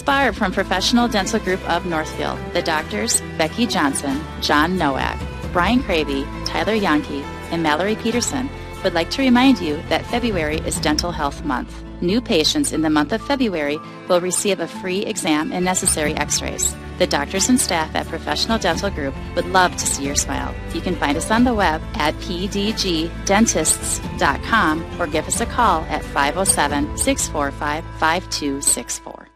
Barb from Professional Dental Group of Northfield. The doctors, Becky Johnson, John Nowak, Brian Cravey, Tyler Yankee, and Mallory Peterson, would like to remind you that February is Dental Health Month. New patients in the month of February will receive a free exam and necessary x-rays. The doctors and staff at Professional Dental Group would love to see your smile. You can find us on the web at pdgdentists.com or give us a call at 507-645-5264.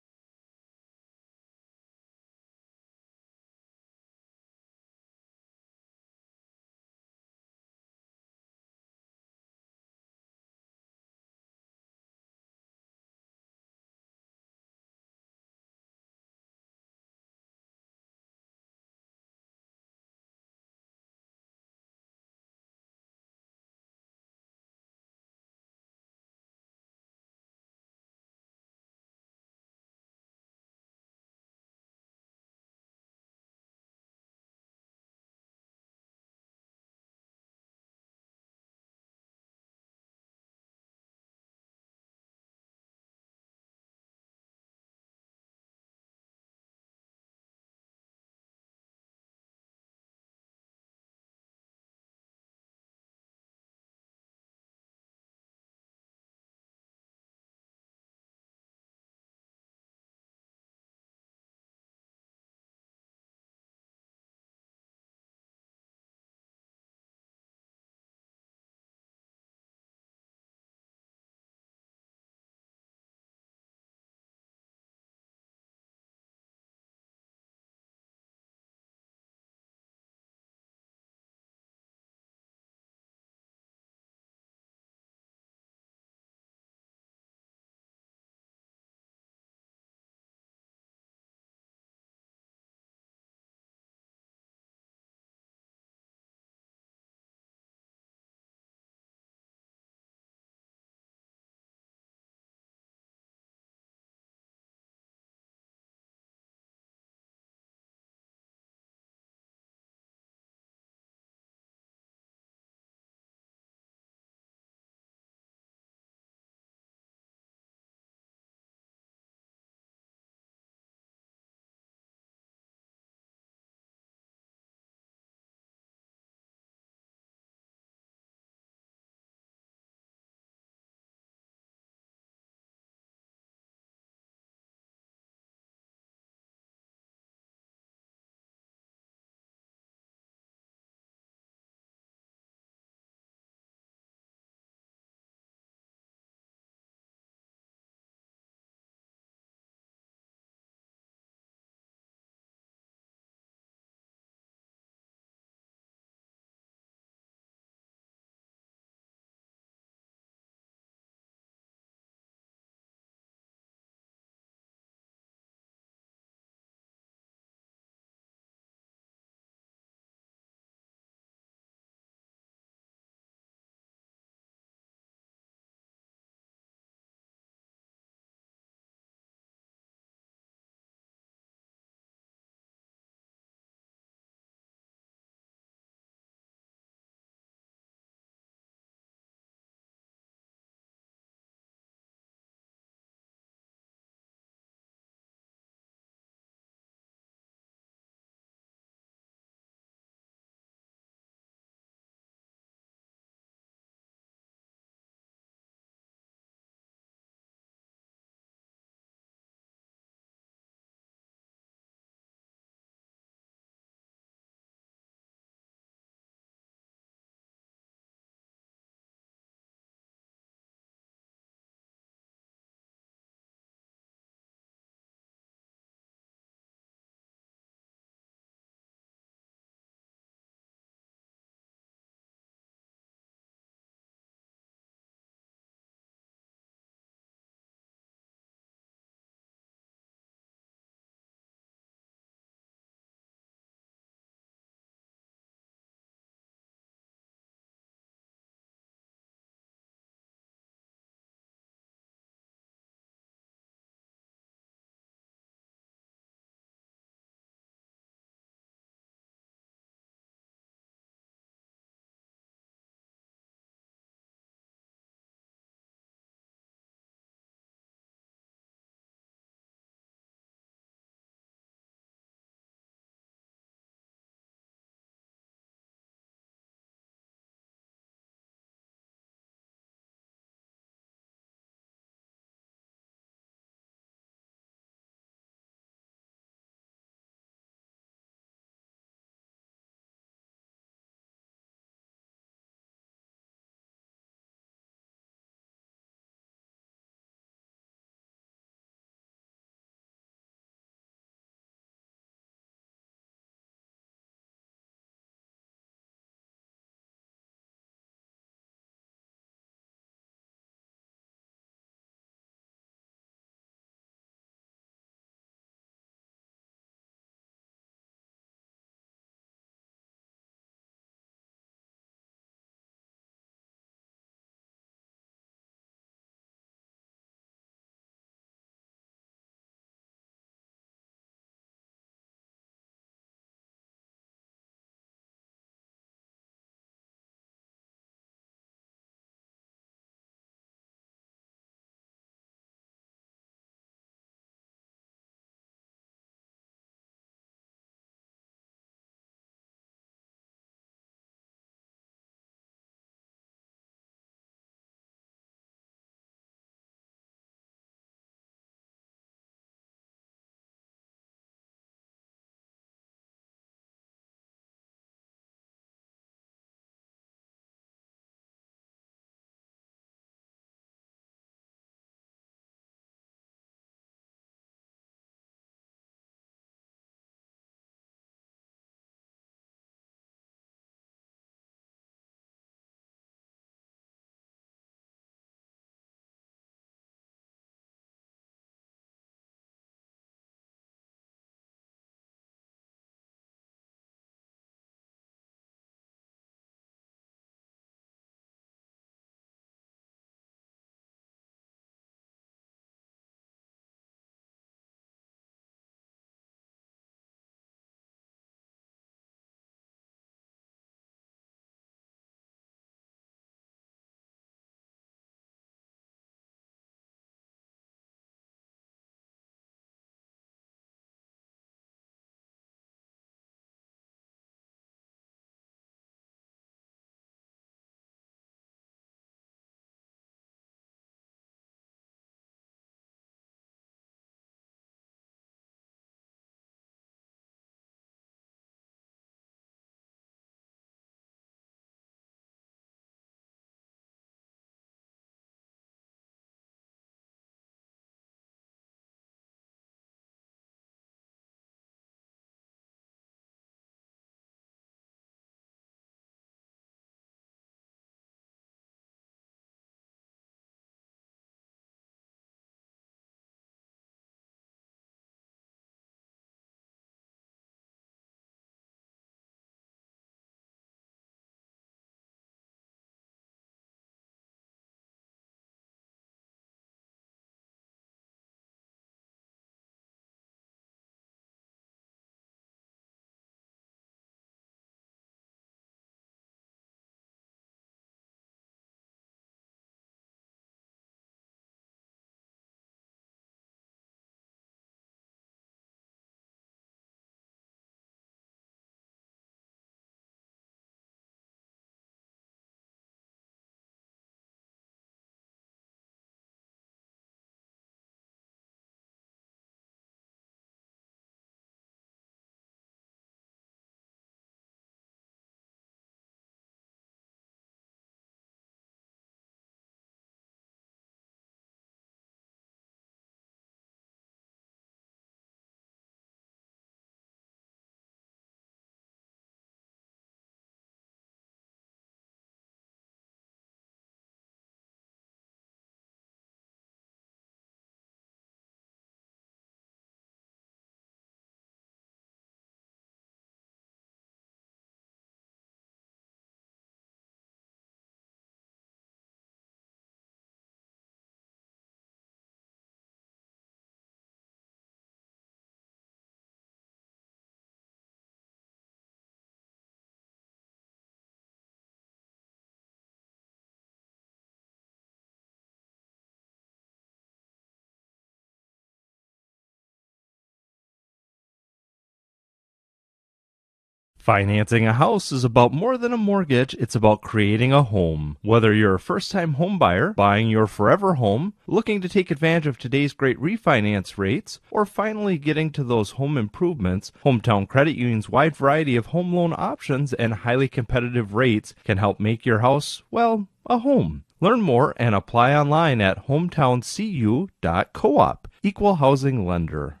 Financing a house is about more than a mortgage, it's about creating a home. Whether you're a first-time home buyer, buying your forever home, looking to take advantage of today's great refinance rates, or finally getting to those home improvements, Hometown Credit Union's wide variety of home loan options and highly competitive rates can help make your house, well, a home. Learn more and apply online at hometowncu.coop. Equal housing lender.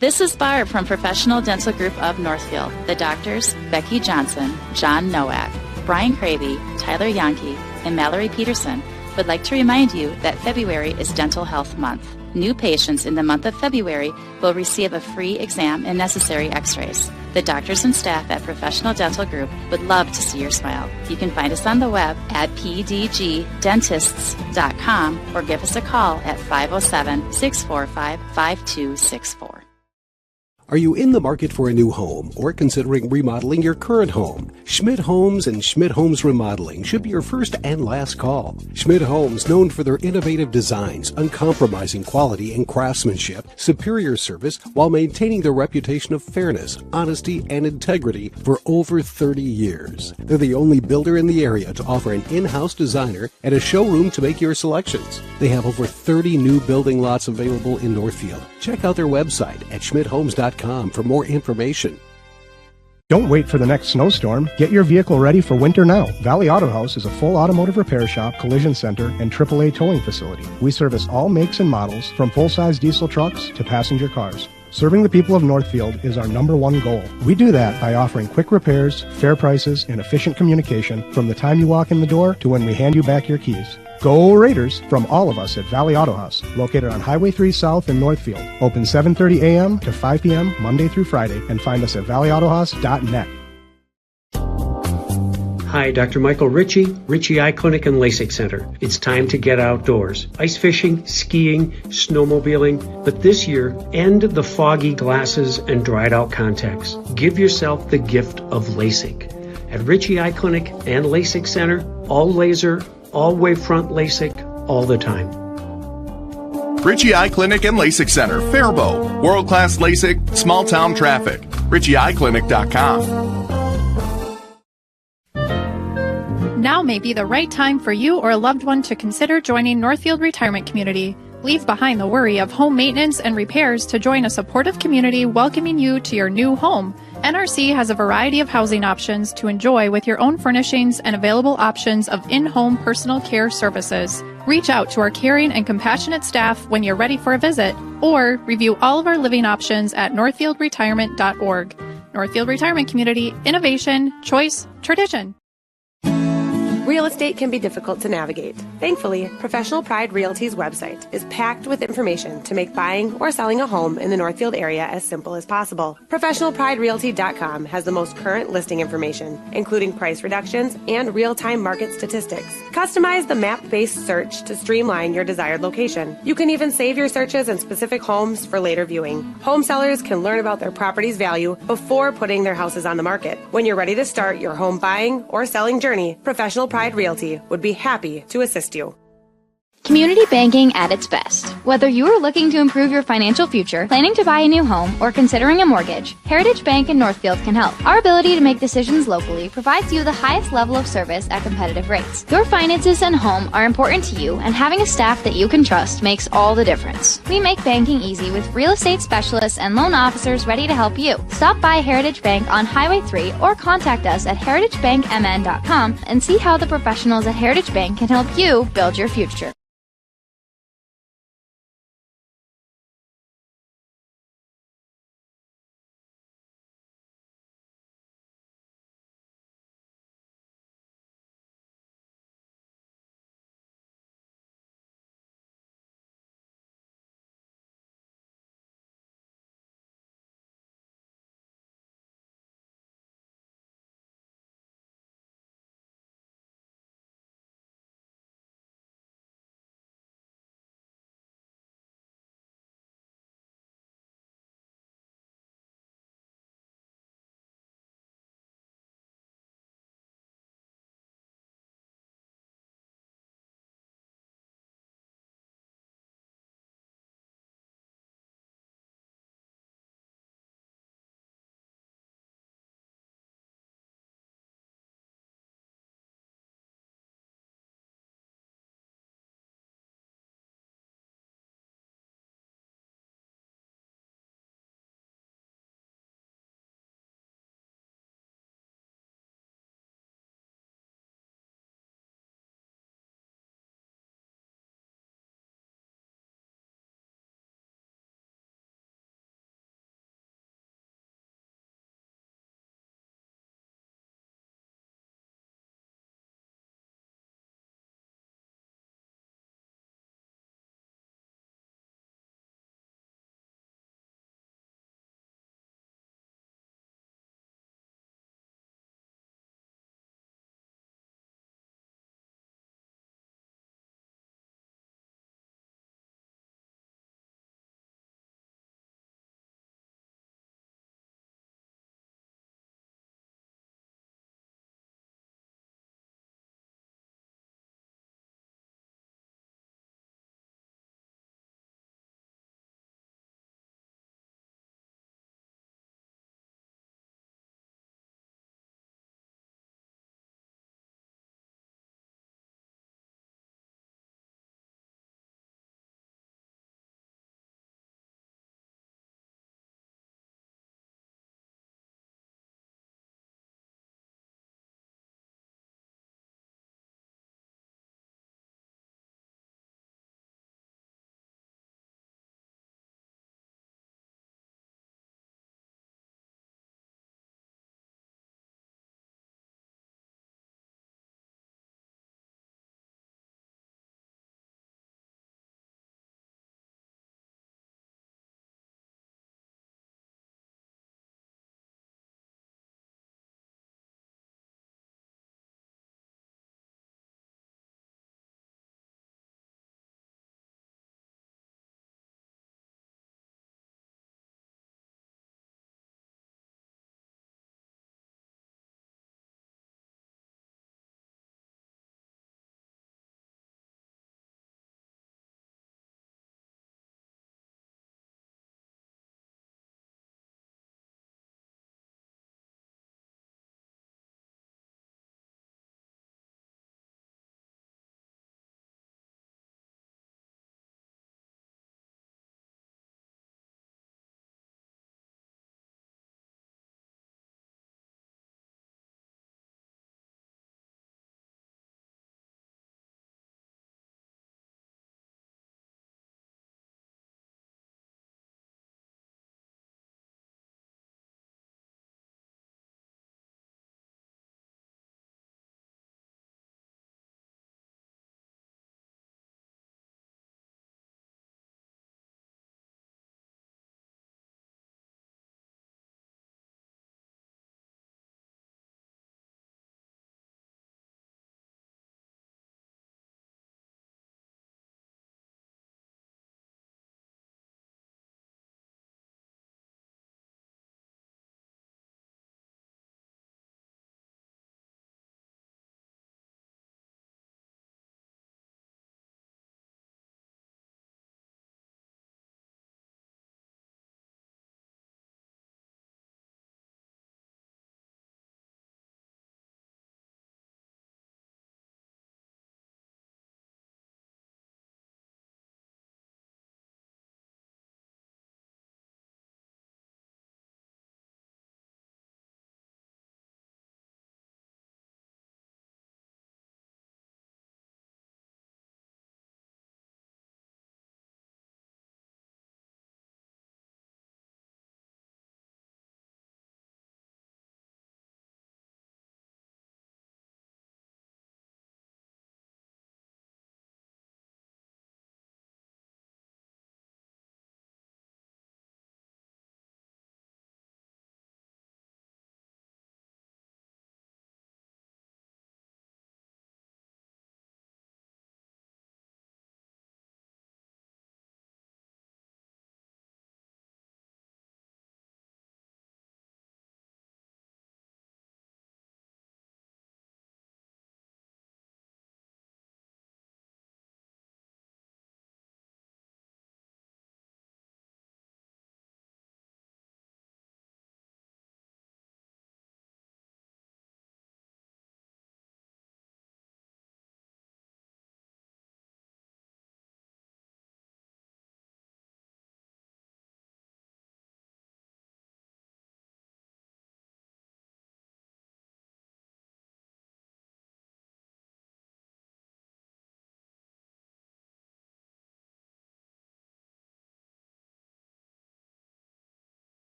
This is Barb from Professional Dental Group of Northfield. The doctors, Becky Johnson, John Nowak, Brian Cravey, Tyler Yonke, and Mallory Peterson would like to remind you that February is Dental Health Month. New patients in the month of February will receive a free exam and necessary x-rays. The doctors and staff at Professional Dental Group would love to see your smile. You can find us on the web at pdgdentists.com or give us a call at 507-645-5264. Are you in the market for a new home or considering remodeling your current home? Schmidt Homes and Schmidt Homes Remodeling should be your first and last call. Schmidt Homes, known for their innovative designs, uncompromising quality and craftsmanship, superior service, while maintaining their reputation of fairness, honesty, and integrity for over 30 years. They're the only builder in the area to offer an in-house designer and a showroom to make your selections. They have over 30 new building lots available in Northfield. Check out their website at schmidthomes.com for more information. Don't wait for the next snowstorm. Get your vehicle ready for winter now. Valley Auto House is a full automotive repair shop, collision center, and AAA towing facility. We service all makes and models, from full-size diesel trucks to passenger cars. Serving the people of Northfield is our number one goal. We do that by offering quick repairs, fair prices, and efficient communication from the time you walk in the door to when we hand you back your keys. Go Raiders from all of us at Valley Auto House, located on Highway 3 South in Northfield. Open 7:30 a.m. to 5 p.m. Monday through Friday, and find us at valleyautohouse.net. Hi, Dr. Michael Ritchie, Ritchie Eye Clinic and LASIK Center. It's time to get outdoors. Ice fishing, skiing, snowmobiling, but this year, end the foggy glasses and dried out contacts. Give yourself the gift of LASIK. At Ritchie Eye Clinic and LASIK Center, all laser, all wavefront LASIK, all the time. Ritchie Eye Clinic and LASIK Center, Faribault. World-class LASIK, small-town traffic. RitchieEyeClinic.com. Now may be the right time for you or a loved one to consider joining Northfield Retirement Community. Leave behind the worry of home maintenance and repairs to join a supportive community welcoming you to your new home. NRC has a variety of housing options to enjoy with your own furnishings and available options of in-home personal care services. Reach out to our caring and compassionate staff when you're ready for a visit, or review all of our living options at northfieldretirement.org. Northfield Retirement Community, innovation, choice, tradition. Real estate can be difficult to navigate. Thankfully, Professional Pride Realty's website is packed with information to make buying or selling a home in the Northfield area as simple as possible. ProfessionalPrideRealty.com has the most current listing information, including price reductions and real-time market statistics. Customize the map-based search to streamline your desired location. You can even save your searches in specific homes for later viewing. Home sellers can learn about their property's value before putting their houses on the market. When you're ready to start your home buying or selling journey, Professional Pride Realty would be happy to assist you. Community banking at its best. Whether you are looking to improve your financial future, planning to buy a new home, or considering a mortgage, Heritage Bank in Northfield can help. Our ability to make decisions locally provides you the highest level of service at competitive rates. Your finances and home are important to you, and having a staff that you can trust makes all the difference. We make banking easy with real estate specialists and loan officers ready to help you. Stop by Heritage Bank on Highway 3 or contact us at heritagebankmn.com and see how the professionals at Heritage Bank can help you build your future.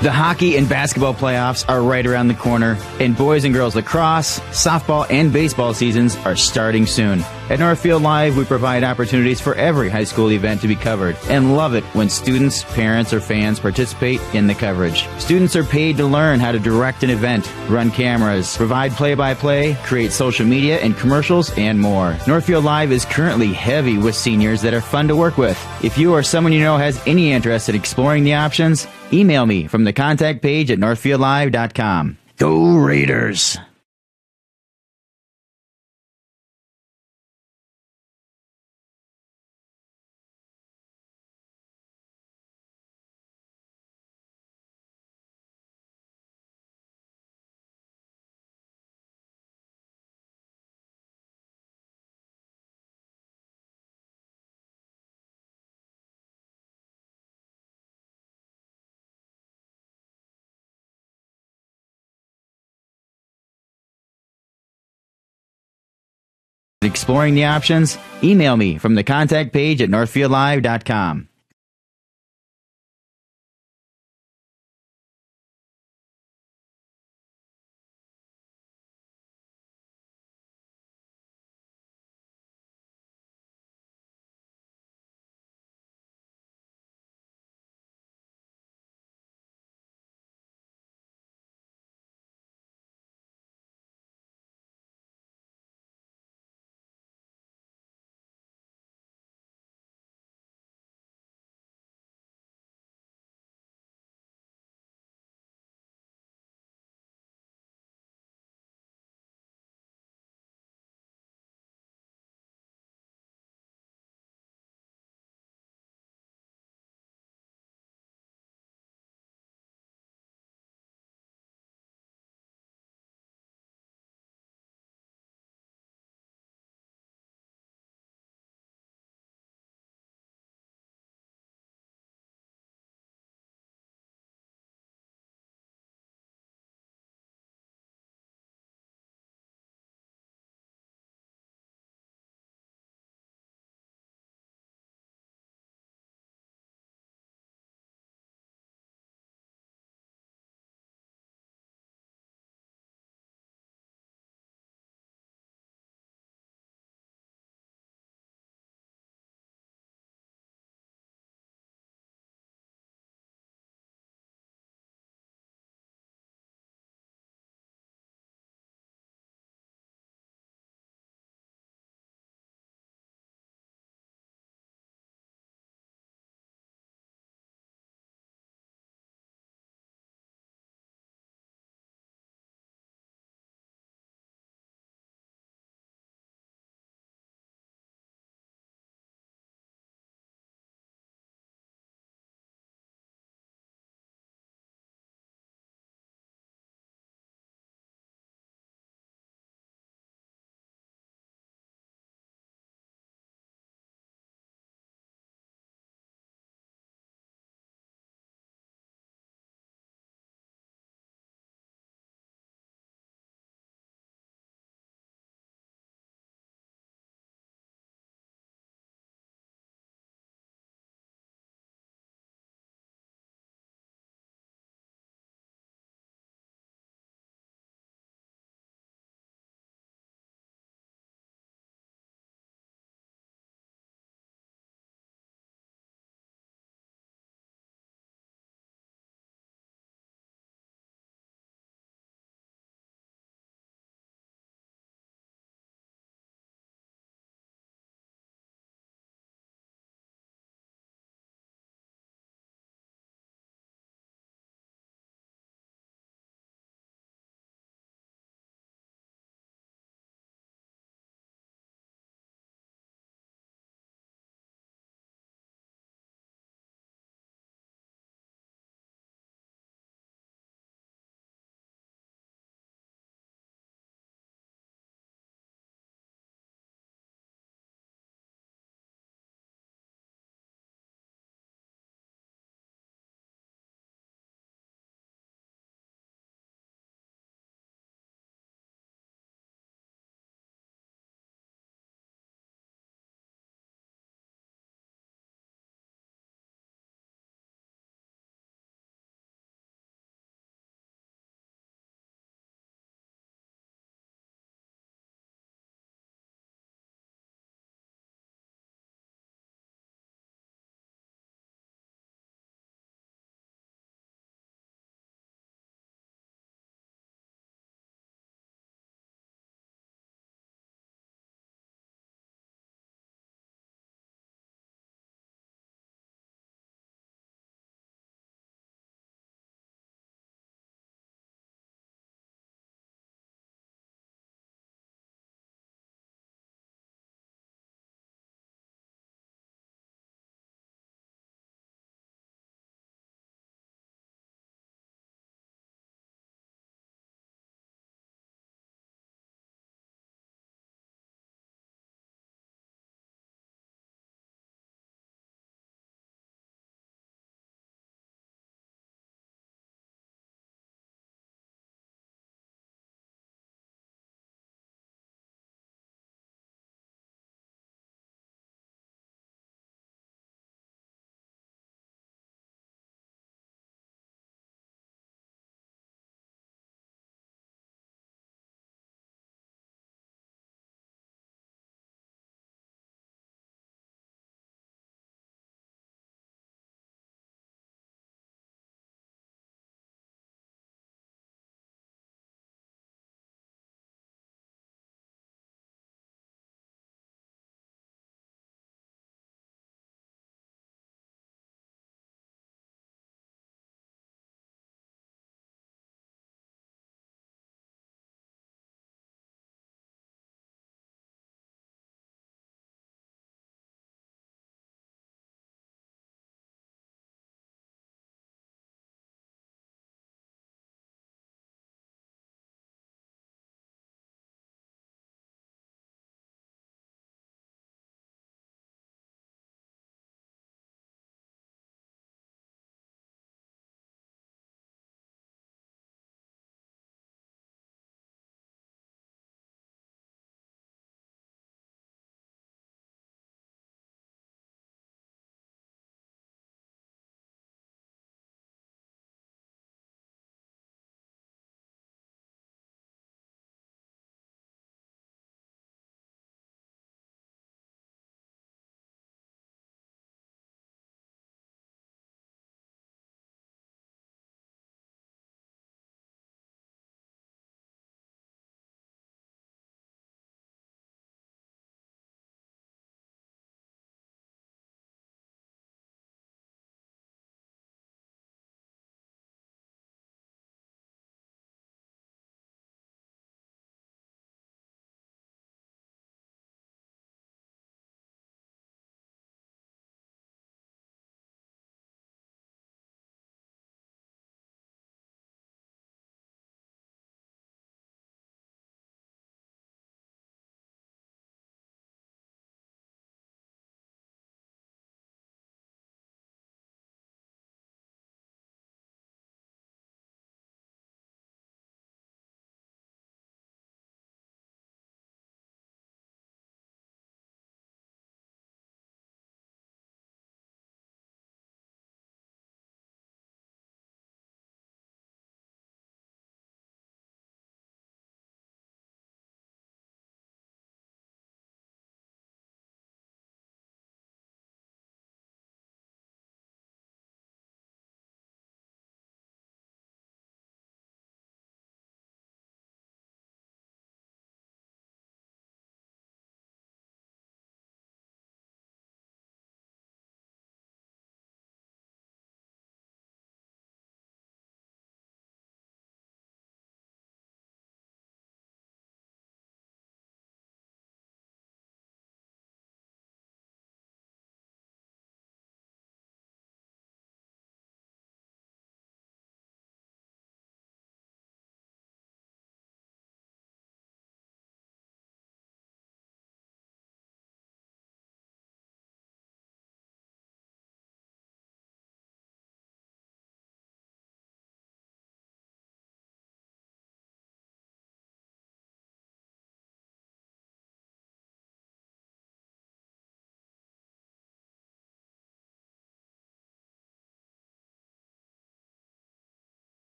The hockey and basketball playoffs are right around the corner, and boys and girls lacrosse, softball, and baseball seasons are starting soon. At Northfield Live, we provide opportunities for every high school event to be covered, and love it when students, parents, or fans participate in the coverage. Students are paid to learn how to direct an event, run cameras, provide play-by-play, create social media and commercials, and more. Northfield Live is currently heavy with seniors that are fun to work with. If you or someone you know has any interest in exploring the options, email me from the contact page at northfieldlive.com. Go Raiders! Exploring the options? Email me from the contact page at northfieldlive.com.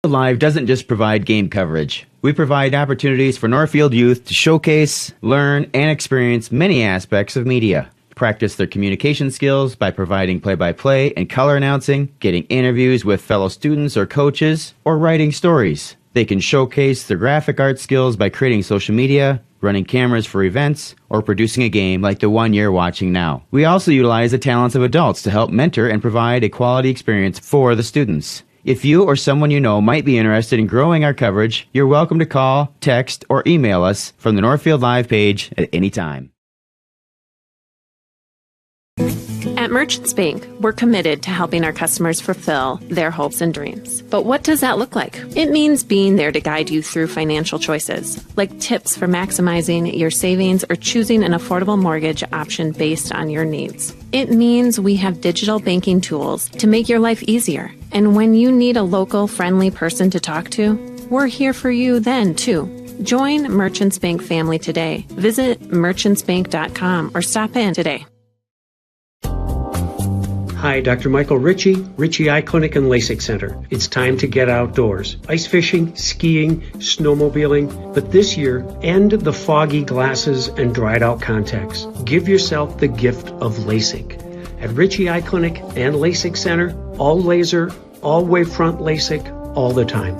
Live doesn't just provide game coverage. We provide opportunities for Northfield youth to showcase, learn, and experience many aspects of media. Practice their communication skills by providing play-by-play and color announcing, getting interviews with fellow students or coaches, or writing stories. They can showcase their graphic art skills by creating social media, running cameras for events, or producing a game like the one you're watching now. We also utilize the talents of adults to help mentor and provide a quality experience for the students. If you or someone you know might be interested in growing our coverage, you're welcome to call, text, or email us from the Northfield Live page at any time. At Merchants Bank, we're committed to helping our customers fulfill their hopes and dreams. But what does that look like? It means being there to guide you through financial choices, like tips for maximizing your savings or choosing an affordable mortgage option based on your needs. It means we have digital banking tools to make your life easier. And when you need a local, friendly person to talk to, we're here for you then, too. Join Merchants Bank family today. Visit merchantsbank.com or stop in today. Hi, Dr. Michael Ritchie, Ritchie Eye Clinic and LASIK Center. It's time to get outdoors. Ice fishing, skiing, snowmobiling, but this year, end the foggy glasses and dried out contacts. Give yourself the gift of LASIK. At Ritchie Eye Clinic and LASIK Center, all laser, all wavefront LASIK, all the time.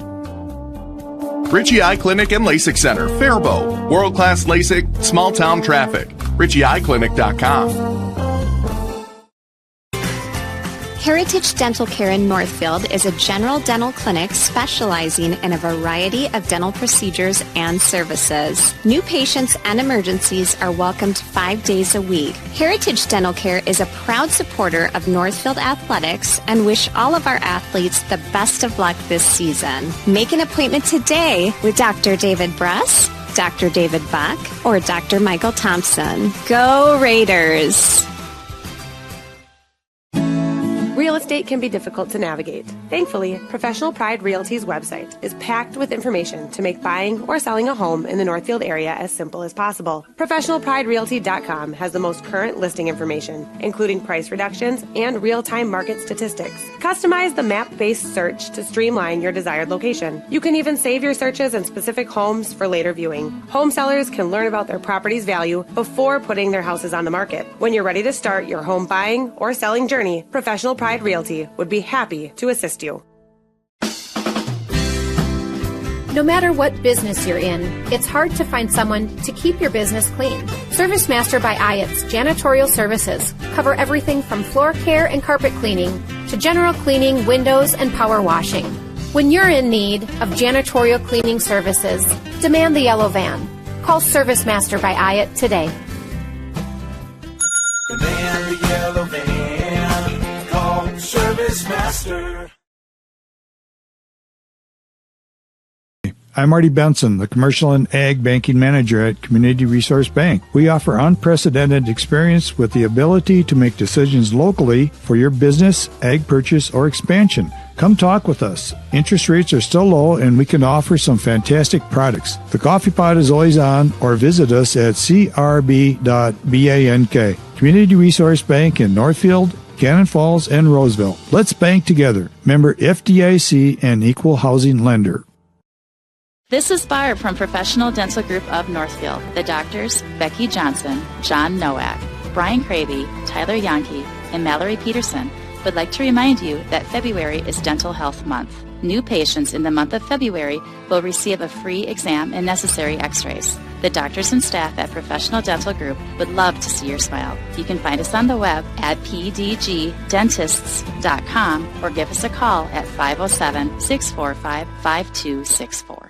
Ritchie Eye Clinic and LASIK Center, Faribault. World-class LASIK, small-town traffic. RitchieEyeClinic.com. Heritage Dental Care in Northfield is a general dental clinic specializing in a variety of dental procedures and services. New patients and emergencies are welcomed 5 days a week. Heritage Dental Care is a proud supporter of Northfield Athletics and wish all of our athletes the best of luck this season. Make an appointment today with Dr. David Bress, Dr. David Buck, or Dr. Michael Thompson. Go Raiders! Real estate can be difficult to navigate. Thankfully, Professional Pride Realty's website is packed with information to make buying or selling a home in the Northfield area as simple as possible. ProfessionalPrideRealty.com has the most current listing information, including price reductions and real-time market statistics. Customize the map-based search to streamline your desired location. You can even save your searches in specific homes for later viewing. Home sellers can learn about their property's value before putting their houses on the market. When you're ready to start your home buying or selling journey, Professional Pride Realty would be happy to assist you. No matter what business you're in, it's hard to find someone to keep your business clean. ServiceMaster by Ayatt's janitorial services cover everything from floor care and carpet cleaning to general cleaning, windows, and power washing. When you're in need of janitorial cleaning services, demand the yellow van. Call ServiceMaster by Ayatt today. Demand the yellow van. Call ServiceMaster. I'm Marty Benson, the Commercial and Ag Banking Manager at Community Resource Bank. We offer unprecedented experience with the ability to make decisions locally for your business, ag purchase, or expansion. Come talk with us. Interest rates are still low and we can offer some fantastic products. The coffee pot is always on, or visit us at crb.bank. Community Resource Bank in Northfield, Cannon Falls, and Roseville. Let's bank together. Member FDIC and equal housing lender. This is Barb from Professional Dental Group of Northfield. The doctors, Becky Johnson, John Nowak, Brian Cravey, Tyler Yankee, and Mallory Peterson, would like to remind you that February is Dental Health Month. New patients in the month of February will receive a free exam and necessary x-rays. The doctors and staff at Professional Dental Group would love to see your smile. You can find us on the web at pdgdentists.com or give us a call at 507-645-5264.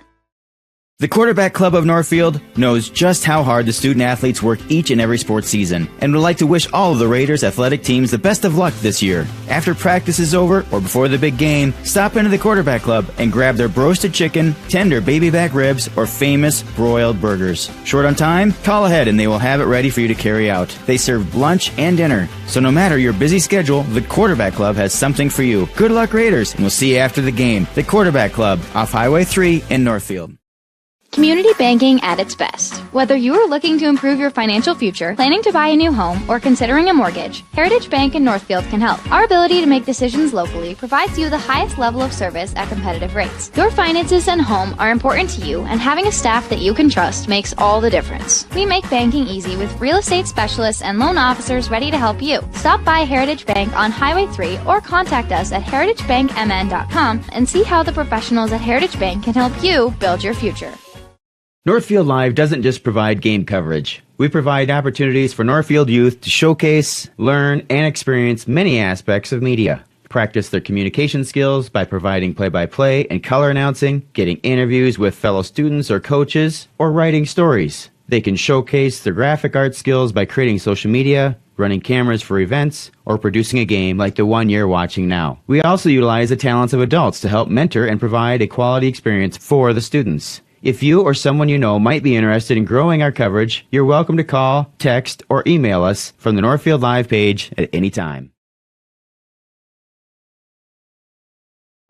The Quarterback Club of Northfield knows just how hard the student-athletes work each and every sports season and would like to wish all of the Raiders athletic teams the best of luck this year. After practice is over or before the big game, stop into the Quarterback Club and grab their roasted chicken, tender baby back ribs, or famous broiled burgers. Short on time? Call ahead and they will have it ready for you to carry out. They serve lunch and dinner, so no matter your busy schedule, the Quarterback Club has something for you. Good luck, Raiders, and we'll see you after the game. The Quarterback Club, off Highway 3 in Northfield. Community banking at its best. Whether you are looking to improve your financial future, planning to buy a new home, or considering a mortgage, Heritage Bank in Northfield can help. Our ability to make decisions locally provides you the highest level of service at competitive rates. Your finances and home are important to you, and having a staff that you can trust makes all the difference. We make banking easy with real estate specialists and loan officers ready to help you. Stop by Heritage Bank on Highway 3 or contact us at heritagebankmn.com and see how the professionals at Heritage Bank can help you build your future. Northfield Live doesn't just provide game coverage. We provide opportunities for Northfield youth to showcase, learn, and experience many aspects of media. Practice their communication skills by providing play-by-play and color announcing, getting interviews with fellow students or coaches, or writing stories. They can showcase their graphic art skills by creating social media, running cameras for events, or producing a game like the one you're watching now. We also utilize the talents of adults to help mentor and provide a quality experience for the students. If you or someone you know might be interested in growing our coverage, you're welcome to call, text, or email us from the Northfield Live page at any time.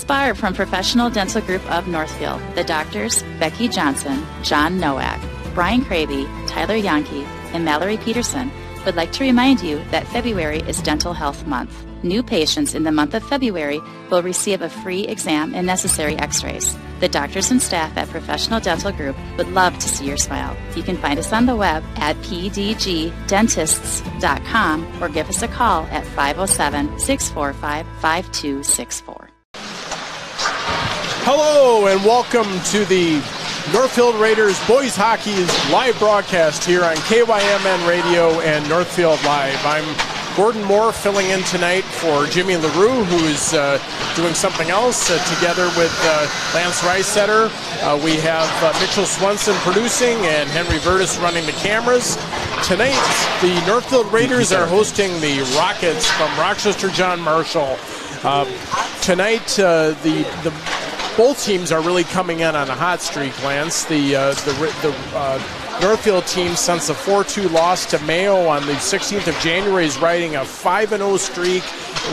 Inspired from Professional Dental Group of Northfield, the doctors Becky Johnson, John Nowak, Brian Cravey, Tyler Yankee, and Mallory Peterson would like to remind you that February is Dental Health Month. New patients in the month of February will receive a free exam and necessary x-rays. The doctors and staff at Professional Dental Group would love to see your smile. You can find us on the web at pdgdentists.com or give us a call at 507-645-5264. Hello and welcome to the Northfield Raiders Boys Hockey's live broadcast here on KYMN Radio and Northfield Live. I'm Gordon Moore filling in tonight for Jimmy LaRue, who is doing something else together with Lance Reisetter. We have Mitchell Swenson producing and Henry Vertis running the cameras. Tonight, the Northfield Raiders are hosting the Rockets from Rochester John Marshall. Tonight, both teams are really coming in on a hot streak, Lance. The Northfield team, since a 4-2 loss to Mayo on the 16th of January, is riding a 5-0 streak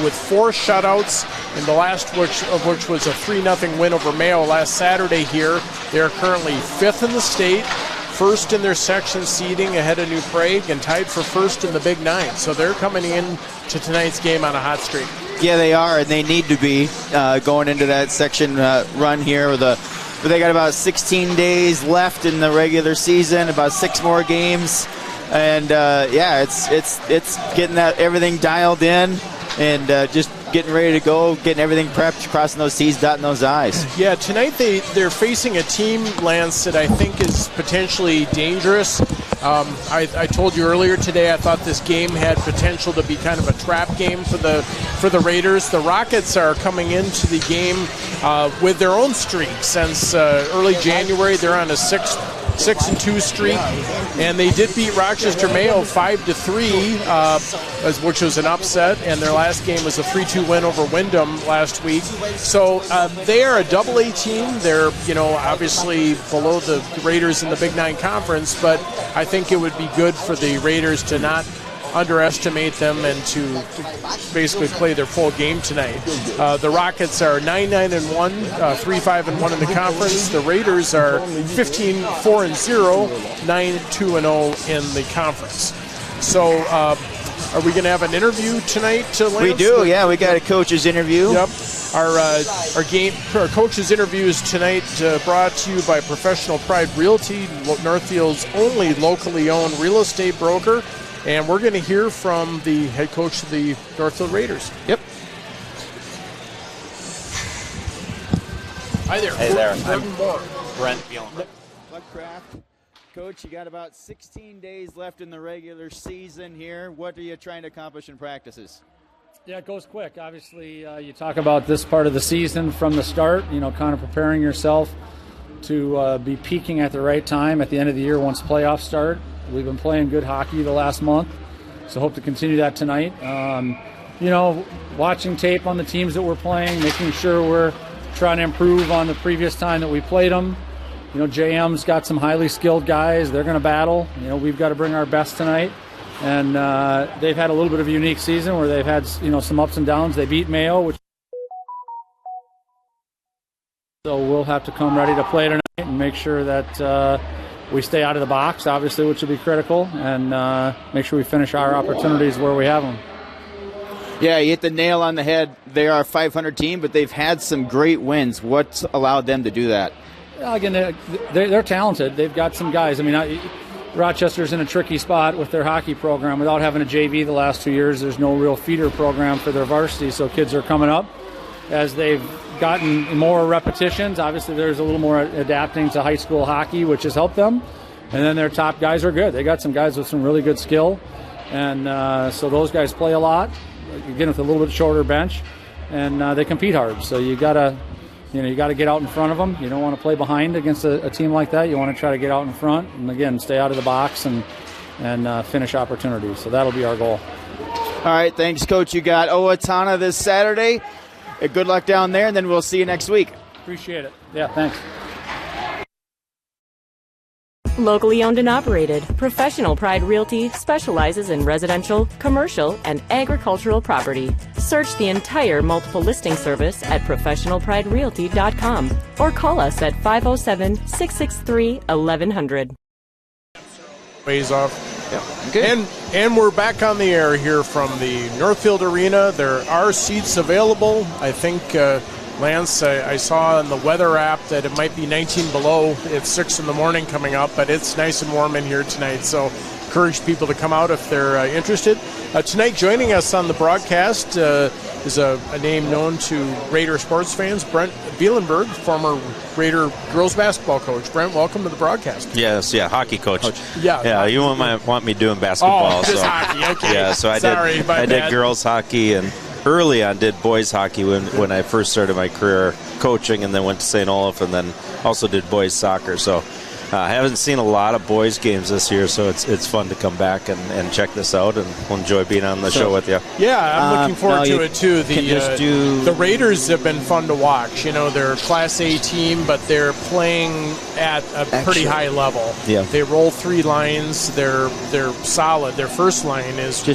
with 4 shutouts, and the last of which was a 3-0 win over Mayo last Saturday here. They are currently 5th in the state, first in their section seeding ahead of New Prague, and tied for first in the Big Nine. So they're coming in to tonight's game on a hot streak. Yeah, they are, and they need to be going into that section run here. They got about 16 days left in the regular season, about 6 more games, and it's getting everything dialed in and just getting ready to go, getting everything prepped, crossing those T's, dotting those I's. Yeah, tonight they're facing a team, Lance, that I think is potentially dangerous. I told you earlier today I thought this game had potential to be kind of a trap game for the Raiders. The Rockets are coming into the game with their own streak since early January. They're on a 6-2 streak, and they did beat Rochester Mayo 5-3, which was an upset, and their last game was a 3-2 win over Wyndham last week. So they are a Double-A team. They're obviously below the Raiders in the Big Nine Conference, but I think it would be good for the Raiders to not underestimate them and to basically play their full game tonight. The Rockets are 9-9-1, 3-5-1 in the conference. The Raiders are 15-4-0, 9-2-0 in the conference. So are we going to have an interview tonight, Lance? We do, yeah. We got a coach's interview. Yep. Our coach's interview is tonight brought to you by Professional Pride Realty, Northfield's only locally owned real estate broker. And we're going to hear from the head coach of the Northfield Raiders. Yep. Hi there. Hey there. I'm Moore. Brent Bielman. Buckcraft. Coach, you got about 16 days left in the regular season here. What are you trying to accomplish in practices? Yeah, it goes quick. Obviously, you talk about this part of the season from the start, kind of preparing yourself to be peaking at the right time at the end of the year once playoffs start. We've been playing good hockey the last month, so hope to continue that tonight. Watching tape on the teams that we're playing, making sure we're trying to improve on the previous time that we played them. JM's got some highly skilled guys. They're going to battle. We've got to bring our best tonight. And they've had a little bit of a unique season where they've had, some ups and downs. They beat Mayo, so we'll have to come ready to play tonight and make sure that we stay out of the box, obviously, which will be critical, and make sure we finish our opportunities where we have them. Yeah, you hit the nail on the head. They are a 500 team, but they've had some great wins. What's allowed them to do that? Again, they're talented. They've got some guys. I mean, Rochester's in a tricky spot with their hockey program. Without having a JV the last 2 years, there's no real feeder program for their varsity, so kids are coming up. As they've gotten more repetitions, obviously there's a little more adapting to high school hockey, which has helped them. And then their top guys are good. They got some guys with some really good skill, and so those guys play a lot, again with a little bit shorter bench, and they compete hard. So you gotta get out in front of them. You don't want to play behind against a team like that. You want to try to get out in front and, again, stay out of the box and finish opportunities. So that'll be our goal. All right, thanks, Coach. You got Owatonna this Saturday. Good luck down there, and then we'll see you next week. Appreciate it. Yeah, thanks. Locally owned and operated, Professional Pride Realty specializes in residential, commercial, and agricultural property. Search the entire multiple listing service at professionalpriderealty.com or call us at 507-663-1100. Ways off. Yeah. Good. And we're back on the air here from the Northfield Arena. There are seats available. I think, Lance, I saw in the weather app that it might be 19 below. It's 6 in the morning coming up, but it's nice and warm in here tonight. So encourage people to come out if they're interested. Tonight, joining us on the broadcast is a name known to Raider sports fans, Brent Bielenberg, former Raider girls basketball coach. Brent, welcome to the broadcast. Yes, hockey coach. Yeah, you want me doing basketball. Just hockey, okay. Yeah, so I did girls hockey and early on did boys hockey when I first started my career coaching, and then went to St. Olaf, and then also did boys soccer. So I haven't seen a lot of boys games this year, so it's fun to come back and check this out, and we'll enjoy being on the show with you. Yeah, I'm looking forward to it too. The Raiders have been fun to watch. You know, they're a Class A team, but they're playing at a pretty high level. Yeah. They roll 3 lines. They're solid. Their first line is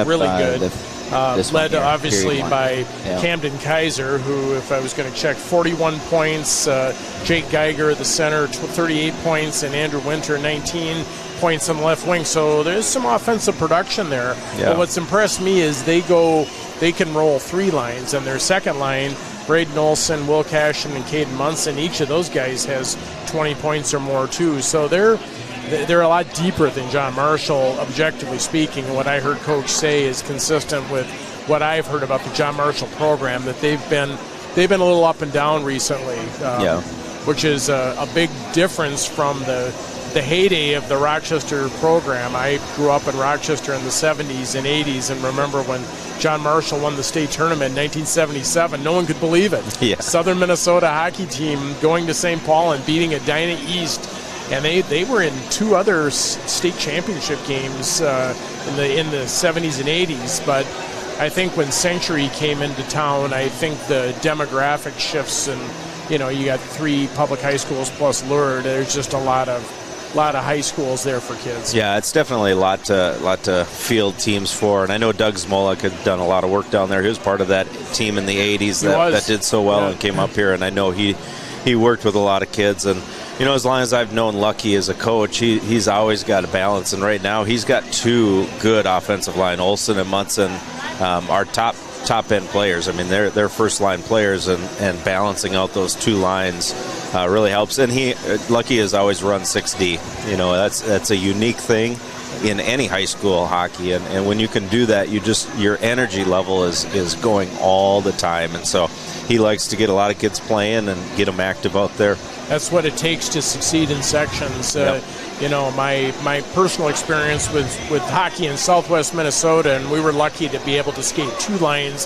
really good. Led obviously by Camden Kaiser, who, if I was going to check, 41 points. Jake Geiger, the center, 38 points, and Andrew Winter, 19 points on the left wing. So there's some offensive production there. Yeah. But what's impressed me is they can roll 3 lines, and their second line, Braden Olson, Will Cashin, and Caden Munson, each of those guys has 20 points or more too. So they're a lot deeper than John Marshall, objectively speaking. And what I heard Coach say is consistent with what I've heard about the John Marshall program, that they've been a little up and down recently, which is a big difference from the heyday of the Rochester program. I grew up in Rochester in the 70s and 80s and remember when John Marshall won the state tournament in 1977. No one could believe it. Yeah. Southern Minnesota hockey team going to St. Paul and beating Edina East. And they were in 2 other state championship games in the 70s and 80s. But I think when Century came into town, I think the demographic shifts, and you got 3 public high schools plus Lured. There's just a lot of high schools there for kids. Yeah, it's definitely a lot to field teams for. And I know Doug Smolak had done a lot of work down there. He was part of that team in the 80s that did so well and came up here. And I know he worked with a lot of kids. And as long as I've known Lucky as a coach, he's always got a balance. And right now he's got 2 good offensive line. Olson and Munson are top-end players. I mean, they're first-line players, and balancing out those 2 lines really helps. And Lucky has always run 6D. That's a unique thing in any high school hockey. And when you can do that, your energy level is going all the time. And so he likes to get a lot of kids playing and get them active out there. That's what it takes to succeed in sections. Yep. My personal experience with hockey in Southwest Minnesota, and we were lucky to be able to skate 2 lines,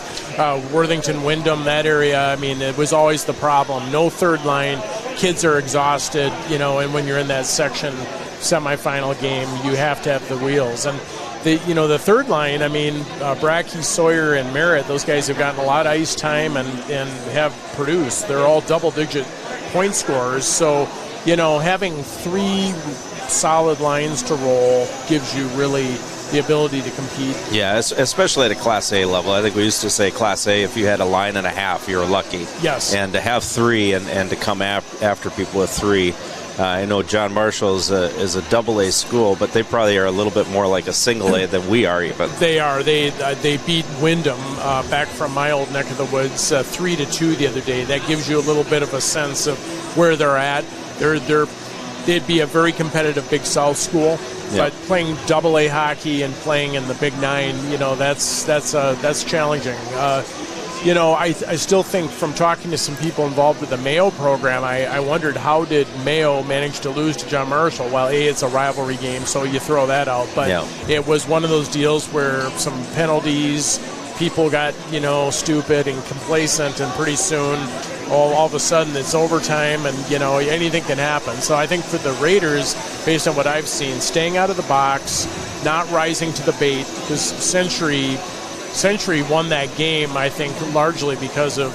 Worthington, Wyndham, that area. I mean, it was always the problem. No third line. Kids are exhausted, and when you're in that section semifinal game, you have to have the wheels. And the third line, Brackey, Sawyer, and Merritt, those guys have gotten a lot of ice time and have produced. They're all double-digit point scorers. So, having 3 solid lines to roll gives you really the ability to compete. Yeah, especially at a Class A level. I think we used to say Class A, if you had a line and a half, you were lucky. Yes. And to have 3 and to come after people with 3. I know John Marshall is a double-A school, but they probably are a little bit more like a single-A than we are even. They are. They beat Wyndham back from my old neck of the woods 3-2 the other day. That gives you a little bit of a sense of where they're at. They'd be a very competitive Big South school, but playing double-A hockey and playing in the Big 9, that's challenging. I still think from talking to some people involved with the Mayo program, I wondered how did Mayo manage to lose to John Marshall? Well, it's a rivalry game, so you throw that out. But it was one of those deals where some penalties, people got, stupid and complacent, and pretty soon, all of a sudden it's overtime, and, anything can happen. So I think for the Raiders, based on what I've seen, staying out of the box, not rising to the bait, because Century won that game, I think, largely because of,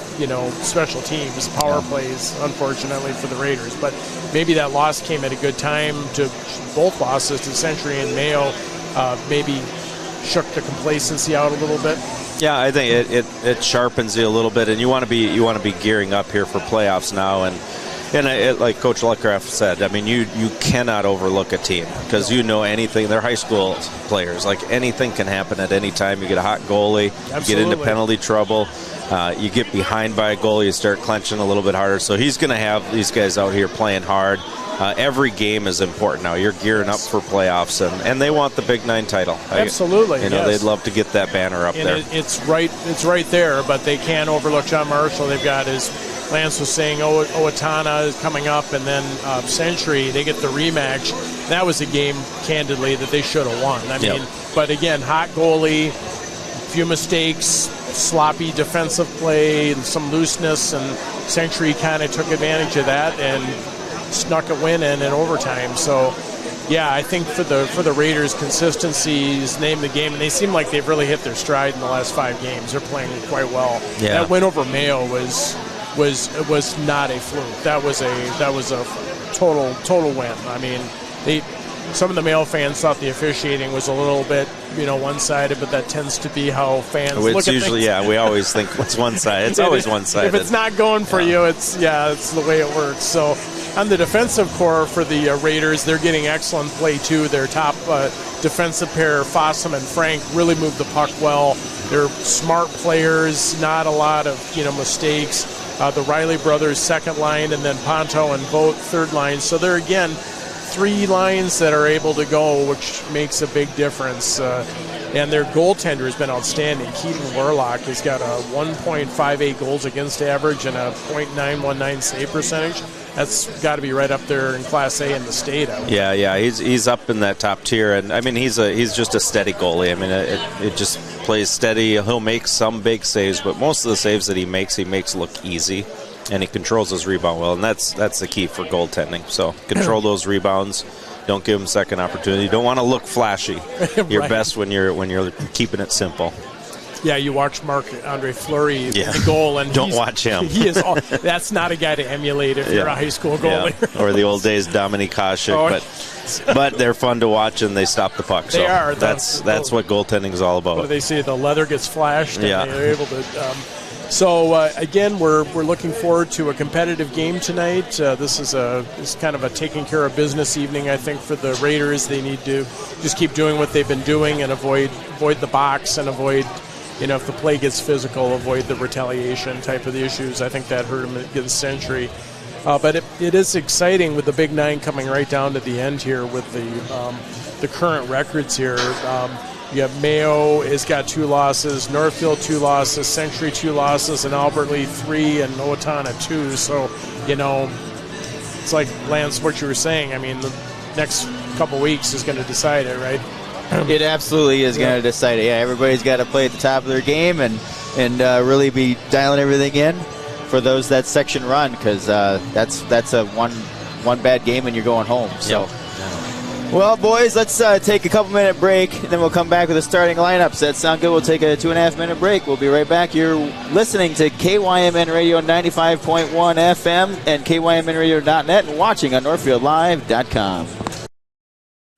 special teams, power plays, unfortunately, for the Raiders. But maybe that loss came at a good time to both losses to Century and Mayo, maybe shook the complacency out a little bit. Yeah, I think it sharpens you a little bit, and you want to be gearing up here for playoffs now. And like Coach Luckcraft said, I mean, you cannot overlook a team because anything. They're high school players. Like, anything can happen at any time. You get a hot goalie, Absolutely. You get into penalty trouble, you get behind by a goal, you start clenching a little bit harder. So he's going to have these guys out here playing hard. Every game is important now. You're gearing up for playoffs, and they want the Big 9 title. Absolutely, They'd love to get that banner up there. It's right there, but they can't overlook John Marshall. They've got, as Lance was saying, Owatonna is coming up, and then Century. They get the rematch. That was a game, candidly, that they should have won. I mean, but again, hot goalie, few mistakes, sloppy defensive play, and some looseness, and Century kind of took advantage of that and snuck a win in overtime. So, yeah, I think for the Raiders, consistency is name the game, and they seem like they've really hit their stride in the last 5 games. They're playing quite well. Yeah. That win over Mayo was not a fluke. That was a total win. I mean, some of the Mayo fans thought the officiating was a little bit one-sided, but that tends to be how fans look at things. We always think it's one-sided. It's always one-sided. If it's not going for you, it's the way it works. So on the defensive core for the Raiders, they're getting excellent play too. Their top defensive pair, Fossum and Frank, really move the puck well. They're smart players, not a lot of mistakes. The Riley brothers, second line, and then Ponto and Vogt, third line. So they're, again, 3 lines that are able to go, which makes a big difference. And their goaltender has been outstanding. Keaton Warlock has got a 1.58 goals against average and a .919 save percentage. That's got to be right up there in Class A in the state. Yeah, he's up in that top tier, and I mean he's just a steady goalie. I mean it just plays steady. He'll make some big saves, but most of the saves that he makes look easy, and he controls his rebound well, and that's the key for goaltending. So control those rebounds. Don't give him second opportunity. You don't want to look flashy. You're Right. best when you're keeping it simple. Yeah, you watch Marc-Andre Fleury in the goal, and don't watch him. He is. That's not a guy to emulate if you're a high school goalie. Yeah. Or the old days, Dominique Hasek. But they're fun to watch, and they stop the puck. They are. That's what goaltending is all about. What do they say? The leather gets flashed, and Yeah. they're able to. So again, we're looking forward to a competitive game tonight. This is kind of a taking care of business evening, I think, for the Raiders. They need to just keep doing what they've been doing and avoid the box and avoid. If the play gets physical, avoid the retaliation type of the issues. I think that hurt them against Century. But it is exciting with the Big 9 coming right down to the end here with the current records here. You have Mayo has got 2 losses, Northfield 2 losses, Century 2 losses, and Albert Lee 3, and Owatonna 2. So, it's like, Lance, what you were saying. I mean, the next couple weeks is going to decide it, right? It absolutely is going to decide it. Yeah, everybody's got to play at the top of their game and really be dialing everything in for that section run, because that's a one bad game and you're going home. So, well, boys, let's take a couple-minute break, and then we'll come back with the starting lineups. Does that sound good? We'll take a 2.5-minute break. We'll be right back. You're listening to KYMN Radio 95.1 FM and KYMNradio.net and watching on NorthfieldLive.com.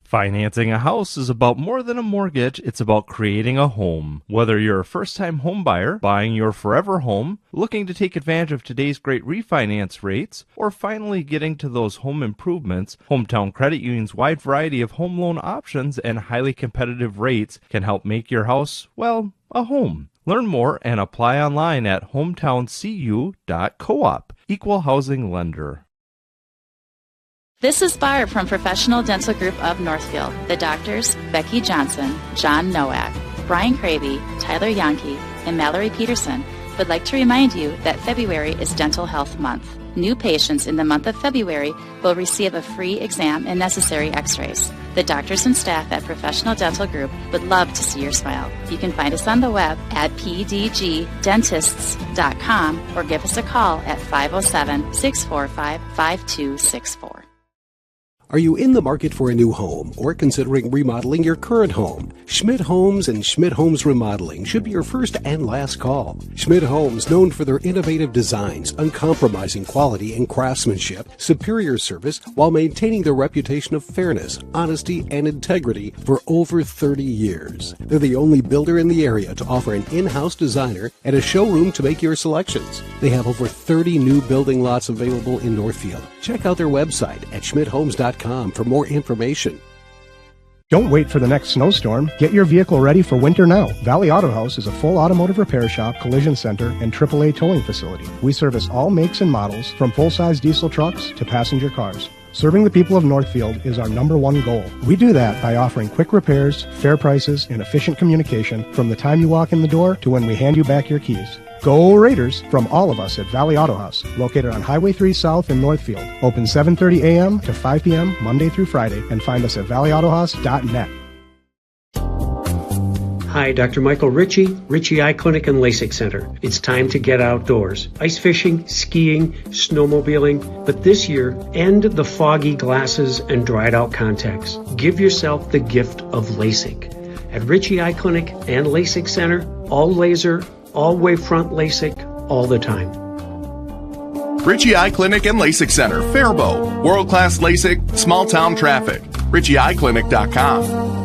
Financing a house is about more than a mortgage, it's about creating a home. Whether you're a first-time home buyer, buying your forever home, looking to take advantage of today's great refinance rates, or finally getting to those home improvements, Hometown Credit Union's wide variety of home loan options and highly competitive rates can help make your house, well, a home. Learn more and apply online at hometowncu.coop. Equal housing lender. This is Barb from Professional Dental Group of Northfield. The doctors, Becky Johnson, John Nowak, Brian Cravey, Tyler Yankee, and Mallory Peterson would like to remind you that February is Dental Health Month. New patients in the month of February will receive a free exam and necessary x-rays. The doctors and staff at Professional Dental Group would love to see your smile. You can find us on the web at pdgdentists.com or give us a call at 507-645-5264. Are you in the market for a new home or considering remodeling your current home? Schmidt Homes and Schmidt Homes Remodeling should be your first and last call. Schmidt Homes, known for their innovative designs, uncompromising quality and craftsmanship, superior service, while maintaining their reputation of fairness, honesty, and integrity for over 30 years. They're the only builder in the area to offer an in-house designer and a showroom to make your selections. They have over 30 new building lots available in Northfield. Check out their website at schmidthomes.com for more information. Don't wait for the next snowstorm. Get your vehicle ready for winter now. Valley Auto House is a full automotive repair shop, collision center, and AAA towing facility. We service all makes and models, from full-size diesel trucks to passenger cars. Serving the people of Northfield is our #1 goal. We do that by offering quick repairs, fair prices, and efficient communication from the time you walk in the door to when we hand you back your keys. Go Raiders from all of us at Valley Auto House, located on Highway 3 South in Northfield. Open 7:30 a.m. to 5 p.m. Monday through Friday, and find us at valleyautohouse.net. Hi, Dr. Michael Ritchie, Ritchie Eye Clinic and LASIK Center. It's time to get outdoors. Ice fishing, skiing, snowmobiling, but this year, end the foggy glasses and dried out contacts. Give yourself the gift of LASIK. At Ritchie Eye Clinic and LASIK Center, all laser, all wavefront LASIK, all the time. Ritchie Eye Clinic and LASIK Center, Faribault. World-class LASIK, small-town traffic. RitchieEyeClinic.com.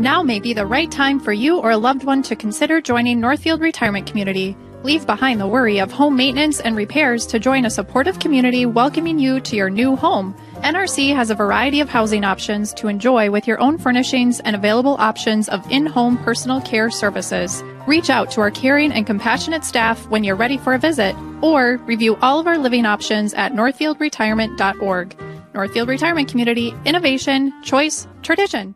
Now may be the right time for you or a loved one to consider joining Northfield Retirement Community. Leave behind the worry of home maintenance and repairs to join a supportive community welcoming you to your new home. NRC has a variety of housing options to enjoy with your own furnishings and available options of in-home personal care services. Reach out to our caring and compassionate staff when you're ready for a visit, or review all of our living options at northfieldretirement.org. Northfield Retirement Community, innovation, choice, tradition.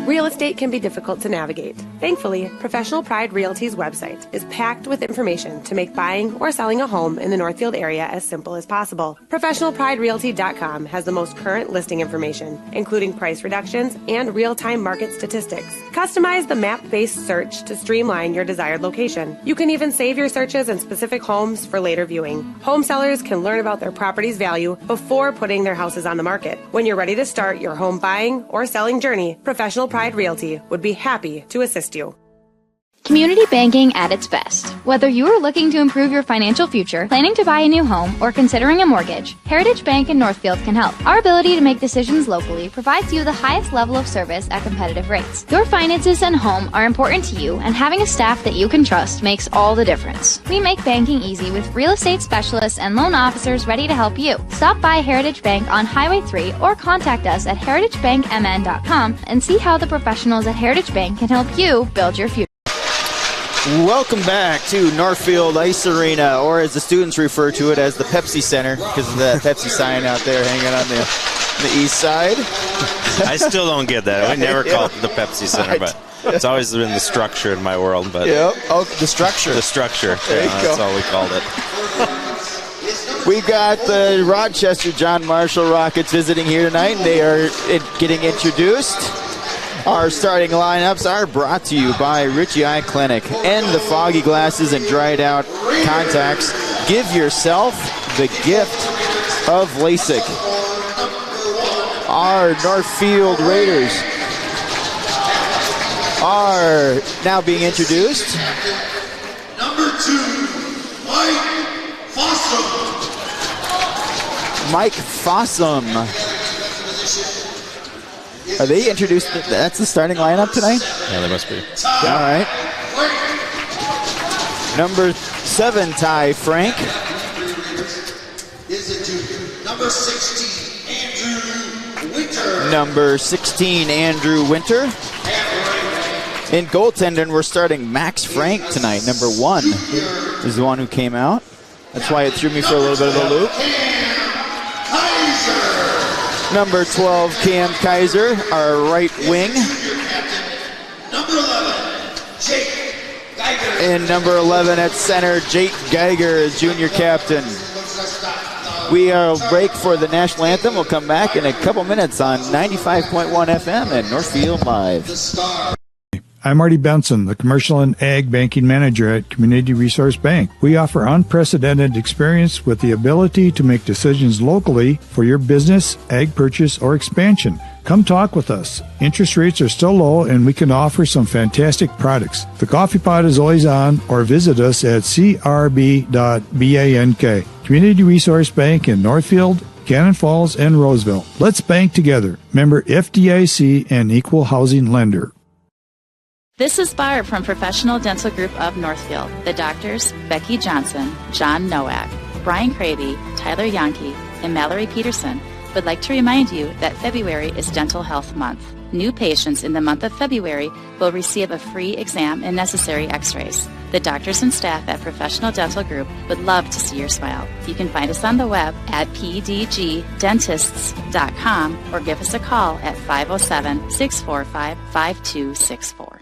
Real estate can be difficult to navigate. Thankfully, Professional Pride Realty's website is packed with information to make buying or selling a home in the Northfield area as simple as possible. ProfessionalPrideRealty.com has the most current listing information, including price reductions and real-time market statistics. Customize the map-based search to streamline your desired location. You can even save your searches in specific homes for later viewing. Home sellers can learn about their property's value before putting their houses on the market. When you're ready to start your home buying or selling journey, Professional Pride Realty would be happy to assist you. Community banking at its best. Whether you are looking to improve your financial future, planning to buy a new home, or considering a mortgage, Heritage Bank in Northfield can help. Our ability to make decisions locally provides you the highest level of service at competitive rates. Your finances and home are important to you, and having a staff that you can trust makes all the difference. We make banking easy with real estate specialists and loan officers ready to help you. Stop by Heritage Bank on Highway 3 or contact us at heritagebankmn.com and see how the professionals at Heritage Bank can help you build your future. Welcome back to Northfield Ice Arena, or as the students refer to it as the Pepsi Center, because of that Pepsi sign out there hanging on the east side. I still don't get that. We never call it the Pepsi Center, but it's always been the structure in my world. But yep. Oh, the structure. The structure. There you go. That's all we called it. We got the Rochester John Marshall Rockets visiting here tonight, and they are getting introduced. Our starting lineups are brought to you by Ritchie Eye Clinic. End the foggy glasses and dried out contacts. Give yourself the gift of LASIK. Our Northfield Raiders are now being introduced. Number 2, Mike Foster. Mike Fossum. Are they introduced? That's the starting lineup tonight? Yeah, they must be. All right. Number 7, Ty Frank. Number 16, Andrew Winter. Number 16, Andrew Winter. In goaltending, we're starting Max Frank tonight. Number 1 is the one who came out. That's why it threw me for a little bit of a loop. Number 12, Cam Kaiser, our right wing. Number 11, Jake Geiger. And number 11 at center, Jake Geiger, junior captain. We are break for the national anthem. We'll come back in a couple minutes on 95.1 FM at Northfield Live. I'm Marty Benson, the Commercial and Ag Banking Manager at Community Resource Bank. We offer unprecedented experience with the ability to make decisions locally for your business, ag purchase, or expansion. Come talk with us. Interest rates are still low and we can offer some fantastic products. The coffee pot is always on, or visit us at crb.bank. Community Resource Bank in Northfield, Cannon Falls, and Roseville. Let's bank together. Member FDIC and equal housing lender. This is Barb from Professional Dental Group of Northfield. The doctors, Becky Johnson, John Nowak, Brian Cravey, Tyler Yankee, and Mallory Peterson, would like to remind you that February is Dental Health Month. New patients in the month of February will receive a free exam and necessary x-rays. The doctors and staff at Professional Dental Group would love to see your smile. You can find us on the web at pdgdentists.com or give us a call at 507-645-5264.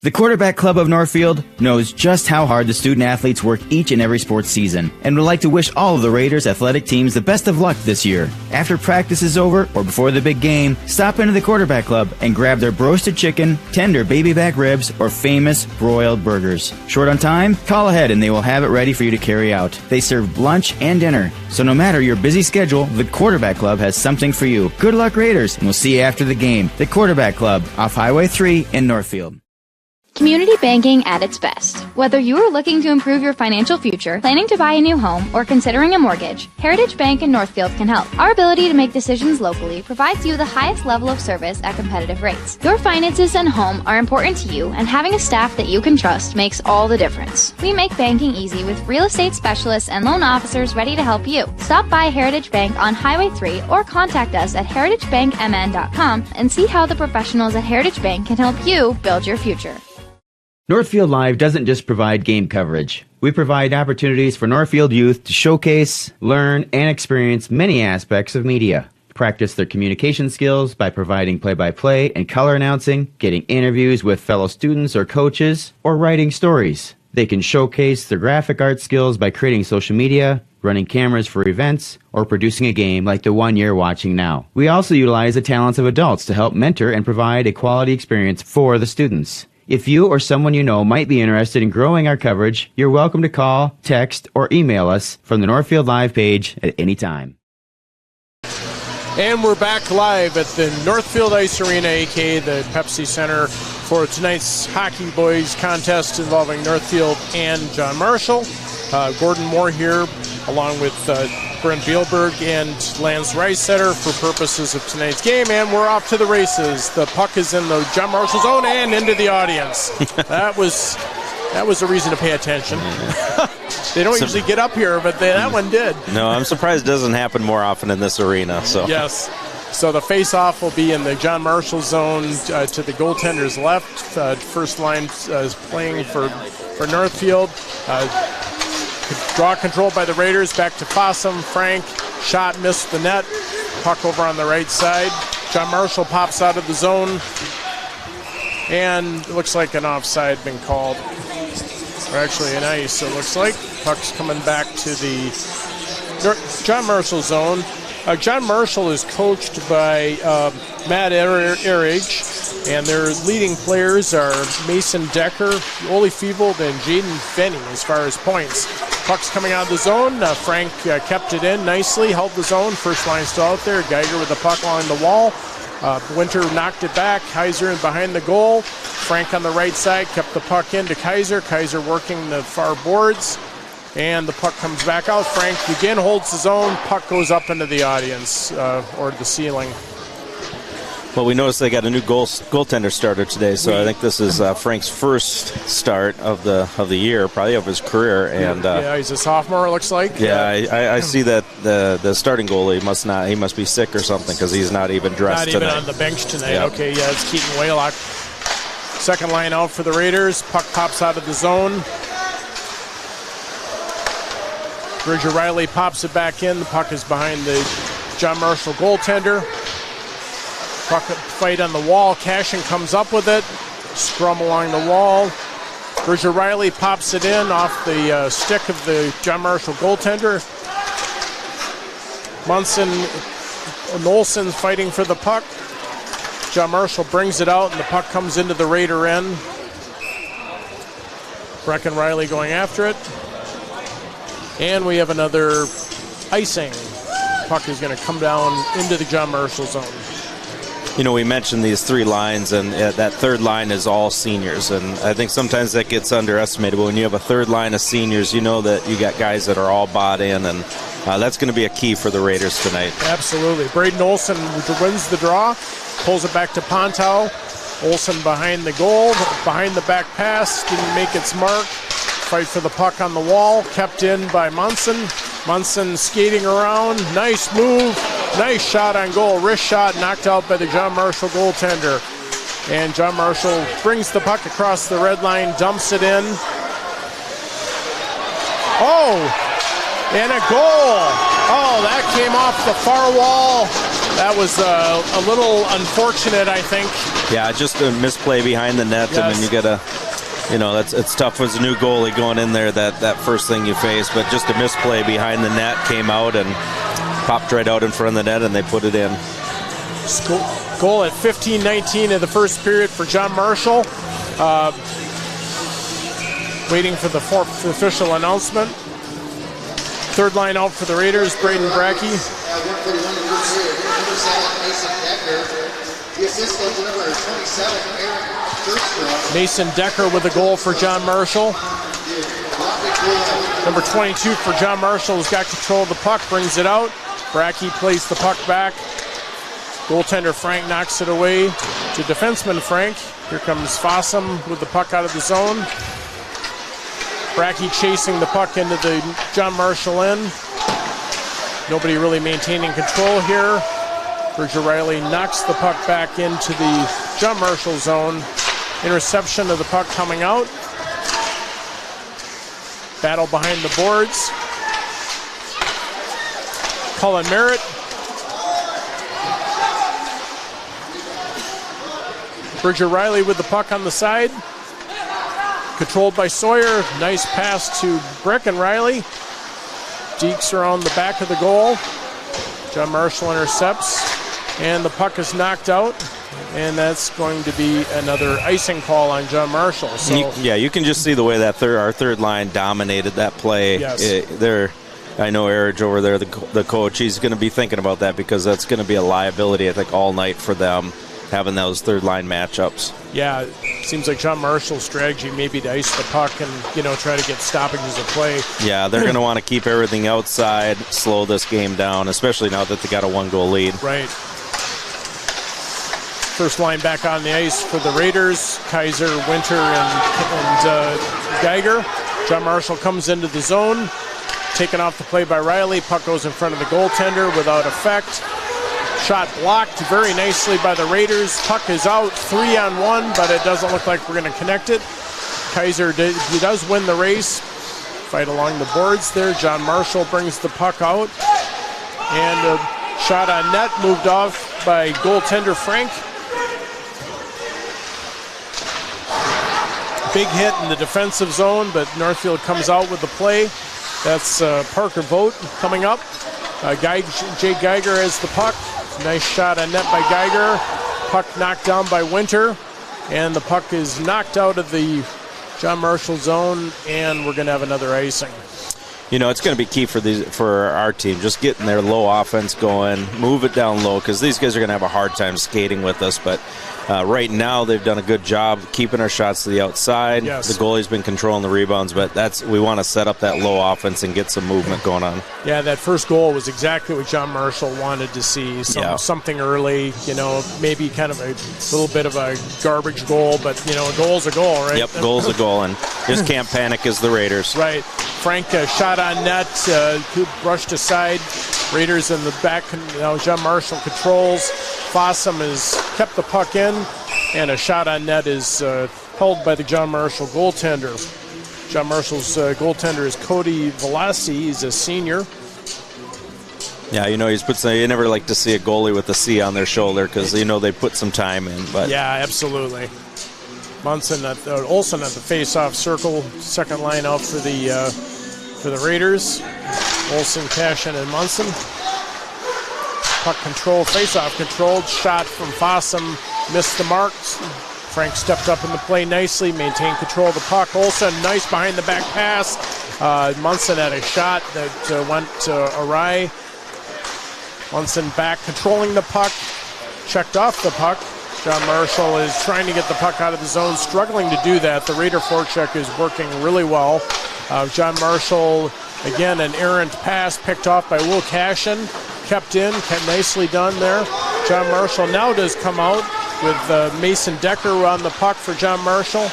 The Quarterback Club of Northfield knows just how hard the student athletes work each and every sports season and would like to wish all of the Raiders athletic teams the best of luck this year. After practice is over or before the big game, stop into the Quarterback Club and grab their roasted chicken, tender baby back ribs, or famous broiled burgers. Short on time? Call ahead and they will have it ready for you to carry out. They serve lunch and dinner, so no matter your busy schedule, the Quarterback Club has something for you. Good luck, Raiders, and we'll see you after the game. The Quarterback Club, off Highway 3 in Northfield. Community banking at its best. Whether you are looking to improve your financial future, planning to buy a new home, or considering a mortgage, Heritage Bank in Northfield can help. Our ability to make decisions locally provides you the highest level of service at competitive rates. Your finances and home are important to you, and having a staff that you can trust makes all the difference. We make banking easy with real estate specialists and loan officers ready to help you. Stop by Heritage Bank on Highway 3 or contact us at heritagebankmn.com and see how the professionals at Heritage Bank can help you build your future. Northfield Live doesn't just provide game coverage. We provide opportunities for Northfield youth to showcase, learn, and experience many aspects of media. Practice their communication skills by providing play-by-play and color announcing, getting interviews with fellow students or coaches, or writing stories. They can showcase their graphic art skills by creating social media, running cameras for events, or producing a game like the one you're watching now. We also utilize the talents of adults to help mentor and provide a quality experience for the students. If you or someone you know might be interested in growing our coverage, you're welcome to call, text, or email us from the Northfield Live page at any time. And we're back live at the Northfield Ice Arena, a.k.a. the Pepsi Center, for tonight's Hockey Boys contest involving Northfield and John Marshall. Gordon Moore here, along with Brent Bielberg and Lance Reisetter for purposes of tonight's game, and we're off to the races. The puck is in the John Marshall zone and into the audience. That was a reason to pay attention. They don't usually get up here, but that one did. No, I'm surprised it doesn't happen more often in this arena. So yes. So the face-off will be in the John Marshall zone to the goaltender's left. First line is playing for Northfield. Draw control by the Raiders. Back to Fossum. Frank. Shot missed the net. Puck over on the right side. John Marshall pops out of the zone. And it looks like an offside been called. Or actually an ice, it looks like. Puck's coming back to the John Marshall zone. John Marshall is coached by Matt Erridge, and their leading players are Mason Decker, Ole Fevold, and Jaden Finney as far as points. Puck's coming out of the zone. Frank kept it in nicely, held the zone. First line still out there. Geiger with the puck along the wall. Winter knocked it back. Kaiser in behind the goal. Frank on the right side kept the puck in to Kaiser. Kaiser working the far boards. And the puck comes back out. Frank again holds his own. Puck goes up into the audience or the ceiling. Well, we noticed they got a new goaltender starter today, so I think this is Frank's first start of the year, probably of his career. And yeah, he's a sophomore, it looks like. Yeah, I see that the starting goalie he must be sick or something because he's not even dressed tonight. Not even on the bench tonight. Yeah. Okay, yeah, it's Keaton Waylock. Second line out for the Raiders. Puck pops out of the zone. Bridger Riley pops it back in. The puck is behind the John Marshall goaltender. Puck fight on the wall. Cashin comes up with it. Scrum along the wall. Bridger Riley pops it in off the stick of the John Marshall goaltender. Munson and Olsen fighting for the puck. John Marshall brings it out, and the puck comes into the Raider end. Brecken Riley going after it. And we have another icing. Puck is going to come down into the John Marshall zone. You know, we mentioned these three lines, and that third line is all seniors. And I think sometimes that gets underestimated. But when you have a third line of seniors, you know that you got guys that are all bought in, and that's going to be a key for the Raiders tonight. Absolutely. Braden Olsen wins the draw, pulls it back to Pontow. Olsen behind the goal, behind the back pass, didn't make its mark. Fight for the puck on the wall, kept in by Munson. Munson skating around, nice move, nice shot on goal. Wrist shot knocked out by the John Marshall goaltender. And John Marshall brings the puck across the red line, dumps it in. Oh, and a goal. Oh, that came off the far wall. That was a little unfortunate, I think. Yeah, just a misplay behind the net, yes. And then you got to... You know, it's tough as a new goalie going in there, that first thing you face, but just a misplay behind the net came out and popped right out in front of the net, and they put it in. Goal at 15-19 of the first period for John Marshall. Waiting for the fourth official announcement. Third line out for the Raiders, Braden Brackey. The assistant to number 27, Aaron Kirkstrom. Mason Decker with a goal for John Marshall. Number 22 for John Marshall has got control of the puck, brings it out. Brackey plays the puck back. Goaltender Frank knocks it away to defenseman Frank. Here comes Fossum with the puck out of the zone. Brackey chasing the puck into the John Marshall end. Nobody really maintaining control here. Bridger Riley knocks the puck back into the John Marshall zone. Interception of the puck coming out. Battle behind the boards. Cullen Merritt. Bridger Riley with the puck on the side. Controlled by Sawyer. Nice pass to Brecken Riley. Deeks around the back of the goal. John Marshall intercepts. And the puck is knocked out, and that's going to be another icing call on John Marshall. So you can just see the way that our third line dominated that play. Yes. I know Erich over there, the coach, he's going to be thinking about that because that's going to be a liability, I think, all night for them, having those third line matchups. Yeah, it seems like John Marshall's strategy may be to ice the puck and, try to get stoppages of play. Yeah, they're going to want to keep everything outside, slow this game down, especially now that they got a 1-goal lead. Right. First line back on the ice for the Raiders, Kaiser, Winter, and Geiger. John Marshall comes into the zone, taken off the play by Riley. Puck goes in front of the goaltender without effect. Shot blocked very nicely by the Raiders. Puck is out, 3-on-1, but it doesn't look like we're going to connect it. Kaiser, he does win the race. Fight along the boards there. John Marshall brings the puck out. And a shot on net moved off by goaltender Frank. Big hit in the defensive zone, but Northfield comes out with the play. That's Parker Vogt coming up. Jay Geiger has the puck. Nice shot on net by Geiger. Puck knocked down by Winter. And the puck is knocked out of the John Marshall zone, and we're going to have another icing. It's going to be key for our team, just getting their low offense going, move it down low, because these guys are going to have a hard time skating with us. But Right now, they've done a good job keeping our shots to the outside. Yes. The goalie's been controlling the rebounds, but we want to set up that low offense and get some movement going on. Yeah, that first goal was exactly what John Marshall wanted to see. Something early, maybe kind of a little bit of a garbage goal, but, a goal's a goal, right? Yep, goal's a goal, and just can't panic as the Raiders. Right. Frank shot on net, brushed aside. Raiders in the back. Now John Marshall controls. Fossum has kept the puck in, and a shot on net is held by the John Marshall goaltender. John Marshall's goaltender is Cody Velassi. He's a senior. Yeah, you never like to see a goalie with a C on their shoulder because they put some time in. But yeah, absolutely. Olsen at the face-off circle, second line out for the Raiders. Olsen, Cashin, and Munson. Puck control, face-off controlled. Shot from Fossum, missed the mark. Frank stepped up in the play nicely, maintained control of the puck. Olsen, nice behind-the-back pass. Munson had a shot that went awry. Munson back, controlling the puck. Checked off the puck. John Marshall is trying to get the puck out of the zone, struggling to do that. The Raider forecheck is working really well. John Marshall, again, an errant pass picked off by Will Cashin. Kept in, nicely done there. John Marshall now does come out with Mason Decker on the puck for John Marshall.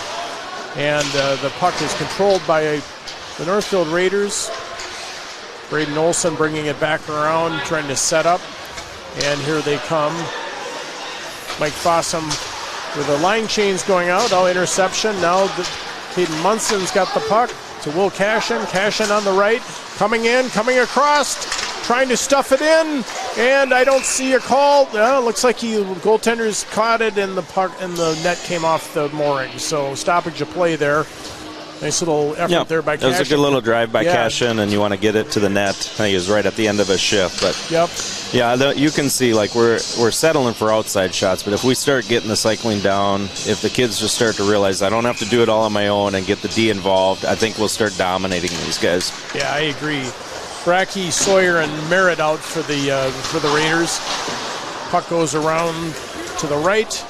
And the puck is controlled by the Northfield Raiders. Braden Olsen bringing it back around, trying to set up. And here they come. Mike Fossum with the line chains going out. Interception. Now Caden Munson's got the puck to Will Cashin. Cashin on the right. Coming in, coming across. Trying to stuff it in. And I don't see a call. Looks like goaltender's caught it and the puck and the net came off the mooring. So stoppage of play there. Nice little effort there by Cashin. That was a good little drive by Cashin, and you want to get it to the net. I think it was right at the end of his shift. But you can see we're settling for outside shots, but if we start getting the cycling down, if the kids just start to realize I don't have to do it all on my own and get the D involved, I think we'll start dominating these guys. Yeah, I agree. Brackey, Sawyer, and Merritt out for the Raiders. Puck goes around to the right.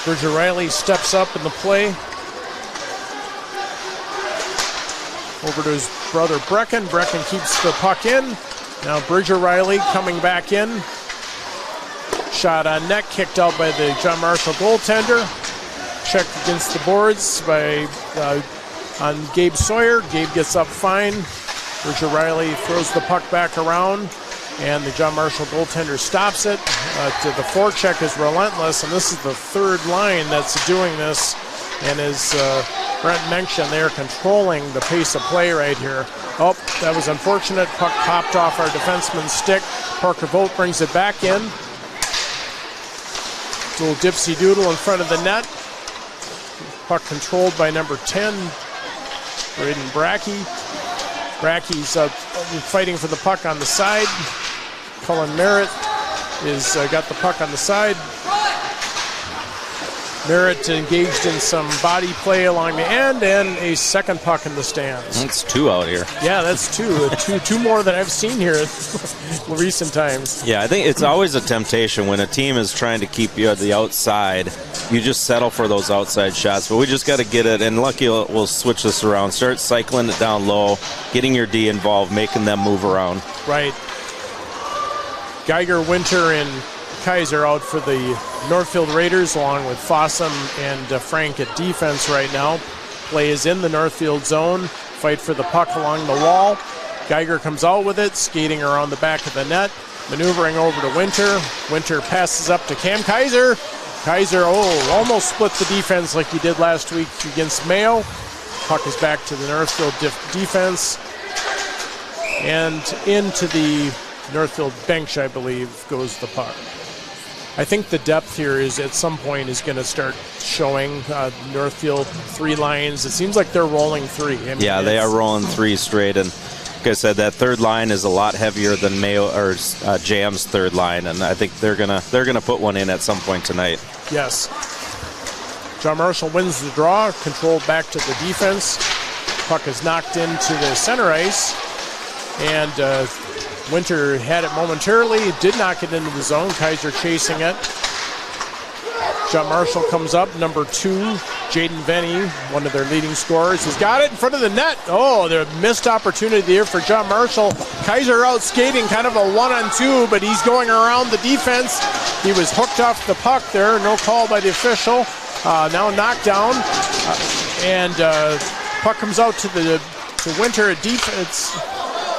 Bridger Riley steps up in the play. Over to his brother Brecken. Brecken keeps the puck in. Now Bridger Riley coming back in. Shot on net, kicked out by the John Marshall goaltender. Checked against the boards on Gabe Sawyer. Gabe gets up fine. Bridger Riley throws the puck back around, and the John Marshall goaltender stops it. The forecheck is relentless, and this is the third line that's doing this. And as Brent mentioned, they're controlling the pace of play right here. Oh, that was unfortunate. Puck popped off our defenseman's stick. Parker Vogt brings it back in. Little dipsy-doodle in front of the net. Puck controlled by number 10, Braden Brackey. Brackey's fighting for the puck on the side. Cullen Merritt is got the puck on the side. Merritt engaged in some body play along the end, and a second puck in the stands. That's two out here. Yeah, that's two more than I've seen here in recent times. Yeah, I think it's always a temptation when a team is trying to keep you at the outside. You just settle for those outside shots, but we just got to get it, and lucky we'll switch this around. Start cycling it down low, getting your D involved, making them move around. Right. Geiger, Winter, and Kaiser out for the Northfield Raiders, along with Fossum and Frank at defense right now. Play is in the Northfield zone. Fight for the puck along the wall. Geiger comes out with it, skating around the back of the net, maneuvering over to Winter. Winter passes up to Cam Kaiser. Kaiser, almost split the defense like he did last week against Mayo. Puck is back to the Northfield defense. And into the Northfield bench, I believe, goes the puck. I think the depth here is at some point is going to start showing. Northfield, three lines. It seems like they're rolling three. Yeah, they are rolling three straight. And like I said, that third line is a lot heavier than Mayo or Jam's third line, and I think they're gonna put one in at some point tonight. Yes. John Marshall wins the draw, controlled back to the defense. Puck is knocked into the center ice, and Winter had it momentarily, did knock it into the zone. Kaiser chasing it. John Marshall comes up, number 2, Jaden Venny, one of their leading scorers, has got it in front of the net. Oh, the missed opportunity there for John Marshall. Kaiser out skating, kind of a 1-on-2, but he's going around the defense. He was hooked off the puck there, no call by the official. Now knocked down, and puck comes out to Winter at defense.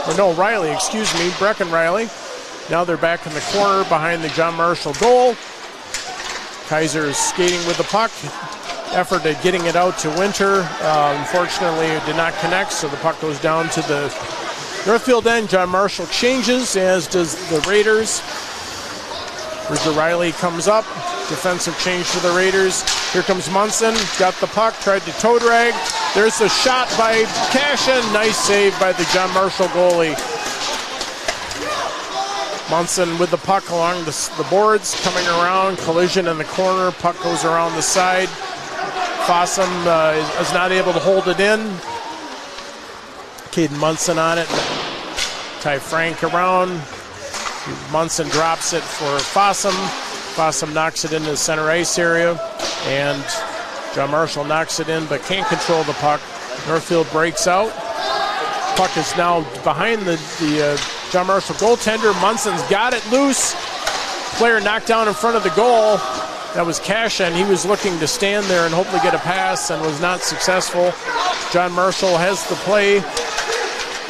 Or no, Riley, excuse me, Brecken Riley. Now they're back in the corner behind the John Marshall goal. Kaiser is skating with the puck. Effort at getting it out to Winter. Unfortunately, it did not connect, so the puck goes down to the Northfield end. John Marshall changes, as does the Raiders. Bridger Riley comes up. Defensive change for the Raiders. Here comes Munson. Got the puck, tried to toe drag. There's a shot by Cashin. Nice save by the John Marshall goalie. Munson with the puck along the boards, coming around, collision in the corner, puck goes around the side. Fossum is not able to hold it in. Caden Munson on it. Ty Frank around. Munson drops it for Fossum. Fossum knocks it into the center ice area, and John Marshall knocks it in but can't control the puck. Northfield breaks out. Puck is now behind the John Marshall goaltender. Munson's got it loose. Player knocked down in front of the goal. That was Cashin. He was looking to stand there and hopefully get a pass and was not successful. John Marshall has the play.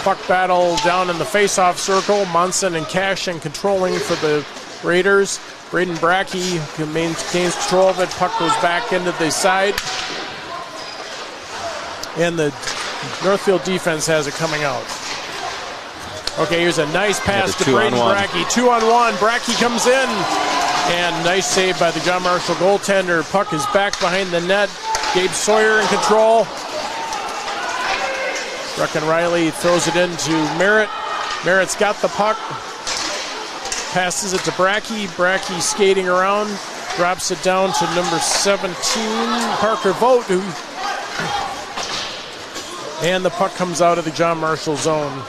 Puck battle down in the face-off circle. Munson and Cashin controlling for the Raiders. Braden Brackey maintains control of it. Puck goes back into the side. And the Northfield defense has it coming out. Okay, here's a nice pass to Braden Brackey. 2-on-1. Brackey comes in. And nice save by the John Marshall goaltender. Puck is back behind the net. Gabe Sawyer in control. Brecken Riley throws it into Merritt. Merritt's got the puck. Passes it to Brackey. Brackey skating around. Drops it down to number 17, Parker Vogt. And the puck comes out of the John Marshall zone.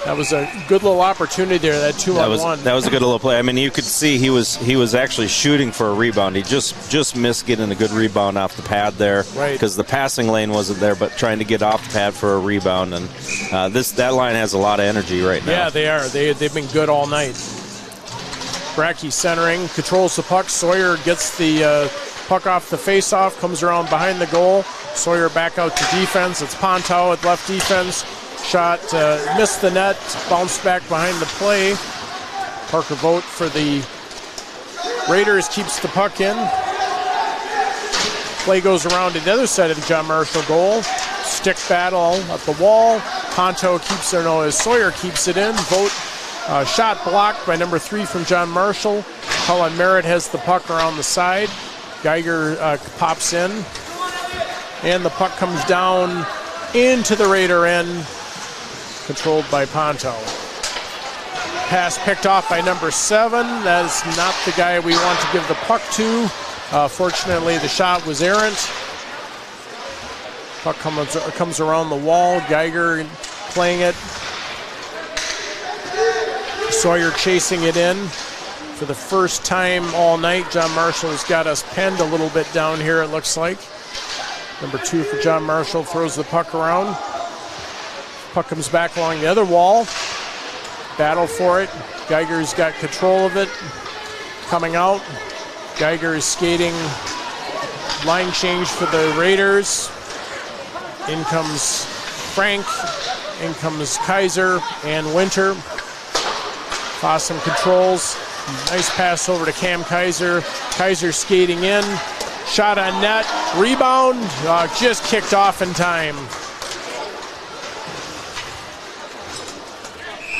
That was a good little opportunity there, that 2-on-1. That was a good little play. I mean, you could see he was actually shooting for a rebound. He just missed getting a good rebound off the pad there, right? Because the passing lane wasn't there, but trying to get off the pad for a rebound. And that line has a lot of energy right now. Yeah, they are. They've been good all night. Brackey centering, controls the puck. Sawyer gets the puck off the face-off, comes around behind the goal. Sawyer back out to defense. It's Pontow at left defense. Shot missed the net, bounced back behind the play. Parker Vogt for the Raiders keeps the puck in. Play goes around to the other side of the John Marshall goal. Stick battle at the wall. Pontow keeps it, as Sawyer keeps it in. Vogt shot blocked by number 3 from John Marshall. Cullen Merritt has the puck around the side. Geiger pops in. And the puck comes down into the Raider end. Controlled by Pontow. Pass picked off by number 7. That is not the guy we want to give the puck to. Fortunately, the shot was errant. Puck comes around the wall. Geiger playing it. Sawyer chasing it in. For the first time all night, John Marshall's got us penned a little bit down here, it looks like. Number 2 for John Marshall throws the puck around. Puck comes back along the other wall. Battle for it. Geiger's got control of it. Coming out. Geiger is skating. Line change for the Raiders. In comes Frank. In comes Kaiser and Winter. Fossum controls. Nice pass over to Cam Kaiser. Kaiser skating in. Shot on net. Rebound. Just kicked off in time.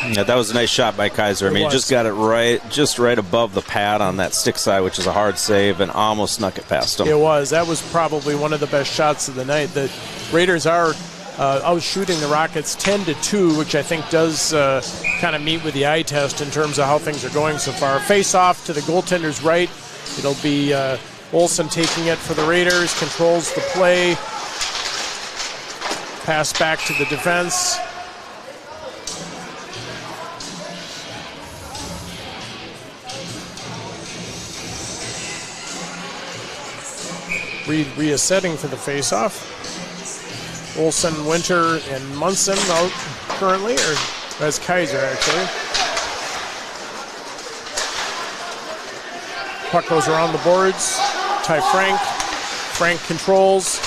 Yeah, that was a nice shot by Kaiser. I mean, just got it right above the pad on that stick side, which is a hard save, and almost snuck it past him. It was. That was probably one of the best shots of the night. The Raiders are out shooting the Rockets 10-2, which I think does kind of meet with the eye test in terms of how things are going so far. Face off to the goaltender's right. It'll be Olsen taking it for the Raiders, controls the play. Pass back to the defense. Rhea setting for the face-off. Olsen, Winter, and Munson out currently, or that's Kaiser actually. Puck goes around the boards. Ty Frank. Frank controls,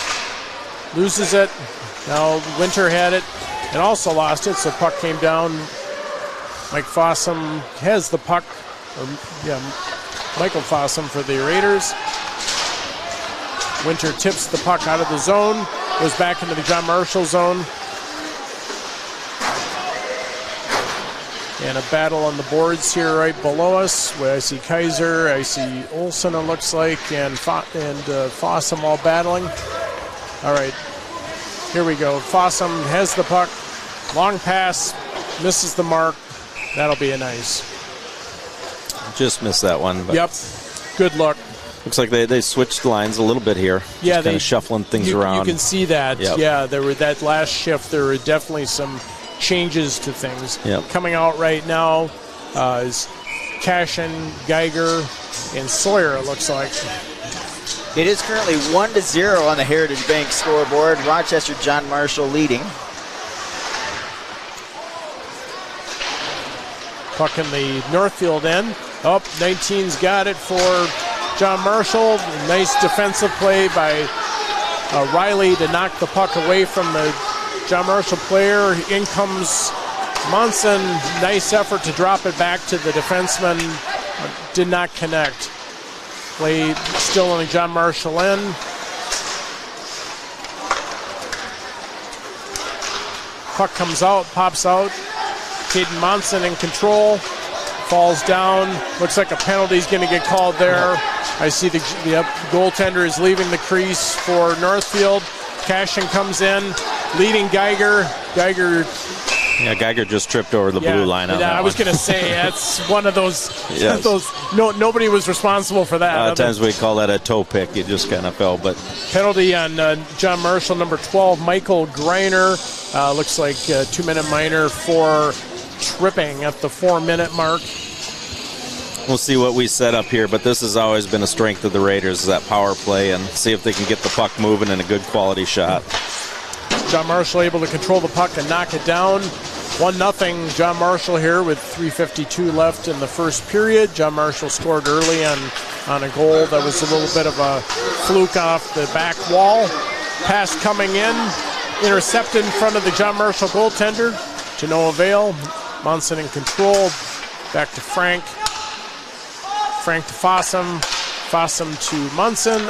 loses it. Now Winter had it and also lost it, so puck came down. Mike Fossum has the puck, Michael Fossum for the Raiders. Winter tips the puck out of the zone, goes back into the John Marshall zone. And a battle on the boards here right below us, where I see Kaiser, I see Olsen, it looks like, and Fossum all battling. All right, here we go. Fossum has the puck, long pass, misses the mark. That'll be a nice. Just missed that one. But yep, good luck. Looks like they switched lines a little bit here. Yeah, just kind of shuffling things around. You can see that. Yep. Yeah, there were that last shift. There were definitely some changes to things. Yep. Coming out right now is Cashin, Geiger, and Sawyer, it looks like. It is currently 1-0 on the Heritage Bank scoreboard. Rochester John Marshall leading. Puck in the Northfield end. Up, 19's got it for John Marshall. Nice defensive play by Riley to knock the puck away from the John Marshall player. In comes Munson. Nice effort to drop it back to the defenseman. Did not connect. Play still on the John Marshall end. Puck comes out, pops out. Caden Monson in control. Falls down. Looks like a penalty is going to get called there. I see the goaltender is leaving the crease for Northfield. Cashin comes in, leading Geiger. Geiger just tripped over the blue line on that I was going to say, that's one of those. Yes. Nobody was responsible for that. A lot of times we call that a toe pick. It just kind of fell. But penalty on John Marshall, number 12, Michael Greiner. Looks like a 2-minute minor for tripping at the 4-minute mark. We'll see what we set up here, but this has always been a strength of the Raiders, is that power play, and see if they can get the puck moving in a good quality shot. John Marshall able to control the puck and knock it down. 1-0 John Marshall here with 3:52 left in the first period. John Marshall scored early on a goal that was a little bit of a fluke off the back wall. Pass coming in, intercepted in front of the John Marshall goaltender. To no avail. Munson in control. Back to Frank. Frank to Fossum. Fossum to Munson.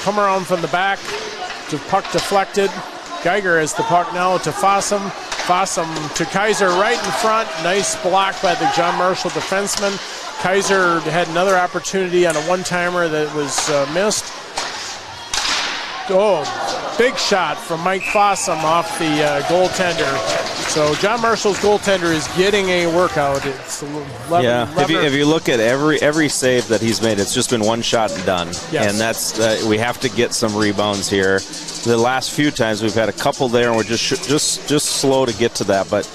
Come around from the back. To puck deflected. Geiger has the puck now to Fossum. Fossum to Kaiser right in front. Nice block by the John Marshall defenseman. Kaiser had another opportunity on a one-timer that was missed. Big shot from Mike Fossum off the goaltender. So John Marshall's goaltender is getting a workout. It's 11, if you look at every save that he's made, it's just been one shot and done. Yes. And that's we have to get some rebounds here. The last few times we've had a couple there, and we're just slow to get to that. But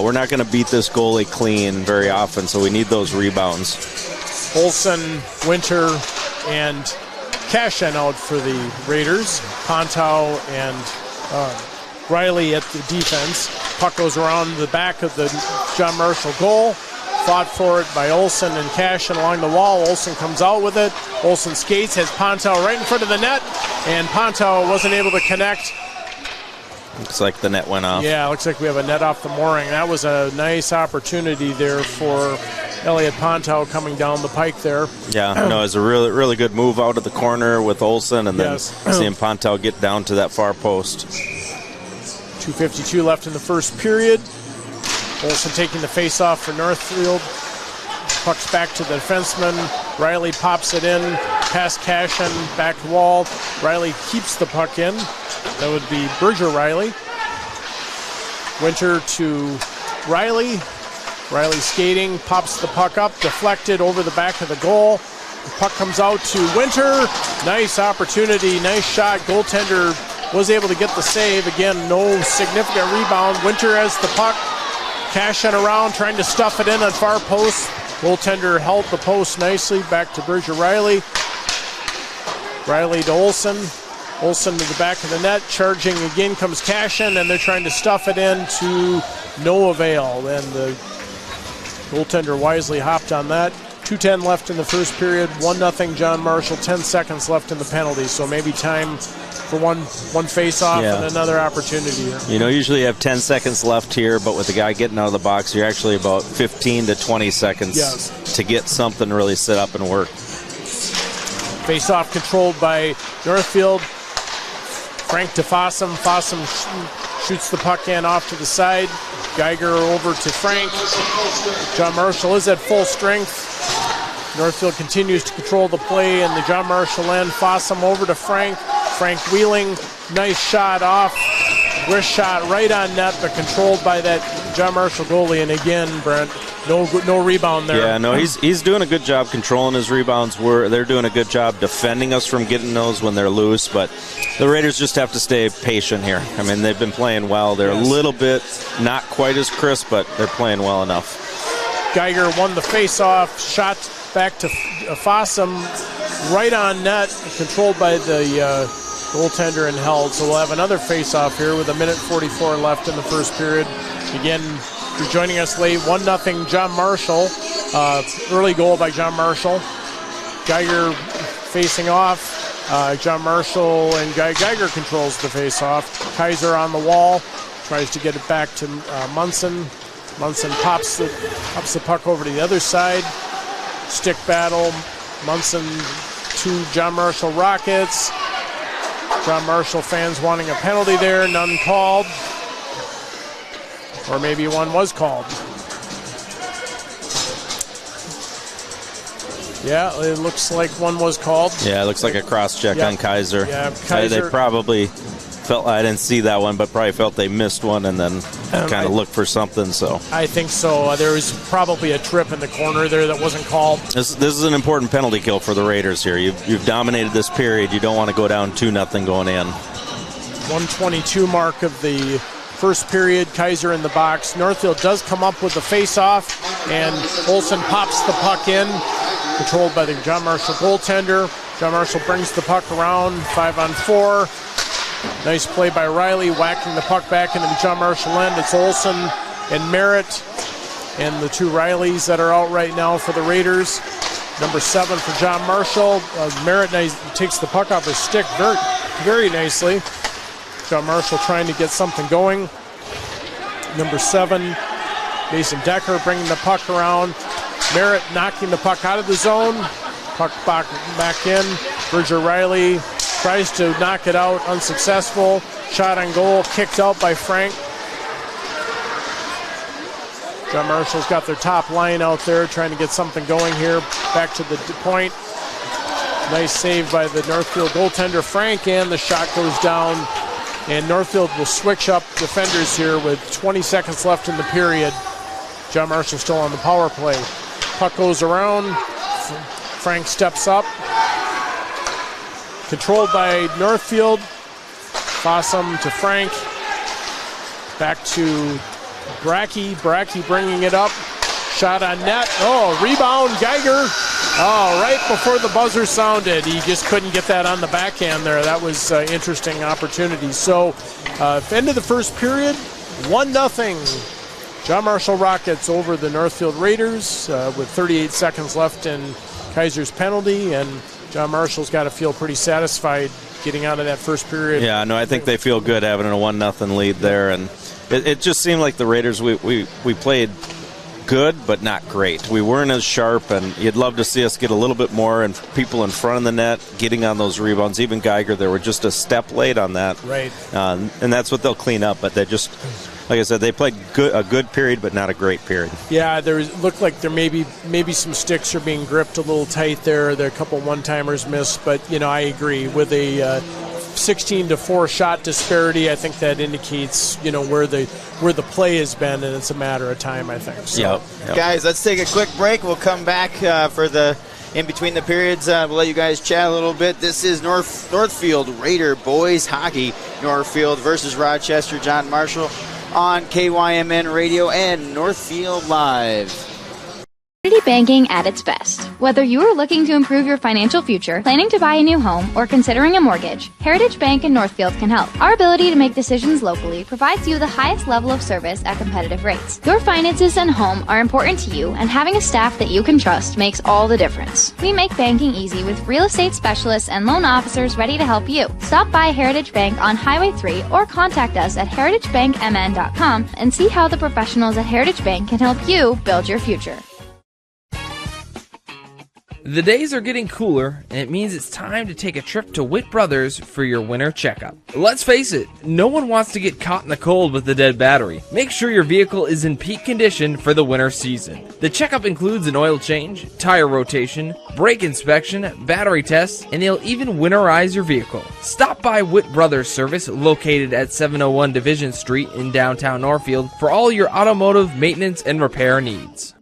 we're not going to beat this goalie clean very often, so we need those rebounds. Olsen, Winter, and Cashin out for the Raiders. Pontow and Riley at the defense. Puck goes around the back of the John Marshall goal. Fought for it by Olsen and Cashin along the wall. Olsen comes out with it. Olsen skates, has Pontow right in front of the net, and Pontow wasn't able to connect. Looks like the net went off. Yeah, looks like we have a net off the mooring. That was a nice opportunity there for Elliot Pontow coming down the pike there. Yeah, it was a really good move out of the corner with Olsen, and then seeing Pontow get down to that far post. 2:52 left in the first period. Olsen taking the face-off for Northfield. Puck's back to the defenseman. Riley pops it in. Past Cashin, back wall. Riley keeps the puck in. That would be Bridger Riley. Winter to Riley. Riley skating, pops the puck up, deflected over the back of the goal. The puck comes out to Winter. Nice opportunity, nice shot. Goaltender was able to get the save. Again, no significant rebound. Winter has the puck. Cashin around, trying to stuff it in on far post. Goaltender held the post nicely. Back to Bridger Riley. Riley to Olson. Olson to the back of the net. Charging again comes Cashin, and they're trying to stuff it in to no avail. And the goaltender wisely hopped on that. 2:10 left in the first period. 1-0 John Marshall. 10 seconds left in the penalty. So maybe time for one face-off and another opportunity here. You know, usually you have 10 seconds left here, but with the guy getting out of the box, you're actually about 15 to 20 seconds to get something really set up and work. Face-off controlled by Northfield. Frank to Fossum. Fossum shoots the puck in off to the side. Geiger over to Frank. John Marshall is at full strength. Northfield continues to control the play, and the John Marshall end. Fossum over to Frank. Frank wheeling. Nice shot off. Wrist shot right on net, but controlled by that John Marshall goalie. And again, Brent, no rebound there. Yeah, no, he's doing a good job controlling his rebounds. They're doing a good job defending us from getting those when they're loose, but the Raiders just have to stay patient here. I mean, they've been playing well. They're a little bit not quite as crisp, but they're playing well enough. Geiger won the face-off. Shot back to Fossum, right on net, controlled by the goaltender and held. So we'll have another face-off here with 1:44 left in the first period. Again, you're joining us late. 1-0 John Marshall. Early goal by John Marshall. Geiger facing off. John Marshall and Geiger controls the face-off. Kaiser on the wall. Tries to get it back to Munson. Munson pops the puck over to the other side. Stick battle. Munson to John Marshall Rockets. John Marshall fans wanting a penalty there. None called. Or maybe one was called. Yeah, it looks like one was called. Yeah, it looks like a cross-check on Kaiser. Yeah, Kaiser. They probably felt, I didn't see that one, but probably felt they missed one and then kind of looked for something. So I think so. There was probably a trip in the corner there that wasn't called. This is an important penalty kill for the Raiders here. You've dominated this period. You don't want to go down 2-0 going in. 1:22 mark of the first period. Kaiser in the box. Northfield does come up with the face-off, and Olson pops the puck in, controlled by the John Marshall goaltender. John Marshall brings the puck around, 5-on-4. Nice play by Riley, whacking the puck back into the John Marshall end. It's Olson and Merritt, and the two Rileys that are out right now for the Raiders. Number 7 for John Marshall. Merritt takes the puck off his stick very, very nicely. John Marshall trying to get something going. Number 7, Mason Decker bringing the puck around. Merritt knocking the puck out of the zone. Puck back in. Bridger Riley tries to knock it out, unsuccessful. Shot on goal, kicked out by Frank. John Marshall's got their top line out there trying to get something going here. Back to the point. Nice save by the Northfield goaltender, Frank, and the shot goes down. And Northfield will switch up defenders here with 20 seconds left in the period. John Marshall still on the power play. Puck goes around. Frank steps up. Controlled by Northfield. Fossum to Frank. Back to Brackey. Brackey bringing it up. Shot on net. Oh, rebound, Geiger. Oh, right before the buzzer sounded. He just couldn't get that on the backhand there. That was interesting opportunity. So, end of the first period, 1-0. John Marshall Rockets over the Northfield Raiders with 38 seconds left in Kaiser's penalty, and John Marshall's got to feel pretty satisfied getting out of that first period. Yeah, no, I think they feel good having a 1-0 lead there, and it just seemed like the Raiders, we played good, but not great. We weren't as sharp, and you'd love to see us get a little bit more and people in front of the net getting on those rebounds. Even Geiger, they were just a step late on that. Right. And that's what they'll clean up, but they just, like I said, they played a good period, but not a great period. Yeah, looked like there maybe some sticks are being gripped a little tight there. There are a couple one-timers missed, but, I agree. With a 16-4 shot disparity, I think that indicates, where the play has been, and it's a matter of time, I think. So. Yep. Guys, let's take a quick break. We'll come back for the in between the periods. We'll let you guys chat a little bit. This is Northfield Raider boys hockey. Northfield versus Rochester. John Marshall on KYMN Radio and Northfield Live. Community banking at its best. Whether you are looking to improve your financial future, planning to buy a new home, or considering a mortgage, Heritage Bank in Northfield can help. Our ability to make decisions locally provides you the highest level of service at competitive rates. Your finances and home are important to you, and having a staff that you can trust makes all the difference. We make banking easy with real estate specialists and loan officers ready to help you. Stop by Heritage Bank on Highway 3 or contact us at heritagebankmn.com and see how the professionals at Heritage Bank can help you build your future. The days are getting cooler, and it means it's time to take a trip to Witt Brothers for your winter checkup. Let's face it, no one wants to get caught in the cold with a dead battery. Make sure your vehicle is in peak condition for the winter season. The checkup includes an oil change, tire rotation, brake inspection, battery tests, and they'll even winterize your vehicle. Stop by Witt Brothers Service, located at 701 Division Street in downtown Northfield, for all your automotive maintenance and repair needs.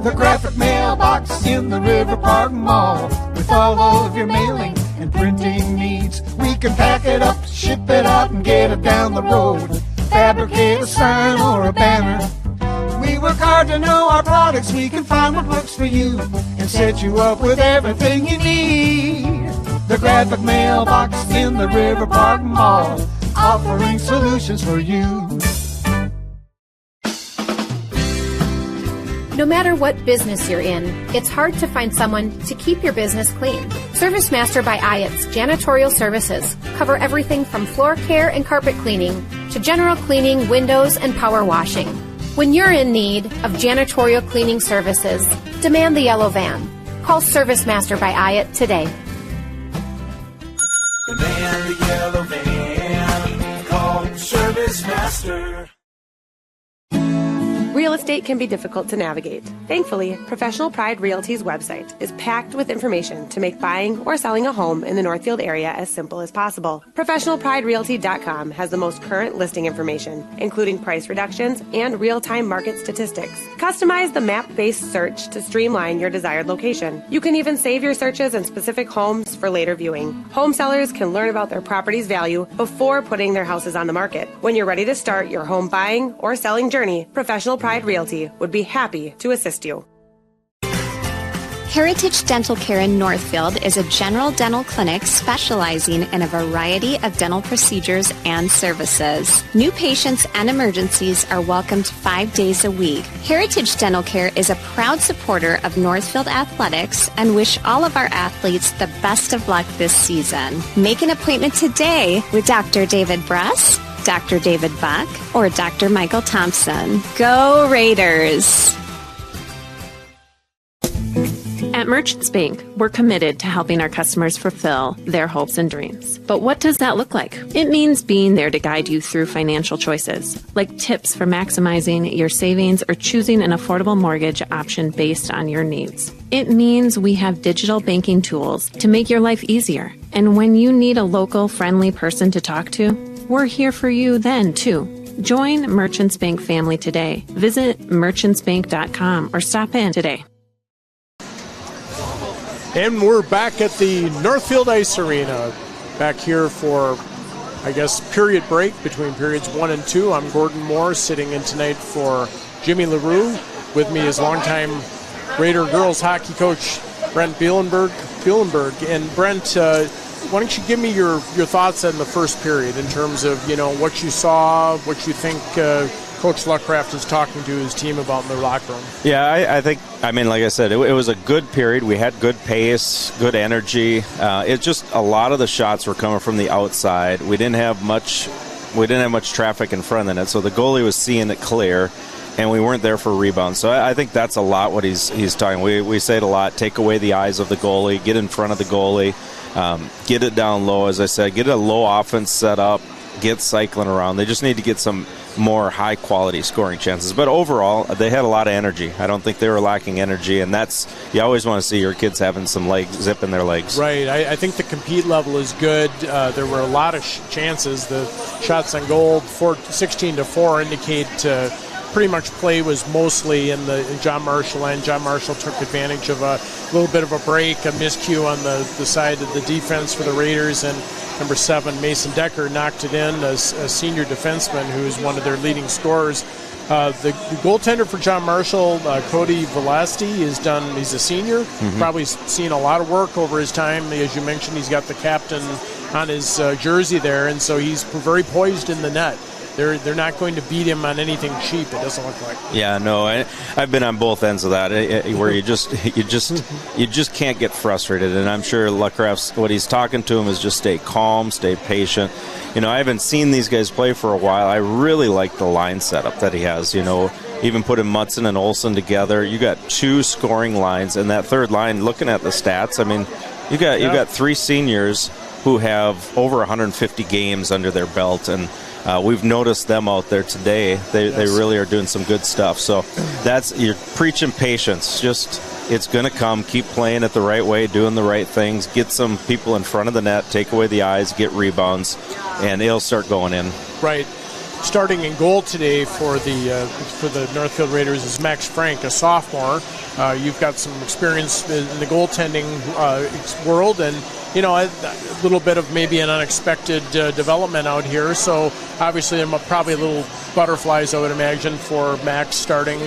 The graphic mailbox in the River Park Mall. With all of your mailing and printing needs, we can pack it up, ship it out, and get it down the road. Fabricate a sign or a banner. We work hard to know our products. We can find what works for you and set you up with everything you need. The graphic mailbox in the River Park Mall, offering solutions for you. No matter what business you're in, it's hard to find someone to keep your business clean. ServiceMaster by Ayatt's Janitorial Services cover everything from floor care and carpet cleaning to general cleaning, windows, and power washing. When you're in need of janitorial cleaning services, demand the yellow van. Call ServiceMaster by Ayatt today. Demand the yellow van. Call ServiceMaster. Real estate can be difficult to navigate. Thankfully, Professional Pride Realty's website is packed with information to make buying or selling a home in the Northfield area as simple as possible. ProfessionalPrideRealty.com has the most current listing information, including price reductions and real-time market statistics. Customize the map-based search to streamline your desired location. You can even save your searches in specific homes for later viewing. Home sellers can learn about their property's value before putting their houses on the market. When you're ready to start your home buying or selling journey, Professional Pride Realty would be happy to assist you. Heritage Dental Care in Northfield is a general dental clinic specializing in a variety of dental procedures and services. New patients and emergencies are welcomed 5 days a week. Heritage Dental Care is a proud supporter of Northfield Athletics and wish all of our athletes the best of luck this season. Make an appointment today with Dr. David Bress, Dr. David Buck, or Dr. Michael Thompson. Go Raiders! At Merchants Bank, we're committed to helping our customers fulfill their hopes and dreams. But what does that look like? It means being there to guide you through financial choices, like tips for maximizing your savings or choosing an affordable mortgage option based on your needs. It means we have digital banking tools to make your life easier. And when you need a local, friendly person to talk to, we're here for you then, too. Join Merchants Bank family today. Visit merchantsbank.com or stop in today. And we're back at the Northfield Ice Arena, back here for, I guess, period break between periods 1 and 2. I'm Gordon Moore, sitting in tonight for Jimmy LaRue. With me is longtime Raider girls hockey coach Brent Bielenberg. And Brent, why don't you give me your thoughts on the first period in terms of, what you saw, what you think Coach Luckcraft is talking to his team about in their locker room? Yeah, I think, like I said, it was a good period. We had good pace, good energy. It's just a lot of the shots were coming from the outside. We didn't have much traffic in front of the net, so the goalie was seeing it clear, and we weren't there for rebounds. So I think that's a lot what he's talking. We say it a lot, take away the eyes of the goalie, get in front of the goalie, get it down low, as I said, get a low offense set up, get cycling around. They just need to get some more high-quality scoring chances. But overall, they had a lot of energy. I don't think they were lacking energy, and you always want to see your kids having some zip in their legs. Right. I think the compete level is good. There were a lot of chances. The shots on goal, 16-4, indicate pretty much play was mostly in John Marshall end. John Marshall took advantage of a little bit of a break, a miscue on the side of the defense for the Raiders, and number 7, Mason Decker, knocked it in, a senior defenseman who's one of their leading scorers. The goaltender for John Marshall, Cody Velasti, he's a senior. Probably seen a lot of work over his time. As you mentioned, he's got the captain on his jersey there, and so he's very poised in the net. They're not going to beat him on anything cheap, it doesn't look like. Yeah, no, I've been on both ends of that, where you just can't get frustrated. And I'm sure Luckraft's, what he's talking to him is just stay calm, stay patient. I haven't seen these guys play for a while. I really like the line setup that he has. Even putting Mutson and Olsen together, you got 2 scoring lines, and that third line. Looking at the stats, I mean, you got 3 seniors who have over 150 games under their belt, and we've noticed them out there today. They really are doing some good stuff. So you're preaching patience. Just, it's going to come. Keep playing it the right way, doing the right things. Get some people in front of the net, take away the eyes, get rebounds, and it'll start going in. Right. Starting in goal today for the Northfield Raiders is Max Frank, a sophomore. You've got some experience in the goaltending world, and a little bit of maybe an unexpected development out here. So obviously there are probably a little butterflies, I would imagine, for Max starting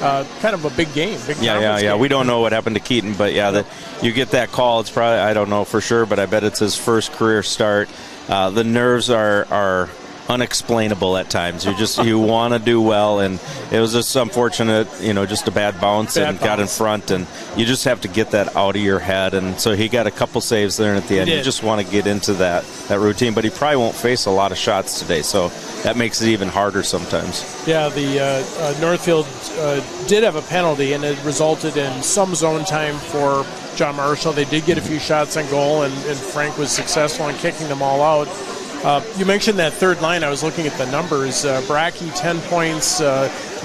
kind of a big game. Game. We don't know what happened to Keaton, but you get that call. It's probably, I don't know for sure, but I bet it's his first career start. The nerves are unexplainable at times. You want to do well, and it was just unfortunate, just a bad bounce got in front, and you just have to get that out of your head. And so he got a couple saves there, and at the end you just want to get into that routine, but he probably won't face a lot of shots today, so that makes it even harder sometimes. Yeah, the Northfield did have a penalty, and it resulted in some zone time for John Marshall. They did get a few shots on goal, and Frank was successful in kicking them all out. You mentioned that third line. I was looking at the numbers. Brackey, 10 points,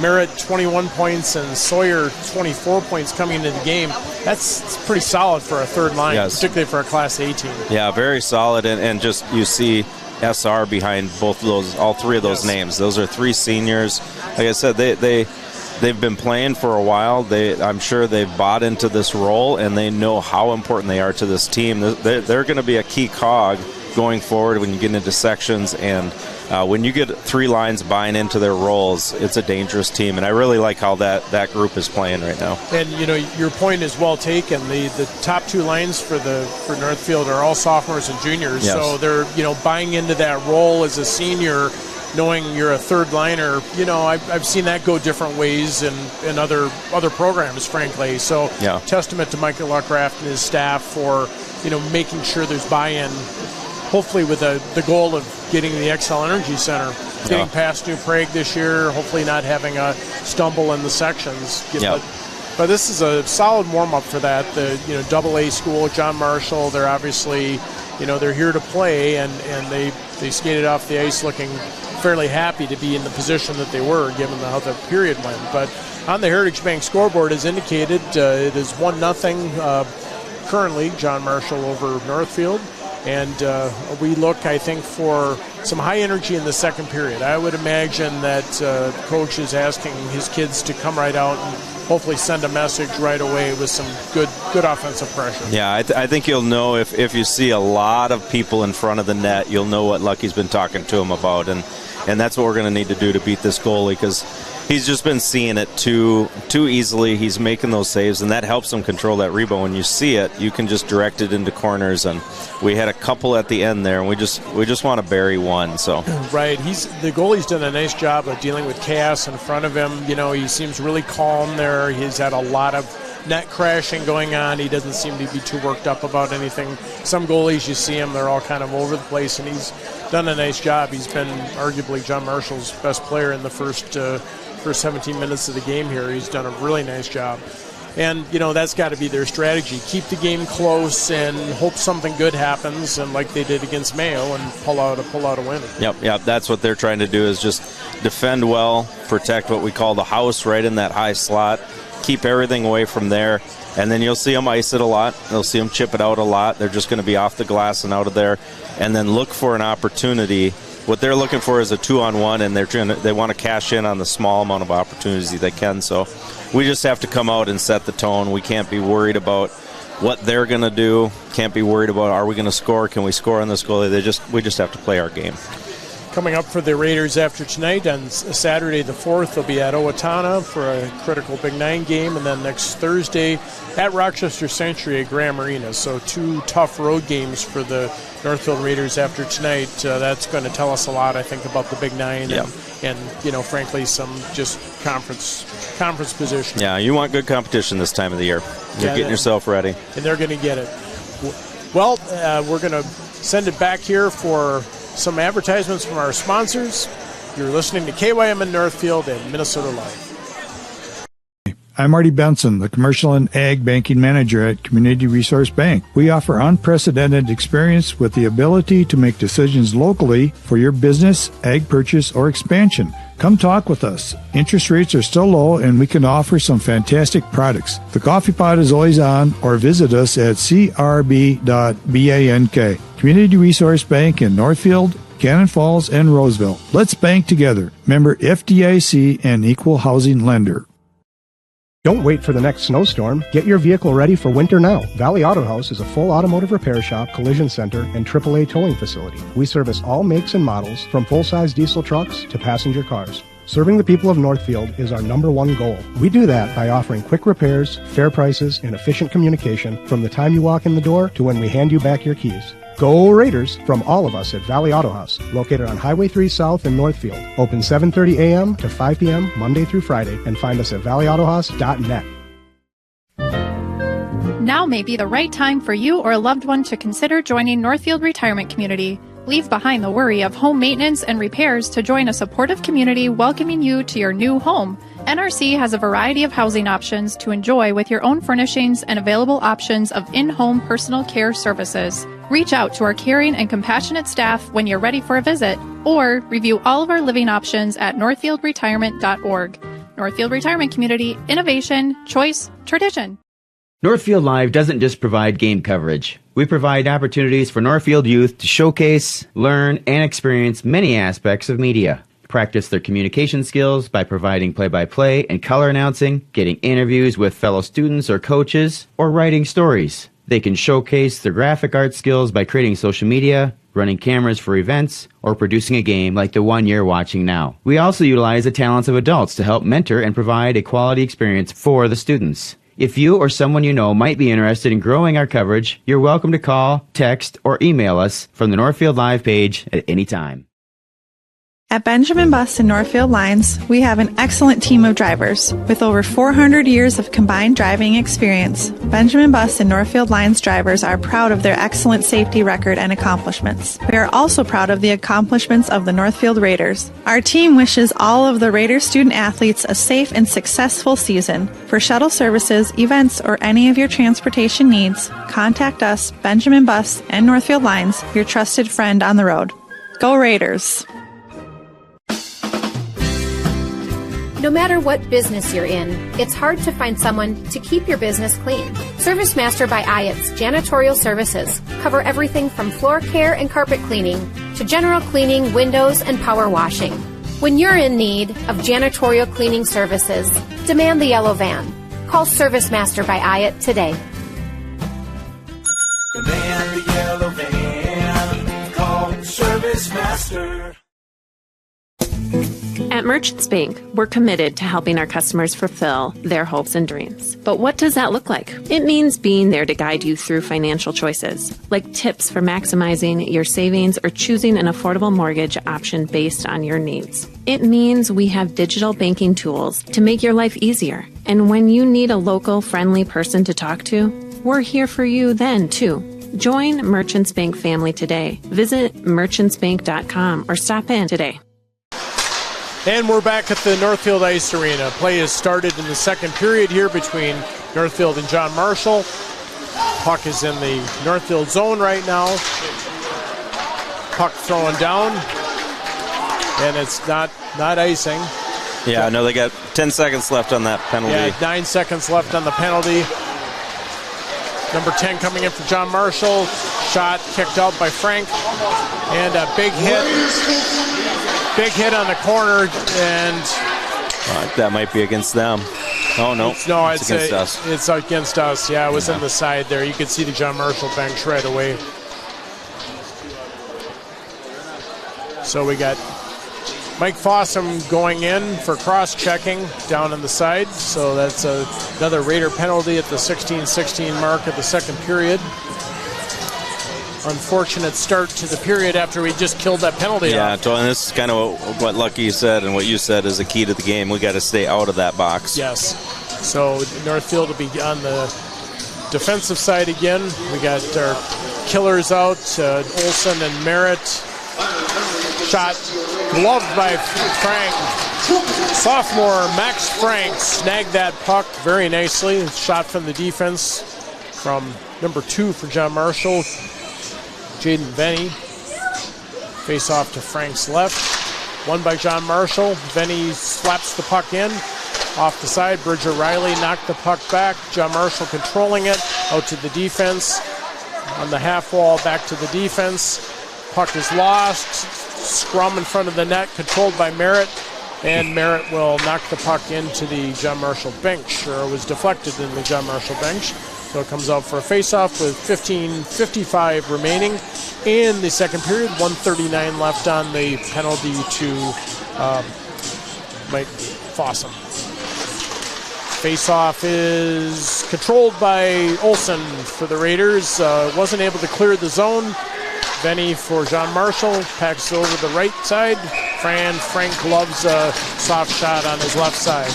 Merritt, 21 points, and Sawyer, 24 points coming into the game. That's pretty solid for a third line, particularly for a Class A team. Yeah, very solid, and just you see SR behind both of those, all 3 of those names. Those are 3 seniors. Like I said, they've been playing for a while. I'm sure they've bought into this role, and they know how important they are to this team. They're going to be a key cog going forward when you get into sections, and when you get 3 lines buying into their roles, it's a dangerous team, and I really like how that group is playing right now. And your point is well taken. The top 2 lines for Northfield are all sophomores and juniors, so they're buying into that role as a senior, knowing you're a third liner. I've seen that go different ways in other programs, frankly. So testament to Michael Luckraft and his staff for making sure there's buy-in, hopefully with the goal of getting the XL Energy Center, getting past New Prague this year, hopefully not having a stumble in the sections. But this is a solid warm-up for that. The AA school, John Marshall, they're obviously, they're here to play, and they skated off the ice looking fairly happy to be in the position that they were, given how the period went. But on the Heritage Bank scoreboard, as indicated, it is 1-0 currently, John Marshall over Northfield. And we look, I think, for some high energy in the second period. I would imagine that Coach is asking his kids to come right out and hopefully send a message right away with some good offensive pressure. Yeah, I think you'll know if you see a lot of people in front of the net, you'll know what Lucky's been talking to him about. And that's what we're going to need to do to beat this goalie, because he's just been seeing it too easily. He's making those saves, and that helps him control that rebound. When you see it, you can just direct it into corners, and we had a couple at the end there, and we just want to bury one. So right, the goalie's done a nice job of dealing with chaos in front of him. He seems really calm there. He's had a lot of net crashing going on. He doesn't seem to be too worked up about anything. Some goalies, you see him, they're all kind of over the place, and he's done a nice job. He's been arguably John Marshall's best player in the first 17 minutes of the game here. He's done a really nice job. And, that's got to be their strategy. Keep the game close and hope something good happens, and like they did against Mayo, and pull out a win. Yep. That's what they're trying to do, is just defend well, protect what we call the house right in that high slot, keep everything away from there, and then you'll see them ice it a lot. You'll see them chip it out a lot. They're just going to be off the glass and out of there, and then look for an opportunity. What they're looking for is a 2-on-1, and they want to cash in on the small amount of opportunities they can. So we just have to come out and set the tone. We can't be worried about what they're going to do. Can't be worried about, are we going to score? Can we score on this goalie? We just have to play our game. Coming up for the Raiders after tonight, on Saturday the 4th, they'll be at Owatonna for a critical Big 9 game, and then next Thursday at Rochester Century at Graham Arena. So 2 tough road games for the Northfield Raiders after tonight. That's going to tell us a lot, I think, about the Big 9 and frankly, some just conference position. Yeah, you want good competition this time of the year. You're getting yourself ready. And they're going to get it. Well, we're going to send it back here for some advertisements from our sponsors. You're listening to KYM in Northfield and Minnesota Live. I'm Marty Benson, the Commercial and Ag Banking Manager at Community Resource Bank. We offer unprecedented experience with the ability to make decisions locally for your business, ag purchase, or expansion. Come talk with us. Interest rates are still low, and we can offer some fantastic products. The coffee pot is always on, or visit us at crb.bank. Community Resource Bank in Northfield, Cannon Falls, and Roseville. Let's bank together. Member FDIC and equal housing lender. Don't wait for the next snowstorm. Get your vehicle ready for winter now. Valley Auto House is a full automotive repair shop, collision center, and AAA towing facility. We service all makes and models, from full-size diesel trucks to passenger cars. Serving the people of Northfield is our #1 goal. We do that by offering quick repairs, fair prices, and efficient communication from the time you walk in the door to when we hand you back your keys. Go Raiders from all of us at Valley Auto House, located on Highway 3 South in Northfield. Open 7:30 a.m. to 5 p.m. Monday through Friday, and find us at valleyautohouse.net. Now may be the right time for you or a loved one to consider joining Northfield Retirement Community. Leave behind the worry of home maintenance and repairs to join a supportive community welcoming you to your new home. NRC has a variety of housing options to enjoy with your own furnishings and available options of in-home personal care services. Reach out to our caring and compassionate staff when you're ready for a visit, or review all of our living options at northfieldretirement.org. Northfield Retirement Community, innovation, choice, tradition. Northfield Live doesn't just provide game coverage. We provide opportunities for Northfield youth to showcase, learn, and experience many aspects of media. Practice their communication skills by providing play-by-play and color announcing, getting interviews with fellow students or coaches, or writing stories. They can showcase their graphic art skills by creating social media, running cameras for events, or producing a game like the one you're watching now. We also utilize the talents of adults to help mentor and provide a quality experience for the students. If you or someone you know might be interested in growing our coverage, you're welcome to call, text, or email us from the Northfield Live page at any time. At Benjamin Bus and Northfield Lines, we have an excellent team of drivers. With over 400 years of combined driving experience, Benjamin Bus and Northfield Lines drivers are proud of their excellent safety record and accomplishments. We are also proud of the accomplishments of the Northfield Raiders. Our team wishes all of the Raiders student athletes a safe and successful season. For shuttle services, events, or any of your transportation needs, contact us, Benjamin Bus and Northfield Lines, your trusted friend on the road. Go Raiders! No matter what business you're in, it's hard to find someone to keep your business clean. ServiceMaster by Ayatt's Janitorial Services cover everything from floor care and carpet cleaning to general cleaning, windows, and power washing. When you're in need of janitorial cleaning services, demand the yellow van. Call ServiceMaster by Ayatt today. Demand the yellow van. Call ServiceMaster. At Merchants Bank, we're committed to helping our customers fulfill their hopes and dreams. But what does that look like? It means being there to guide you through financial choices, like tips for maximizing your savings or choosing an affordable mortgage option based on your needs. It means we have digital banking tools to make your life easier. And when you need a local, friendly person to talk to, we're here for you then, too. Join Merchants Bank family today. Visit merchantsbank.com or stop in today. And we're back at the Northfield Ice Arena. Play has started in the second period here between Northfield and John Marshall. Puck is in the Northfield zone right now. Puck thrown down, and it's not icing. Yeah, no, they got 10 seconds left on that penalty. Yeah, 9 seconds left on the penalty. Number 10 coming in for John Marshall. Shot kicked out by Frank, and a big hit. Big hit on the corner, and that might be against them. Oh, no. It's against us. It's against us. Yeah, it was in the side there. You could see the John Marshall bench right away. So we got Mike Fossum going in for cross-checking down on the side. So that's another Raider penalty at the 16-16 mark of the second period. Unfortunate start to the period after we just killed that penalty. Yeah, and this is kind of what Lucky said and what you said is the key to the game. We got to stay out of that box. Yes. So Northfield will be on the defensive side again. We got our killers out, Olson and Merritt. Shot gloved by Frank. Sophomore Max Frank snagged that puck very nicely. Shot from the defense from number 2 for John Marshall. Jaden Venny. Face off to Frank's left. Won by John Marshall. Venny slaps the puck in. Off the side, Bridger Riley knocked the puck back. John Marshall controlling it. Out to the defense. On the half wall, back to the defense. Puck is lost. Scrum in front of the net, controlled by Merritt. And Merritt will knock the puck into the John Marshall bench, or it was deflected in the John Marshall bench. So it comes out for a face-off with 15:55 remaining in the second period. 1:39 left on the penalty to Mike Fossum. Face-off is controlled by Olson for the Raiders. Wasn't able to clear the zone. Venny for John Marshall. Packs over the right side. Frank loves a soft shot on his left side.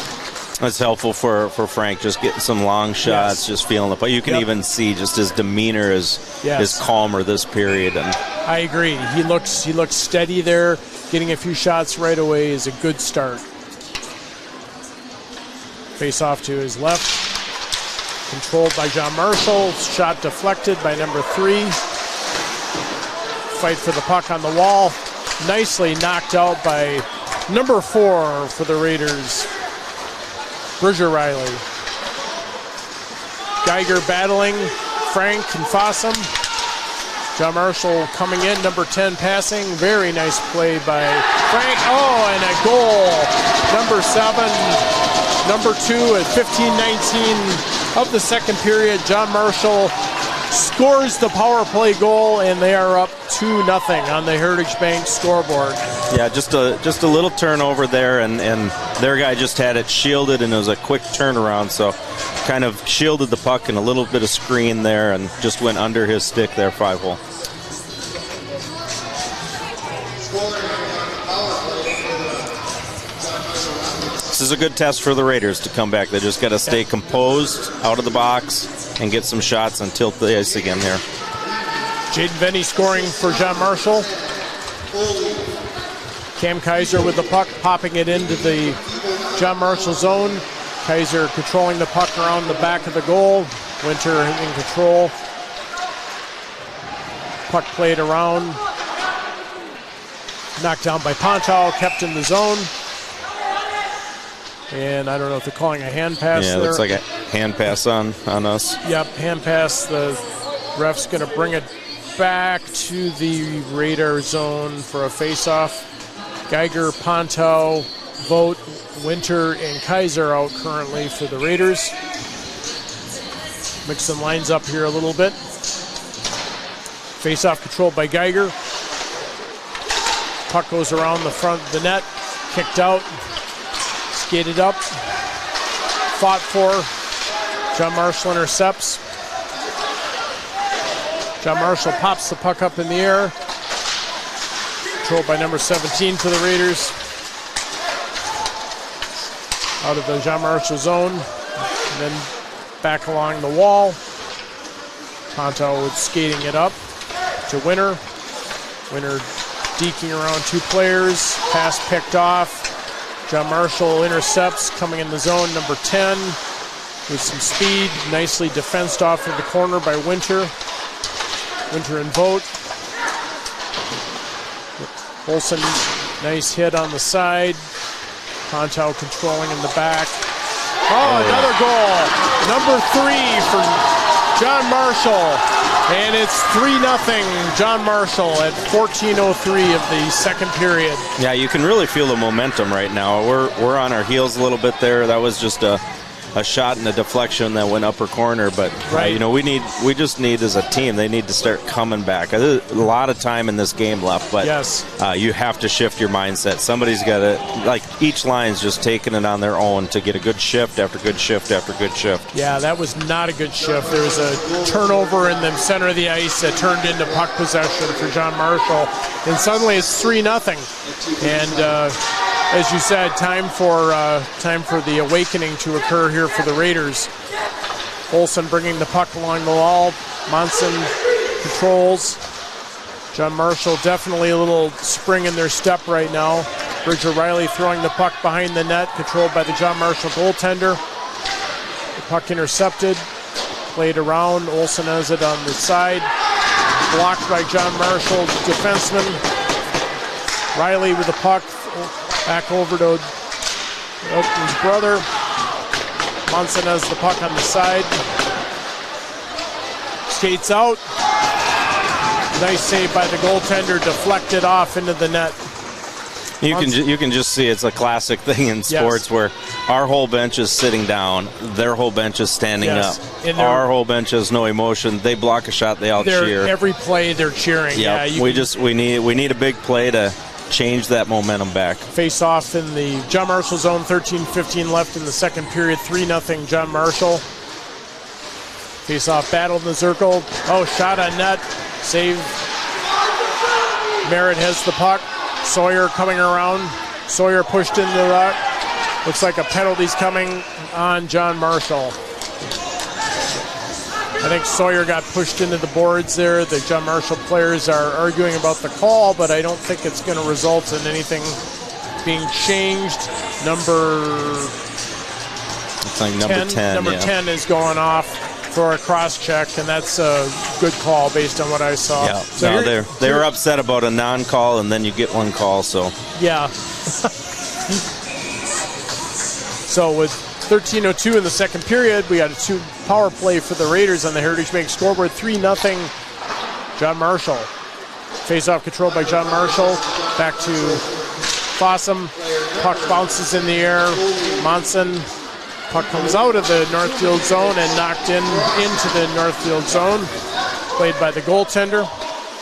That's helpful for Frank, just getting some long shots, just feeling the play. You can even see just his demeanor is calmer this period. And I agree. He looks steady there. Getting a few shots right away is a good start. Face off to his left. Controlled by John Marshall. Shot deflected by number 3. Fight for the puck on the wall. Nicely knocked out by number 4 for the Raiders, Bridger Riley. Geiger battling Frank and Fossum. John Marshall coming in, number 10 passing. Very nice play by Frank. Oh, and a goal. Number 7, number 2 at 15:19 of the second period. John Marshall scores the power play goal, and they are up 2-0 on the Heritage Bank scoreboard. Yeah, just a little turnover there, and their guy just had it shielded, and it was a quick turnaround, so kind of shielded the puck and a little bit of screen there and just went under his stick there, 5-hole. This is a good test for the Raiders to come back. They just got to stay composed, out of the box, and get some shots and tilt the ice again here. Jaden Venny scoring for John Marshall. Cam Kaiser with the puck, popping it into the John Marshall zone. Kaiser controlling the puck around the back of the goal. Winter in control. Puck played around. Knocked down by Pontow, kept in the zone. And I don't know if they're calling a hand pass there. Yeah, it looks like a hand pass on us. Yep, hand pass. The ref's going to bring it back to the Raider zone for a face-off. Geiger, Pontow, Vogt, Winter, and Kaiser out currently for the Raiders. Mixing lines up here a little bit. Face-off controlled by Geiger. Puck goes around the front of the net. Kicked out. Skated up. Fought for. John Marshall intercepts. John Marshall pops the puck up in the air. Controlled by number 17 for the Raiders. Out of the John Marshall zone. And then back along the wall. Pontow skating it up to Winter. Winter deking around 2 players. Pass picked off. John Marshall intercepts, coming in the zone, number 10 with some speed. Nicely defensed off of the corner by Winter. Winter and Vogt. Olson, nice hit on the side. Pontow controlling in the back. Oh, another goal. Number 3 for John Marshall. And it's 3-0 John Marshall at 14:03 of the second period. Yeah, you can really feel the momentum right now. We're on our heels a little bit there. That was just a a shot and a deflection that went upper corner. But we just need as a team, they need to start coming back. There's a lot of time in this game left, but you have to shift your mindset. Somebody's got to, like, each line's just taking it on their own to get a good shift after good shift after good shift. Yeah, that was not a good shift. There was a turnover in the center of the ice that turned into puck possession for John Marshall, and suddenly it's 3-0. And as you said, time for the awakening to occur here for the Raiders. Olsen bringing the puck along the wall. Monson controls. John Marshall definitely a little spring in their step right now. Bridger Riley throwing the puck behind the net, controlled by the John Marshall goaltender. The puck intercepted, played around. Olsen has it on the side. Blocked by John Marshall, defenseman. Riley with the puck. Back over to his brother. Munson has the puck on the side. Skates out. Nice save by the goaltender, deflected off into the net. You can just see it's a classic thing in sports where our whole bench is sitting down, their whole bench is standing up. Our whole bench has no emotion. They block a shot, they all cheer. Every play they're cheering. Yep. Yeah, we need a big play to change that momentum back. Face off in the John Marshall zone, 13-15 left in the second period, 3-0 John Marshall. Face off battle in the circle. Oh, shot on net. Save. Merritt has the puck. Sawyer coming around. Sawyer pushed into that. Looks like a penalty's coming on John Marshall. I think Sawyer got pushed into the boards there. The John Marshall players are arguing about the call, but I don't think it's going to result in anything being changed. Number 10 is going off for a cross-check, and that's a good call based on what I saw. Yeah, so they were upset about a non-call, and then you get one call, so. Yeah. So with 13:02 in the second period, we had a 2 power play for the Raiders on the Heritage Bank scoreboard, 3-0 John Marshall. Face-off controlled by John Marshall. Back to Fossum. Puck bounces in the air. Monson. Puck comes out of the Northfield zone and knocked into the Northfield zone. Played by the goaltender.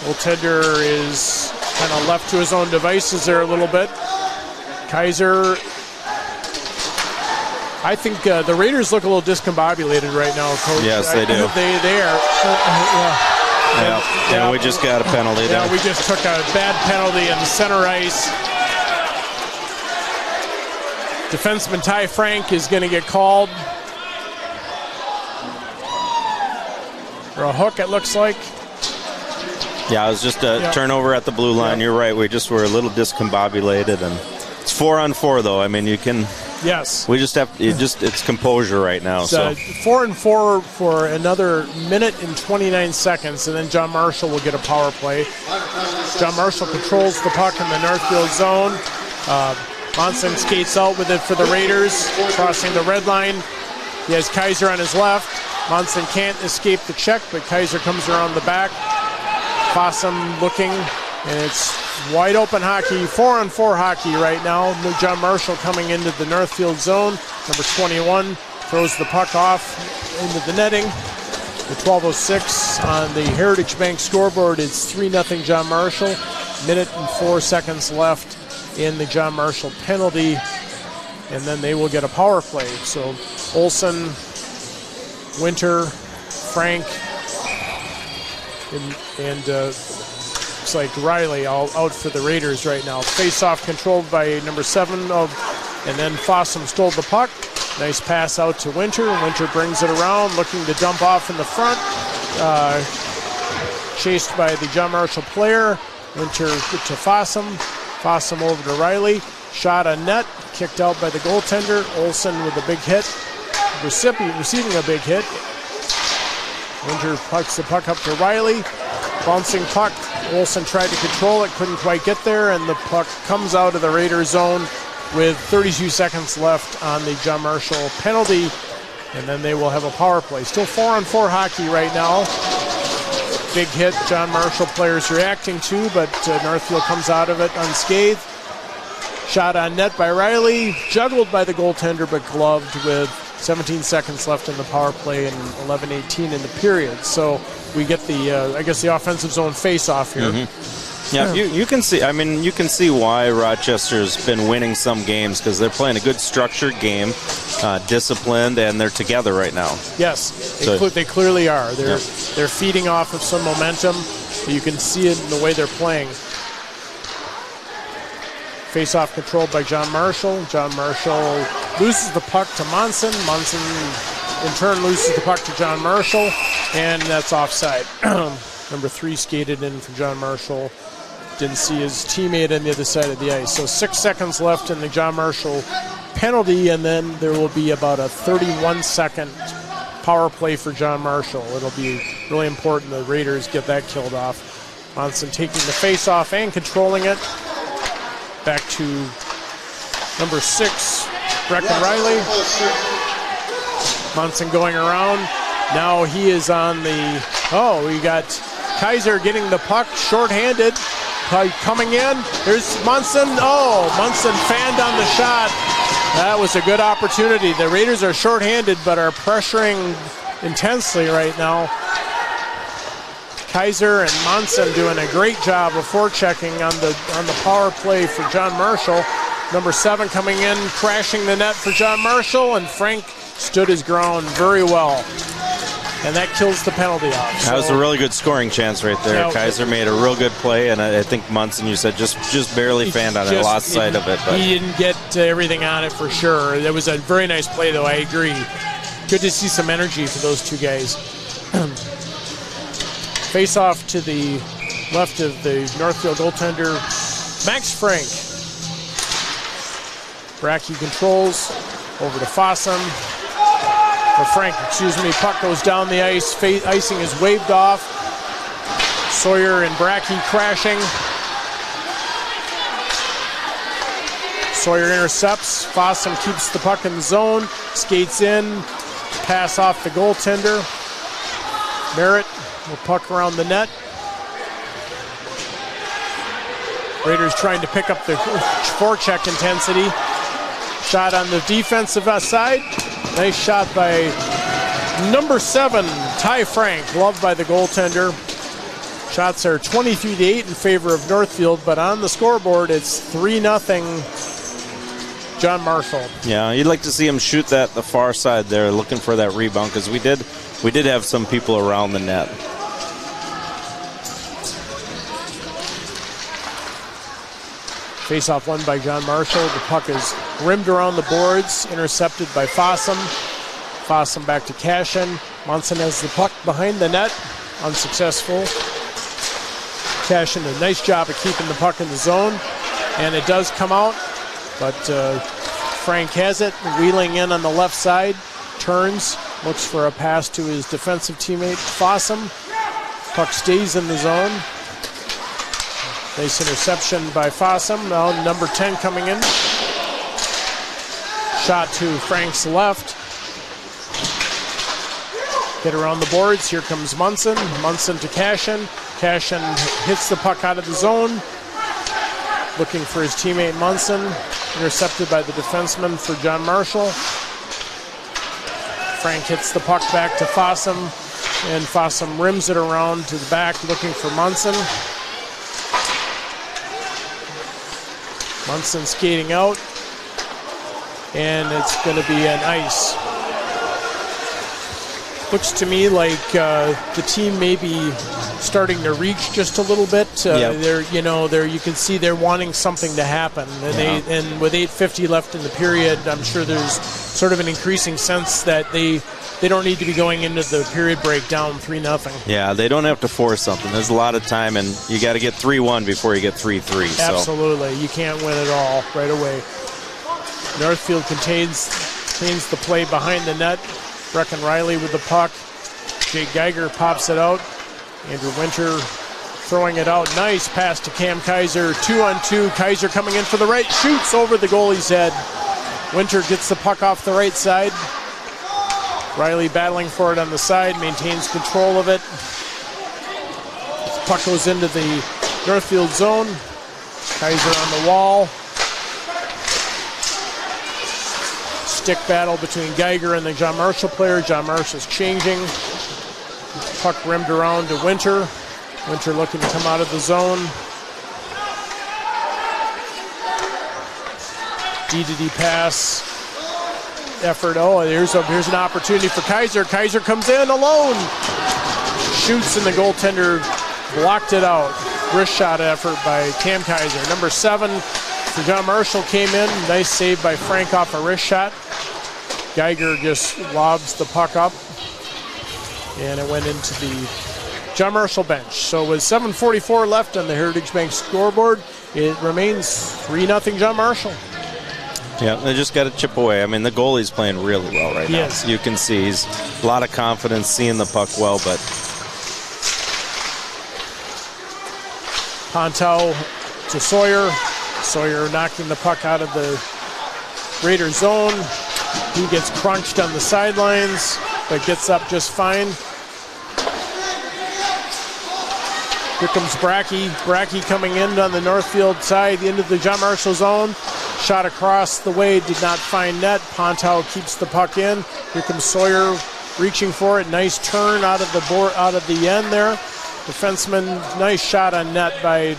Goaltender is kind of left to his own devices there a little bit. Kaiser. I think the Raiders look a little discombobulated right now, Coach. Yes, they do. They are. Yeah, we just got a penalty there. Yeah, we just took a bad penalty in the center ice. Defenseman Ty Frank is going to get called for a hook, it looks like. Yeah, it was just a turnover at the blue line. You're right. We just were a little discombobulated, and it's 4-on-4 though. I mean, you can. Yes. We just have it's composure right now. It's so 4-on-4 for another minute and 29 seconds, and then John Marshall will get a power play. John Marshall controls the puck in the Northfield zone. Monson skates out with it for the Raiders, crossing the red line. He has Kaiser on his left. Monson can't escape the check, but Kaiser comes around the back. Fossum looking, and it's wide open hockey, 4-on-4 hockey right now. John Marshall coming into the Northfield zone. Number 21 throws the puck off into the netting. The 12:06 on the Heritage Bank scoreboard. It's 3-0 John Marshall. Minute and 4 seconds left in the John Marshall penalty, and then they will get a power play. So Olsen, Winter, Frank, and looks like Riley all out for the Raiders right now. Face-off controlled by number 7 and then Fossum stole the puck. Nice pass out to Winter. Winter brings it around, looking to dump off in the front. Chased by the John Marshall player. Winter to Fossum. Fossum over to Riley. Shot on net. Kicked out by the goaltender. Olsen with a big hit. Receiving a big hit. Winter pucks the puck up to Riley. Bouncing puck. Olsen tried to control it. Couldn't quite get there. And the puck comes out of the Raiders zone with 32 seconds left on the John Marshall penalty. And then they will have a power play. Still 4-on-4 hockey right now. Big hit John Marshall players reacting to, but Northfield comes out of it unscathed. Shot on net by Riley, juggled by the goaltender, but gloved with 17 seconds left in the power play and 11:18 in the period. So we get the, I guess, the offensive zone face-off here. Mm-hmm. Yeah, you can see. I mean, you can see why Rochester's been winning some games because they're playing a good structured game, disciplined, and they're together right now. Yes, they clearly are. They're feeding off of some momentum. You can see it in the way they're playing. Face-off controlled by John Marshall. John Marshall loses the puck to Monson. Monson, in turn, loses the puck to John Marshall, and that's offside. Number 3 skated in for John Marshall. Didn't see his teammate on the other side of the ice. So 6 seconds left in the John Marshall penalty, and then there will be about a 31-second power play for John Marshall. It'll be really important the Raiders get that killed off. Monson taking the face-off and controlling it. Back to number 6, Brecken Riley. Monson going around. Now he is on the... Oh, we got Kaiser getting the puck, shorthanded. Coming in. There's Monson. Oh, Monson fanned on the shot. That was a good opportunity. The Raiders are shorthanded but are pressuring intensely right now. Kaiser and Monson doing a great job of forechecking on the power play for John Marshall. Number 7 coming in, crashing the net for John Marshall, and Frank stood his ground very well. And that kills the penalty off. That was a really good scoring chance right there. Yeah, Kaiser made a real good play, and I think Monson, you said, just barely fanned on it, lost sight of it. But he didn't get everything on it for sure. It was a very nice play, though, I agree. Good to see some energy for those two guys. Face off to the left of the Northfield goaltender, Max Frank. Brackey controls over to Fossum. Or Frank, puck goes down the ice. Icing is waved off. Sawyer and Brackey crashing. Sawyer intercepts. Fossum keeps the puck in the zone. Skates in. Pass off the goaltender. Merritt will puck around the net. Raiders trying to pick up the forecheck intensity. Shot on the defensive side. Nice shot by number 7, Ty Frank, loved by the goaltender. Shots are 23-8 in favor of Northfield, but on the scoreboard it's 3-0 John Marshall. Yeah, you'd like to see him shoot that the far side there, looking for that rebound, because we did have some people around the net. Face-off won by John Marshall. The puck is rimmed around the boards, intercepted by Fossum. Fossum back to Cashin. Monson has the puck behind the net, unsuccessful. Cashin, a nice job of keeping the puck in the zone, and it does come out, but Frank has it, wheeling in on the left side, turns, looks for a pass to his defensive teammate, Fossum. Puck stays in the zone. Nice interception by Fossum. Now number 10 coming in. Shot to Frank's left. Get around the boards. Here comes Munson. Munson to Cashin. Cashin hits the puck out of the zone. Looking for his teammate Munson. Intercepted by the defenseman for John Marshall. Frank hits the puck back to Fossum. And Fossum rims it around to the back looking for Munson. Munson skating out, and it's going to be an ice. Looks to me like the team may be starting to reach just a little bit. They're, you can see they're wanting something to happen, and with 8:50 left in the period, I'm sure there's sort of an increasing sense that they don't need to be going into the period break down 3-0. Yeah, they don't have to force something. There's a lot of time, and you got to get 3-1 before you get 3-3. Absolutely, you can't win it all right away. Northfield contains the play behind the net. Brecken Riley with the puck. Jake Geiger pops it out. Andrew Winter throwing it out. Nice pass to Cam Kaiser. 2-on-2. Kaiser coming in for the right. Shoots over the goalie's head. Winter gets the puck off the right side. Riley battling for it on the side. Maintains control of it. The puck goes into the Northfield zone. Kaiser on the wall. Stick battle between Geiger and the John Marshall player. John Marshall's changing. Puck rimmed around to Winter. Winter looking to come out of the zone. D-to-D pass. Effort. Oh, here's an opportunity for Kaiser. Kaiser comes in alone. Shoots, and the goaltender blocked it out. Wrist shot effort by Cam Kaiser. Number 7 for John Marshall came in. Nice save by Frank off a wrist shot. Geiger just lobs the puck up, and it went into the John Marshall bench. So with 7:44 left on the Heritage Bank scoreboard, it remains 3-0 John Marshall. Yeah, they just got to chip away. I mean, the goalie's playing really well right now. Yes. You can see he's a lot of confidence, seeing the puck well, but Pontow to Sawyer. Sawyer knocking the puck out of the Raider zone. He gets crunched on the sidelines, but gets up just fine. Here comes Brackey. Brackey coming in on the Northfield side into the John Marshall zone. Shot across the way, did not find net. Pontow keeps the puck in. Here comes Sawyer reaching for it. Nice turn out of the board, out of the end there. Defenseman, nice shot on net by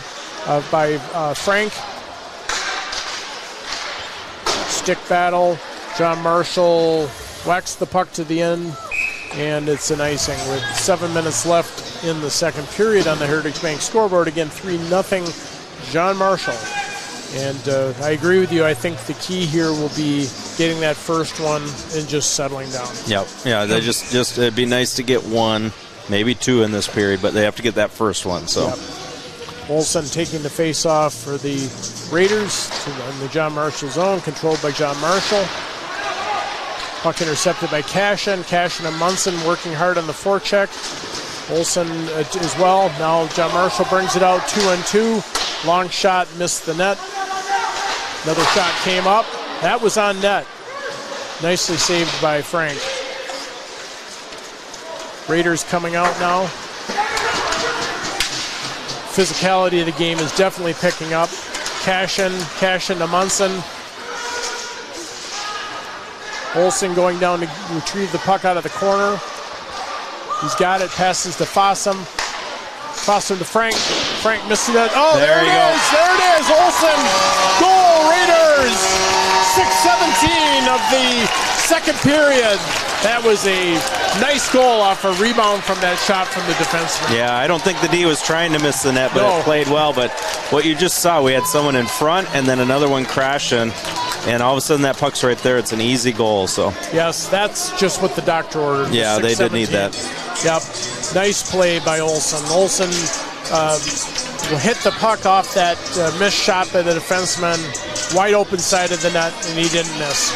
Frank. Stick battle. John Marshall whacks the puck to the end, and it's an icing with 7 minutes left in the second period on the Heritage Bank scoreboard. Again, 3-0 John Marshall. And I agree with you. I think the key here will be getting that first one and just settling down. Yep. Yeah, they just it'd be nice to get 1, maybe 2 in this period, but they have to get that first one. So. Yep. Olsen taking the face-off for the Raiders in the John Marshall zone, controlled by John Marshall. Puck intercepted by Cashin. Cashin and Munson working hard on the forecheck. Olsen as well. Now John Marshall brings it out 2-on-2. Long shot, missed the net. Another shot came up. That was on net. Nicely saved by Frank. Raiders coming out now. Physicality of the game is definitely picking up. Cashin to Munson. Olsen going down to retrieve the puck out of the corner. He's got it, passes to Fossum. Fossum to Frank. Frank missing that. Oh, there it is. There it is. Olsen. Goal, Raiders. 6:17 of the second period. That was a nice goal off a rebound from that shot from the defenseman. Yeah, I don't think the D was trying to miss the net, but it played well. But what you just saw, we had someone in front and then another one crashing, and all of a sudden that puck's right there. It's an easy goal. So yes, that's just what the doctor ordered. Yeah, they did need that. Yep, nice play by Olsen. Olsen hit the puck off that missed shot by the defenseman, wide open side of the net, and he didn't miss.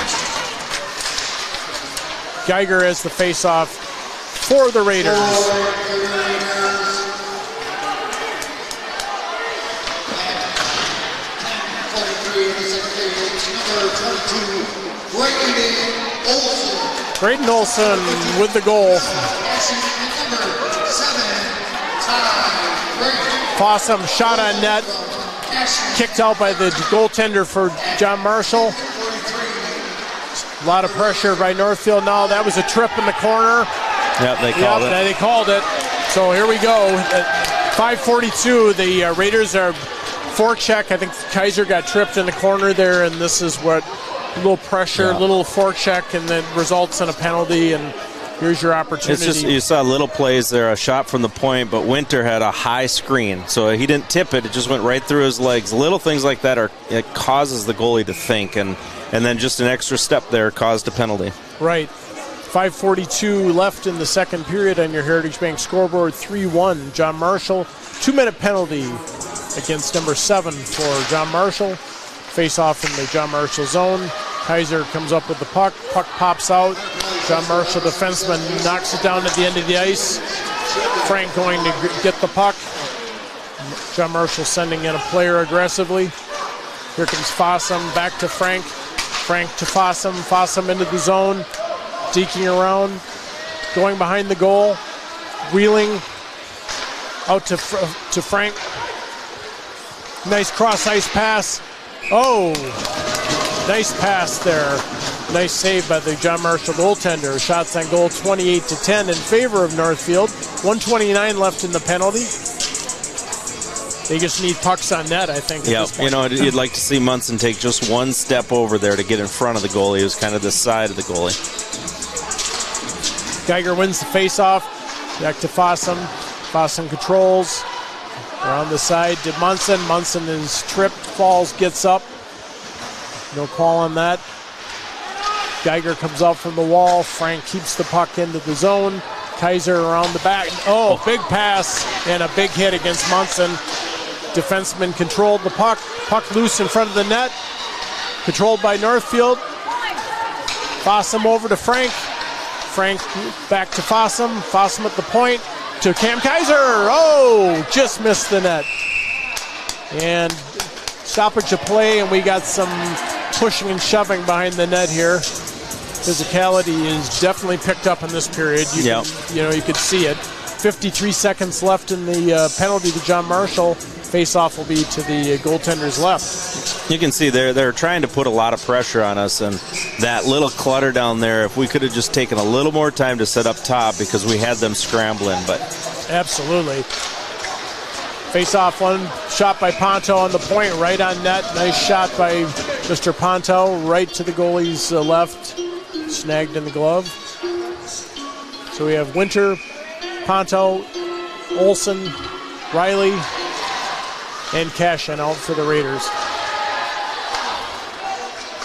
Geiger has the face-off for the Raiders. Braden Olsen with the goal. Fossum shot on net, kicked out by the goaltender for John Marshall. A lot of pressure by Northfield now. That was a trip in the corner. Yep, they called it. They called it. So here we go. At 5:42, the Raiders are forecheck. I think Kaiser got tripped in the corner there, and this is what a little pressure, little forecheck, and then results in a penalty. And here's your opportunity. It's just, you saw little plays there, a shot from the point, but Winter had a high screen, so he didn't tip it. It just went right through his legs. Little things like that it causes the goalie to think, and then just an extra step there caused a penalty. Right. 5:42 left in the second period on your Heritage Bank scoreboard. 3-1 John Marshall. 2-minute penalty against number 7 for John Marshall. Face off in the John Marshall zone. Kaiser comes up with the puck. Puck pops out. John Marshall, defenseman, knocks it down at the end of the ice. Frank going to get the puck. John Marshall sending in a player aggressively. Here comes Fossum, back to Frank. Frank to Fossum. Fossum into the zone. Deking around. Going behind the goal. Wheeling out to Frank. Nice cross-ice pass. Oh! Nice pass there. Nice save by the John Marshall goaltender. Shots on goal 28-10 in favor of Northfield. 1:29 left in the penalty. They just need pucks on net, I think. Yeah, you'd like to see Munson take just one step over there to get in front of the goalie. It was kind of the side of the goalie. Geiger wins the faceoff. Back to Fossum. Fossum controls. Around the side to Munson. Munson is tripped, falls, gets up. No call on that. Geiger comes out from the wall. Frank keeps the puck into the zone. Kaiser around the back. Oh, big pass and a big hit against Munson. Defenseman controlled the puck. Puck loose in front of the net. Controlled by Northfield. Fossum over to Frank. Frank back to Fossum. Fossum at the point to Cam Kaiser. Oh, just missed the net. And stoppage of play, and we got some pushing and shoving behind the net here. Physicality is definitely picked up in this period. You could see it. 53 seconds left in the penalty to John Marshall. Face-off will be to the goaltender's left. You can see they're trying to put a lot of pressure on us, and that little clutter down there, if we could have just taken a little more time to set up top because we had them scrambling. But absolutely. Face-off, one shot by Ponto on the point, right on net. Nice shot by Mr. Ponto, right to the goalie's left. Snagged in the glove. So we have Winter, Ponto, Olsen, Riley, and Cashin out for the Raiders.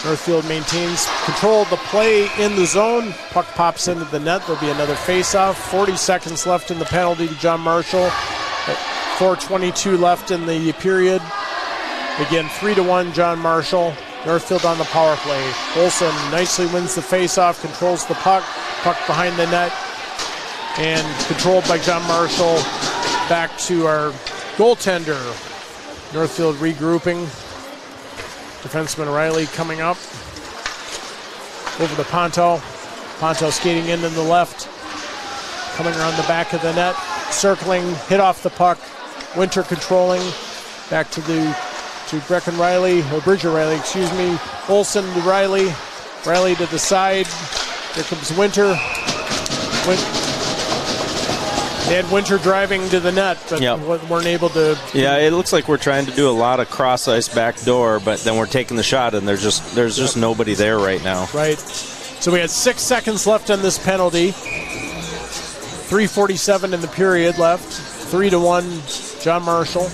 Northfield maintains control of the play in the zone. Puck pops into the net. There'll be another face-off. 40 seconds left in the penalty to John Marshall. 4:22 left in the period. Again, 3-1 John Marshall. Northfield on the power play. Olsen nicely wins the face-off, controls the puck. Puck behind the net. And controlled by John Marshall. Back to our goaltender. Northfield regrouping. Defenseman Riley coming up. Over to Ponto. Ponto skating in the left. Coming around the back of the net. Circling, hit off the puck. Winter controlling. Back to Brecken Riley, or Bridger Riley, excuse me. Olsen to Riley. Riley to the side. Here comes Winter. They had Winter driving to the net, but weren't able to. Yeah, it looks like we're trying to do a lot of cross ice back door, but then we're taking the shot, and there's just nobody there right now. Right. So we had 6 seconds left on this penalty. 3:47 in the period left. 3-1, John Marshall.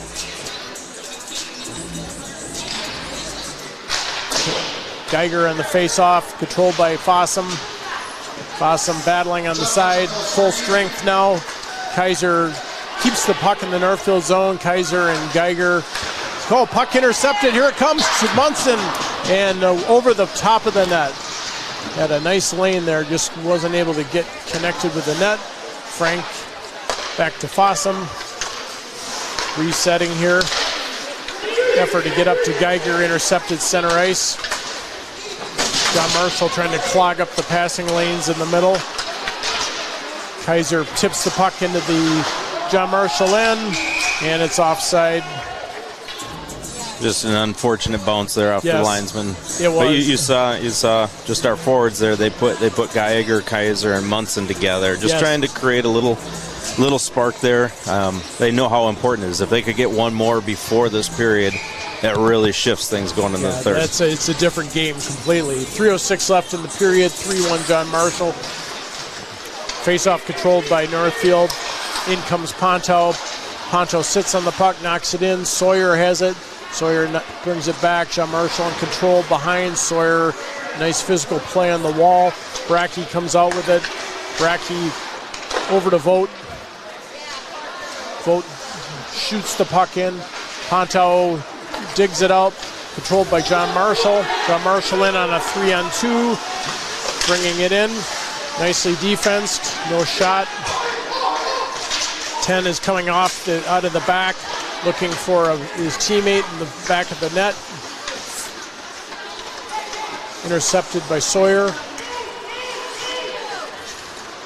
Geiger on the face-off, controlled by Fossum. Fossum battling on the side, full strength now. Kaiser keeps the puck in the Northfield zone. Kaiser and Geiger. Oh, puck intercepted. Here it comes to Munson, and over the top of the net. Had a nice lane there, just wasn't able to get connected with the net. Frank back to Fossum. Resetting here. Effort to get up to Geiger, intercepted center ice. John Marshall trying to clog up the passing lanes in the middle. Kaiser tips the puck into the John Marshall end, and it's offside. Just an unfortunate bounce there off the linesman. It was. But you saw just our forwards there. They put Geiger, Kaiser, and Munson together, just trying to create a little spark there. They know how important it is. If they could get one more before this period, that really shifts things going into the third. It's a different game completely. 3:06 left in the period. 3-1 John Marshall. Face-off controlled by Northfield. In comes Ponto. Ponto sits on the puck, knocks it in. Sawyer has it. Sawyer brings it back. John Marshall in control behind Sawyer. Nice physical play on the wall. Brackey comes out with it. Brackey over to Vogt. Vogt shoots the puck in. Ponto digs it out. Controlled by John Marshall. John Marshall in on a 3-on-2. Bringing it in. Nicely defensed. No shot. 10 is coming off out of the back, looking for his teammate in the back of the net. Intercepted by Sawyer.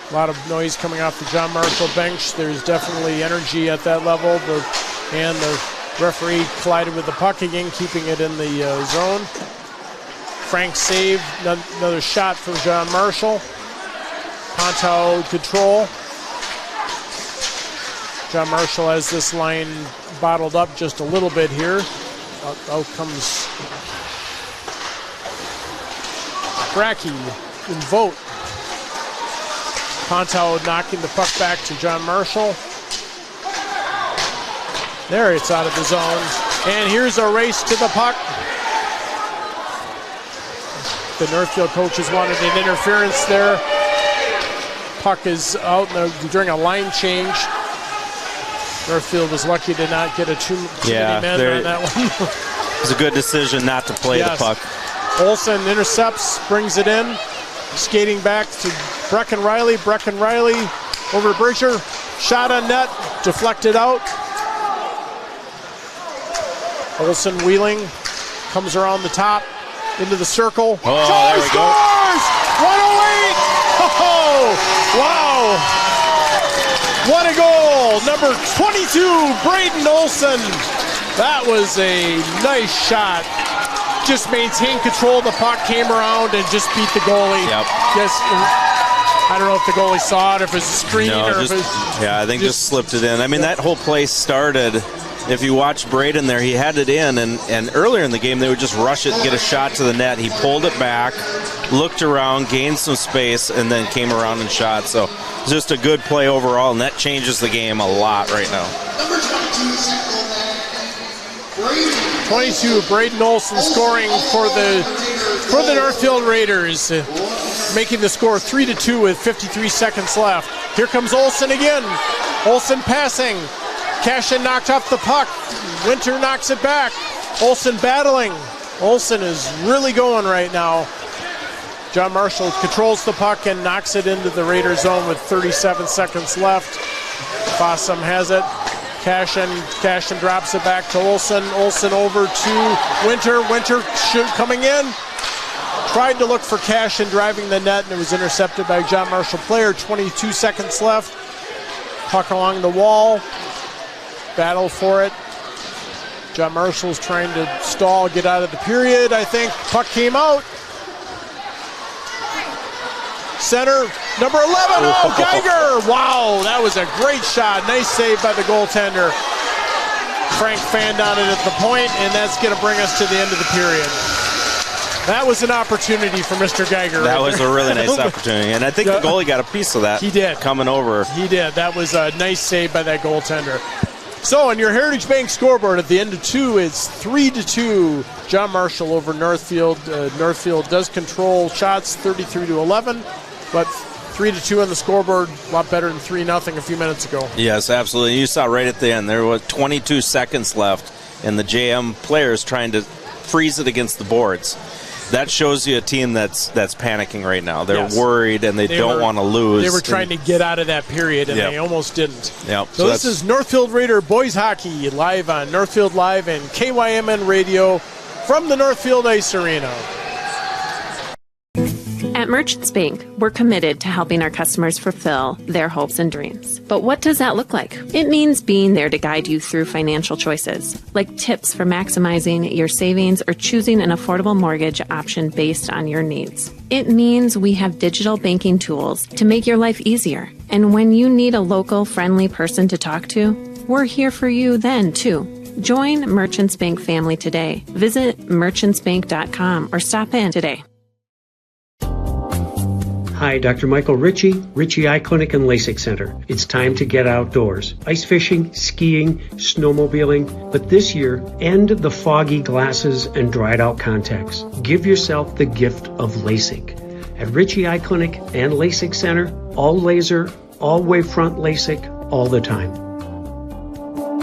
A lot of noise coming off the John Marshall bench. There's definitely energy at that level. And the referee collided with the puck again, keeping it in the zone. Frank save, another shot for John Marshall. Ponto control. John Marshall has this line bottled up just a little bit here. Out comes Brackey and Vogt. Ponto knocking the puck back to John Marshall. There, it's out of the zone. And here's a race to the puck. The Northfield coaches wanted an interference there. Puck is out during a line change. Northfield was lucky to not get a too many men on that one. It was a good decision not to play the puck. Olsen intercepts, brings it in. Skating back to Brecken Riley. Brecken Riley over Bridger. Shot on net, deflected out. Olsen wheeling, comes around the top, into the circle. Oh, there we go. Scores! 108! Oh, wow! What a goal! Number 22, Braden Olsen. That was a nice shot. Just maintained control of the puck, came around and just beat the goalie. Yep. I don't know if the goalie saw it, if it was a screen or if it was... Yeah, I think just slipped it in. I mean, that whole play started... If you watch Braden there, he had it in, and earlier in the game, they would just rush it and get a shot to the net. He pulled it back, looked around, gained some space, and then came around and shot. So it's just a good play overall, and that changes the game a lot right now. Number 22, Braden Olsen scoring for the Northfield Raiders, making the score 3-2 with 53 seconds left. Here comes Olsen again. Olsen passing. Cashin knocked off the puck. Winter knocks it back. Olsen battling. Olsen is really going right now. John Marshall controls the puck and knocks it into the Raider zone with 37 seconds left. Fossum has it. Cashin drops it back to Olsen. Olsen over to Winter. Winter coming in. Tried to look for Cashin driving the net, and it was intercepted by John Marshall player. 22 seconds left. Puck along the wall. Battle for it. John Marshall's trying to stall, get out of the period, I think. Puck came out. Center, number 11, oh, Geiger! Wow, that was a great shot. Nice save by the goaltender. Frank fanned on it at the point, and that's going to bring us to the end of the period. That was an opportunity for Mr. Geiger. That was a really nice opportunity, and I think the goalie got a piece of that. He did. Coming over. He did. That was a nice save by that goaltender. So on your Heritage Bank scoreboard at the end of 2, it's 3-2. John Marshall over Northfield. Northfield does control shots 33-11, but 3-2 on the scoreboard, a lot better than 3-0 a few minutes ago. Yes, absolutely. You saw right at the end, there was 22 seconds left, and the JM players trying to freeze it against the boards. That shows you a team that's panicking right now. They're worried, and they don't want to lose. They were trying to get out of that period, and they almost didn't. Yep. So this is Northfield Raider Boys Hockey live on Northfield Live and KYMN Radio from the Northfield Ice Arena. At Merchants Bank, we're committed to helping our customers fulfill their hopes and dreams. But what does that look like? It means being there to guide you through financial choices, like tips for maximizing your savings or choosing an affordable mortgage option based on your needs. It means we have digital banking tools to make your life easier. And when you need a local, friendly person to talk to, we're here for you then, too. Join Merchants Bank family today. Visit merchantsbank.com or stop in today. Hi, Dr. Michael Ritchie, Ritchie Eye Clinic and LASIK Center. It's time to get outdoors. Ice fishing, skiing, snowmobiling, but this year, end the foggy glasses and dried out contacts. Give yourself the gift of LASIK. At Ritchie Eye Clinic and LASIK Center, all laser, all wavefront LASIK, all the time.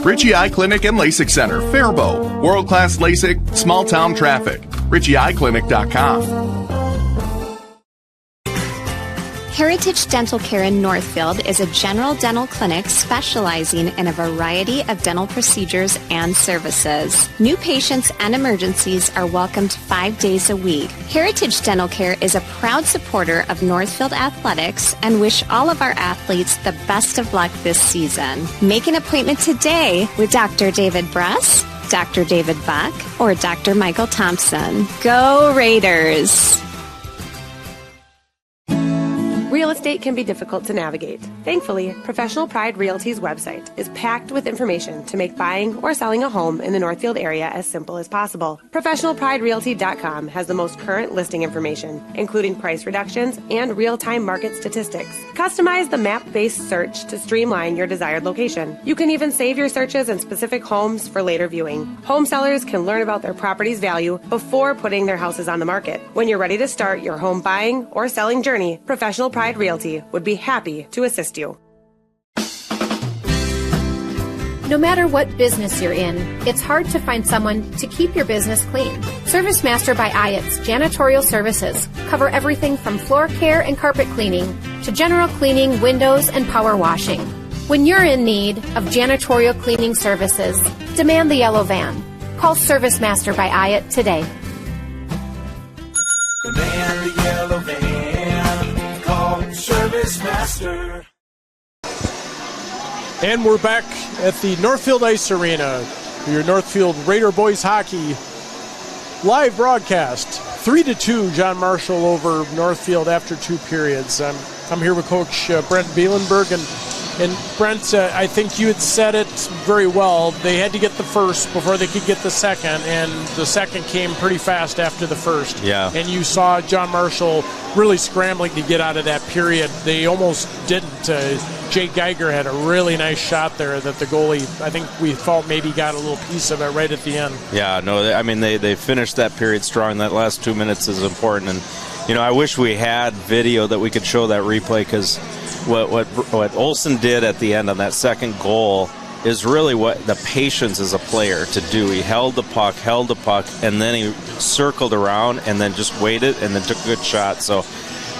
Ritchie Eye Clinic and LASIK Center, Faribault. World-class LASIK, small-town traffic. RitchieEyeClinic.com. Heritage Dental Care in Northfield is a general dental clinic specializing in a variety of dental procedures and services. New patients and emergencies are welcomed 5 days a week. Heritage Dental Care is a proud supporter of Northfield Athletics and wish all of our athletes the best of luck this season. Make an appointment today with Dr. David Bress, Dr. David Buck or Dr. Michael Thompson. Go Raiders! Real estate can be difficult to navigate. Thankfully, Professional Pride Realty's website is packed with information to make buying or selling a home in the Northfield area as simple as possible. ProfessionalPrideRealty.com has the most current listing information, including price reductions and real-time market statistics. Customize the map-based search to streamline your desired location. You can even save your searches in specific homes for later viewing. Home sellers can learn about their property's value before putting their houses on the market. When you're ready to start your home buying or selling journey, Professional Pride Realty would be happy to assist you. No matter what business you're in, it's hard to find someone to keep your business clean. ServiceMaster by Ayatt's Janitorial Services cover everything from floor care and carpet cleaning to general cleaning, windows, and power washing. When you're in need of janitorial cleaning services, demand the yellow van. Call ServiceMaster by Ayatt today. Demand the yellow van. Call ServiceMaster. And we're back at the Northfield Ice Arena for your Northfield Raider Boys Hockey live broadcast. 3-2, John Marshall over Northfield after 2 periods. I'm here with Coach Brent Bielenberg. And Brent, I think you had said it very well. They had to get the first before they could get the second, and the second came pretty fast after the first. Yeah. And you saw John Marshall really scrambling to get out of that period. They almost didn't. Jake Geiger had a really nice shot there that the goalie, I think we felt maybe got a little piece of it right at the end. Yeah, no, I mean, they finished that period strong. That last 2 minutes is important. And, you know, I wish we had video that we could show that replay, because what Olsen did at the end on that second goal is really what the patience as a player to do. He held the puck, and then he circled around and then just waited and then took a good shot. So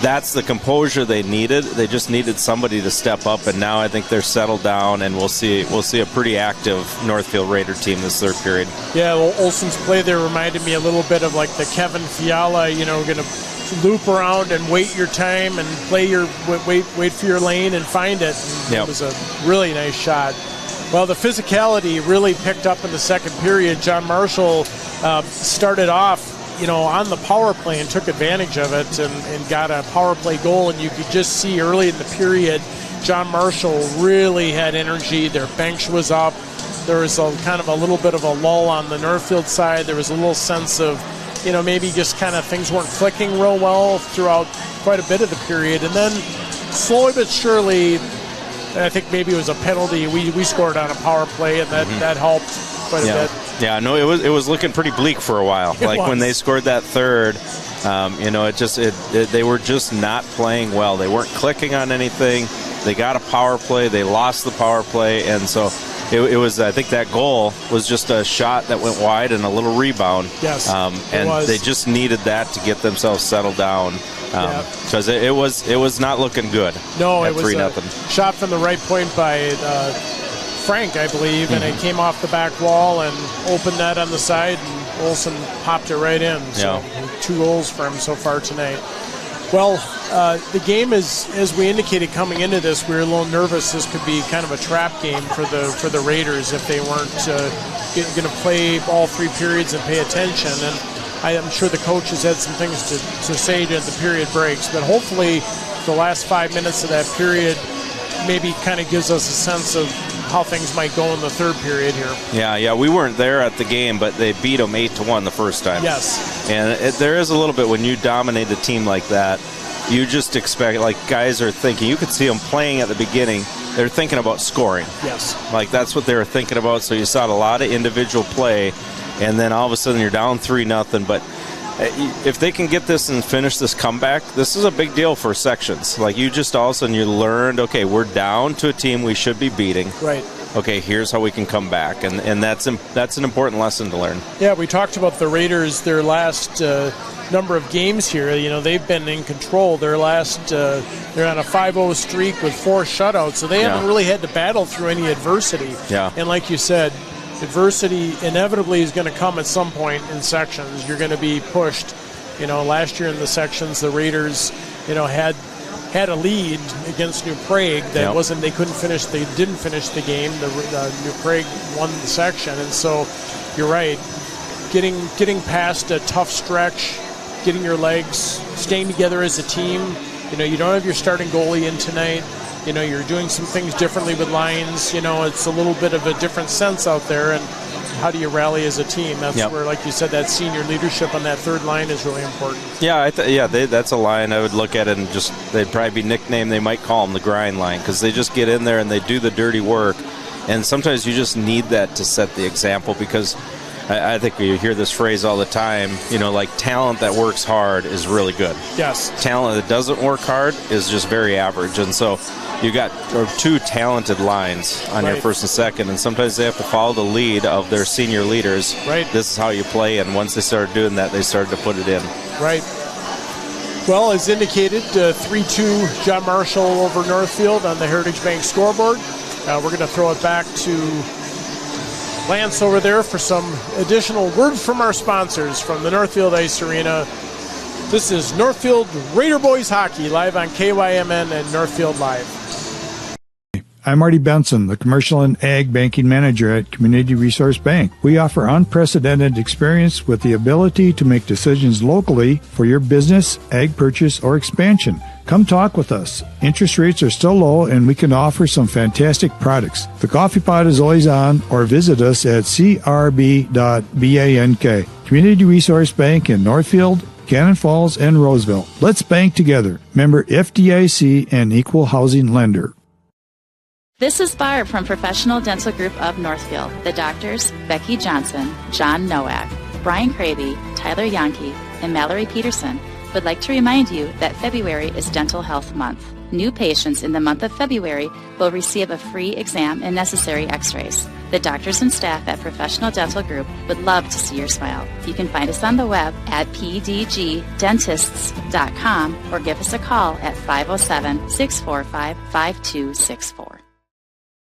that's the composure they needed. They just needed somebody to step up, and now I think they're settled down, and we'll see a pretty active Northfield Raider team this third period. Yeah, well, Olsen's play there reminded me a little bit of like the Kevin Fiala, going to loop around and wait your time and play your wait for your lane and find it. And It was a really nice shot. Well, the physicality really picked up in the second period. John Marshall started off, on the power play and took advantage of it and got a power play goal. And you could just see early in the period, John Marshall really had energy. Their bench was up. There was kind of a little bit of a lull on the Northfield side. There was a little sense of, maybe just kind of things weren't clicking real well throughout quite a bit of the period. And then slowly but surely, I think maybe it was a penalty. We scored on a power play, and that helped quite a bit. Yeah, no, it was looking pretty bleak for a while. When they scored that third, they were just not playing well. They weren't clicking on anything. They got a power play. They lost the power play, and so it was. I think that goal was just a shot that went wide and a little rebound. Yes, and they just needed that to get themselves settled down. Because it was not looking good. No, it was 3-0. Shot from the right point by Frank, I believe, and it came off the back wall and opened that on the side, and Olsen popped it right in. So 2 goals for him so far tonight. Well, the game is, as we indicated coming into this, we were a little nervous this could be kind of a trap game for the Raiders if they weren't going to play all 3 periods and pay attention. And I'm sure the coaches had some things to say to the period breaks, but hopefully the last 5 minutes of that period maybe kind of gives us a sense of how things might go in the third period here. Yeah, we weren't there at the game, but they beat them 8-1 the first time. Yes. And there is a little bit when you dominate a team like that, you just expect, like, guys are thinking, you could see them playing at the beginning, they're thinking about scoring. Yes. Like, that's what they were thinking about, so you saw a lot of individual play, and then all of a sudden you're down 3-0, but if they can get this and finish this comeback, this is a big deal for sections. Like, you just all of a sudden you learned, okay, we're down to a team we should be beating. Right. Okay, here's how we can come back, and that's an important lesson to learn. Yeah, we talked about the Raiders, their last number of games here. They've been in control. Their last, they're on a 5-0 streak with 4 shutouts, so they haven't really had to battle through any adversity. Yeah. And like you said, adversity inevitably is going to come at some point in sections. You're going to be pushed. Last year in the sections, the Raiders, had a lead against New Prague that they didn't finish the game. The New Prague won the section, and so you're right. Getting past a tough stretch, getting your legs, staying together as a team. You don't have your starting goalie in tonight. You're doing some things differently with lines. It's a little bit of a different sense out there. And how do you rally as a team? That's where, like you said, that senior leadership on that third line is really important. Yeah, that's a line I would look at, and they'd probably be nicknamed. They might call them the grind line, because they just get in there and they do the dirty work. And sometimes you just need that to set the example, because I think you hear this phrase all the time, like talent that works hard is really good. Yes. Talent that doesn't work hard is just very average. And so you got two talented lines on your first and second, and sometimes they have to follow the lead of their senior leaders. Right. This is how you play, and once they started doing that, they started to put it in. Right. Well, as indicated, 3-2 John Marshall over Northfield on the Heritage Bank scoreboard. We're going to throw it back to Lance over there for some additional word from our sponsors from the Northfield Ice Arena. This is Northfield Raider Boys Hockey live on KYMN and Northfield Live. I'm Marty Benson, the Commercial and Ag Banking Manager at Community Resource Bank. We offer unprecedented experience with the ability to make decisions locally for your business, ag purchase, or expansion. Come talk with us. Interest rates are still low, and we can offer some fantastic products. The coffee pot is always on, or visit us at crb.bank. Community Resource Bank in Northfield, Cannon Falls, and Roseville. Let's bank together. Member FDIC and equal housing lender. This is Barb from Professional Dental Group of Northfield. The doctors, Becky Johnson, John Nowak, Brian Cravey, Tyler Yankee, and Mallory Peterson would like to remind you that February is Dental Health Month. New patients in the month of February will receive a free exam and necessary x-rays. The doctors and staff at Professional Dental Group would love to see your smile. You can find us on the web at pdgdentists.com or give us a call at 507-645-5264.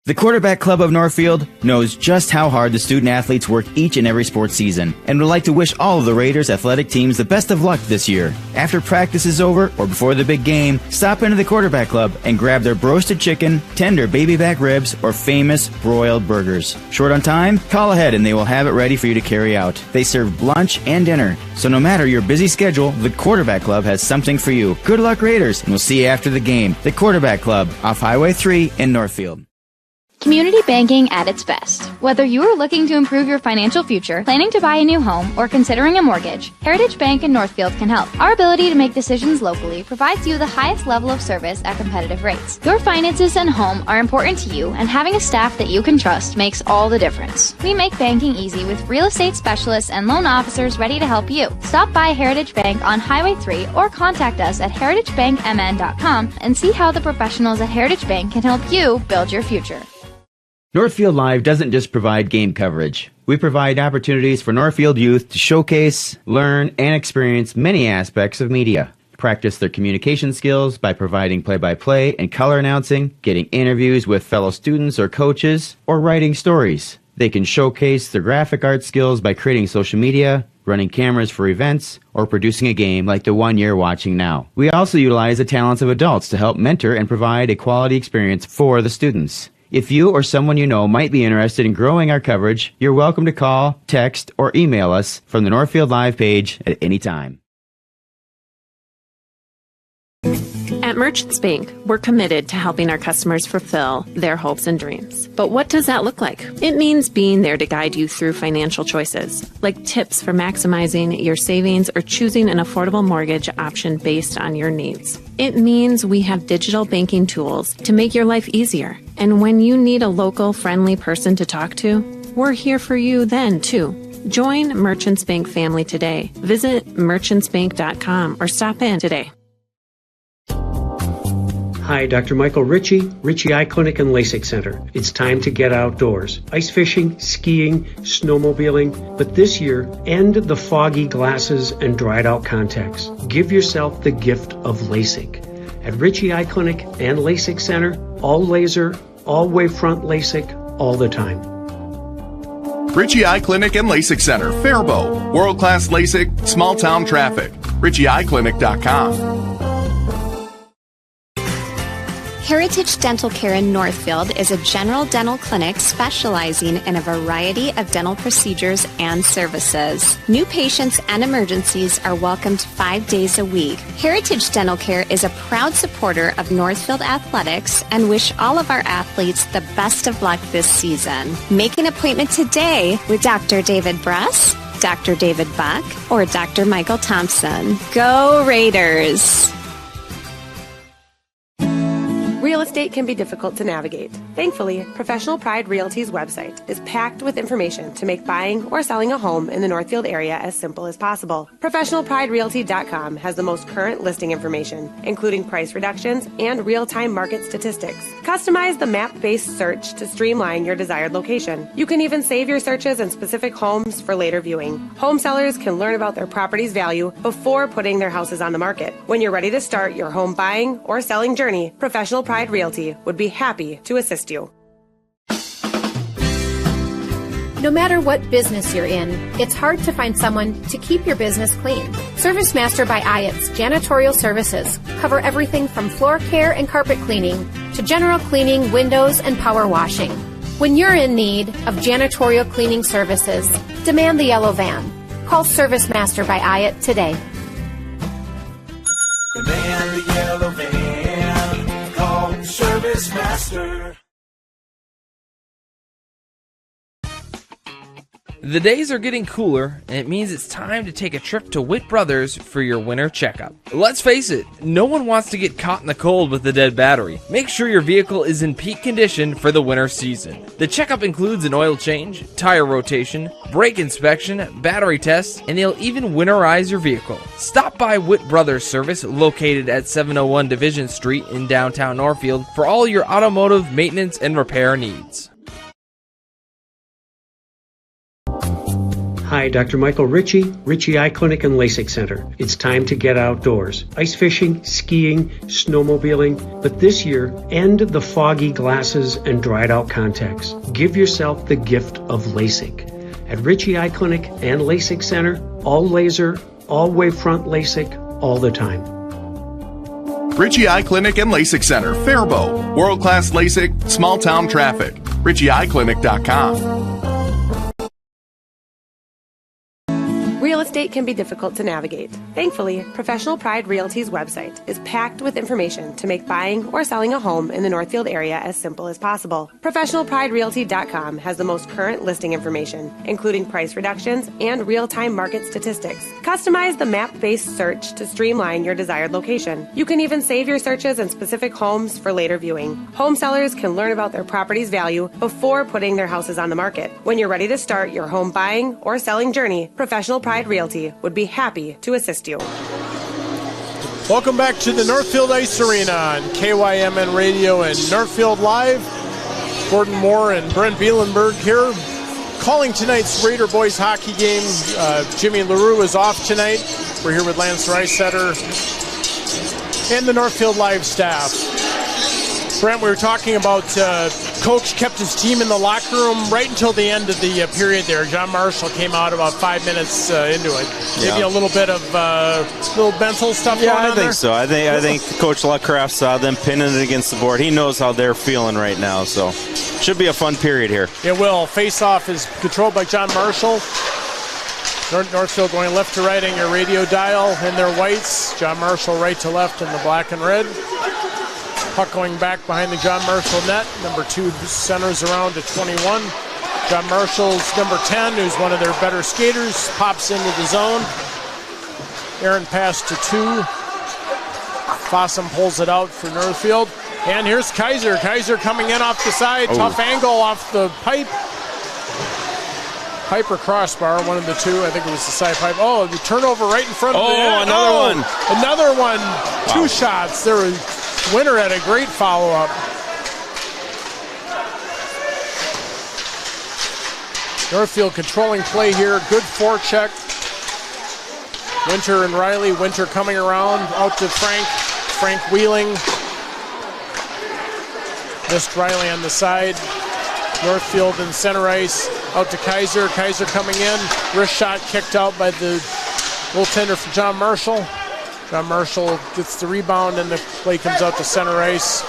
The Quarterback Club of Northfield knows just how hard the student-athletes work each and every sports season and would like to wish all of the Raiders athletic teams the best of luck this year. After practice is over or before the big game, stop into the Quarterback Club and grab their roasted chicken, tender baby back ribs, or famous broiled burgers. Short on time? Call ahead and they will have it ready for you to carry out. They serve lunch and dinner, so no matter your busy schedule, the Quarterback Club has something for you. Good luck, Raiders, and we'll see you after the game. The Quarterback Club, off Highway 3 in Northfield. Community banking at its best. Whether you are looking to improve your financial future, planning to buy a new home, or considering a mortgage, Heritage Bank in Northfield can help. Our ability to make decisions locally provides you the highest level of service at competitive rates. Your finances and home are important to you, and having a staff that you can trust makes all the difference. We make banking easy with real estate specialists and loan officers ready to help you. Stop by Heritage Bank on Highway 3 or contact us at heritagebankmn.com and see how the professionals at Heritage Bank can help you build your future. Northfield Live doesn't just provide game coverage. We provide opportunities for Northfield youth to showcase, learn, and experience many aspects of media. Practice their communication skills by providing play-by-play and color announcing, getting interviews with fellow students or coaches, or writing stories. They can showcase their graphic art skills by creating social media, running cameras for events, or producing a game like the one you're watching now. We also utilize the talents of adults to help mentor and provide a quality experience for the students. If you or someone you know might be interested in growing our coverage, you're welcome to call, text, or email us from the Northfield Live page at any time. At Merchants Bank, we're committed to helping our customers fulfill their hopes and dreams. But what does that look like? It means being there to guide you through financial choices, like tips for maximizing your savings or choosing an affordable mortgage option based on your needs. It means we have digital banking tools to make your life easier. And when you need a local, friendly person to talk to, we're here for you then, too. Join Merchants Bank family today. Visit merchantsbank.com or stop in today. Hi, Dr. Michael Ritchie Eye Clinic and LASIK Center. It's time to get outdoors. Ice fishing, skiing, snowmobiling, but this year, end the foggy glasses and dried out contacts. Give yourself the gift of LASIK. At Ritchie Eye Clinic and LASIK Center, all laser, all wavefront LASIK, all the time. Ritchie Eye Clinic and LASIK Center, Faribault. World-class LASIK, small-town traffic. RitchieEyeClinic.com. Heritage Dental Care in Northfield is a general dental clinic specializing in a variety of dental procedures and services. New patients and emergencies are welcomed 5 days a week. Heritage Dental Care is a proud supporter of Northfield Athletics and wish all of our athletes the best of luck this season. Make an appointment today with Dr. David Bress, Dr. David Buck, or Dr. Michael Thompson. Go Raiders! Real estate can be difficult to navigate. Thankfully, Professional Pride Realty's website is packed with information to make buying or selling a home in the Northfield area as simple as possible. ProfessionalPrideRealty.com has the most current listing information, including price reductions and real-time market statistics. Customize the map-based search to streamline your desired location. You can even save your searches in specific homes for later viewing. Home sellers can learn about their property's value before putting their houses on the market. When you're ready to start your home buying or selling journey, Professional Pride Realty would be happy to assist you. No matter what business you're in, it's hard to find someone to keep your business clean. ServiceMaster by Ayatt's Janitorial Services cover everything from floor care and carpet cleaning to general cleaning, windows, and power washing. When you're in need of janitorial cleaning services, demand the yellow van. Call ServiceMaster by Ayatt today. Demand the yellow van. Call ServiceMaster. The days are getting cooler, and it means it's time to take a trip to Witt Brothers for your winter checkup. Let's face it, no one wants to get caught in the cold with a dead battery. Make sure your vehicle is in peak condition for the winter season. The checkup includes an oil change, tire rotation, brake inspection, battery tests, and they'll even winterize your vehicle. Stop by Witt Brothers Service, located at 701 Division Street in downtown Northfield, for all your automotive maintenance and repair needs. Hi, Dr. Michael Ritchie, Ritchie Eye Clinic and LASIK Center. It's time to get outdoors. Ice fishing, skiing, snowmobiling, but this year, end the foggy glasses and dried out contacts. Give yourself the gift of LASIK. At Ritchie Eye Clinic and LASIK Center, all laser, all wavefront LASIK, all the time. Ritchie Eye Clinic and LASIK Center, Faribault. World-class LASIK, small-town traffic. RitchieEyeClinic.com. Real estate can be difficult to navigate. Thankfully, Professional Pride Realty's website is packed with information to make buying or selling a home in the Northfield area as simple as possible. ProfessionalPrideRealty.com has the most current listing information, including price reductions and real-time market statistics. Customize the map-based search to streamline your desired location. You can even save your searches in specific homes for later viewing. Home sellers can learn about their property's value before putting their houses on the market. When you're ready to start your home buying or selling journey, Professional Pride Realty would be happy to assist you. Welcome back to the Northfield Ice Arena on KYMN Radio and Northfield Live. Gordon Moore and Brent Bielenberg here. Calling tonight's Raider boys hockey game. Jimmy LaRue is off tonight. We're here with Lance Reisetter and the Northfield Live staff. Brent, we were talking about Coach kept his team in the locker room right until the end of the period there. John Marshall came out about 5 minutes into it. Maybe a little bit of little mental stuff going on there? I think so. I think Coach Luckcraft saw them pinning it against the board. He knows how they're feeling right now, so should be a fun period here. It will. Face-off is controlled by John Marshall. Northfield going left to right on your radio dial in their whites. John Marshall right to left in the black and red. Puck going back behind the John Marshall net. Number 2 centers around to 21. John Marshall's number 10, who's one of their better skaters, pops into the zone. Aaron pass to 2. Fossum pulls it out for Northfield. And here's Kaiser. Kaiser coming in off the side. Oh. Tough angle off the pipe. Pipe or crossbar, one of the two. I think it was the side pipe. Oh, the turnover right in front of the net. Another one. Another one. Wow. 2 shots. There was Winter had a great follow-up. Northfield controlling play here. Good forecheck. Winter and Riley. Winter coming around out to Frank. Frank wheeling. Missed Riley on the side. Northfield in center ice. Out to Kaiser. Kaiser coming in. Wrist shot kicked out by the goaltender for John Marshall. John Marshall gets the rebound and the play comes out to center ice.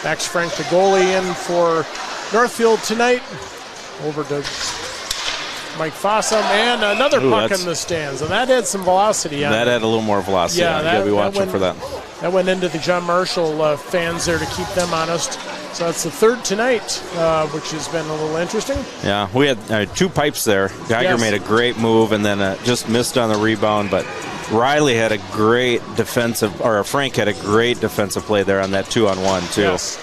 Max Frank, the goalie, in for Northfield tonight. Over to Mike Fossum, and another puck in the stands, and that had some velocity on it. That had a little more velocity. Yeah, you got to be watching for that. That went into the John Marshall fans there to keep them honest. So that's the third tonight, which has been a little interesting. Yeah, we had 2 pipes there. Geiger made a great move and then just missed on the rebound, but Riley had a great defensive, or Frank had a great defensive play there on that 2-on-1 too. Yes.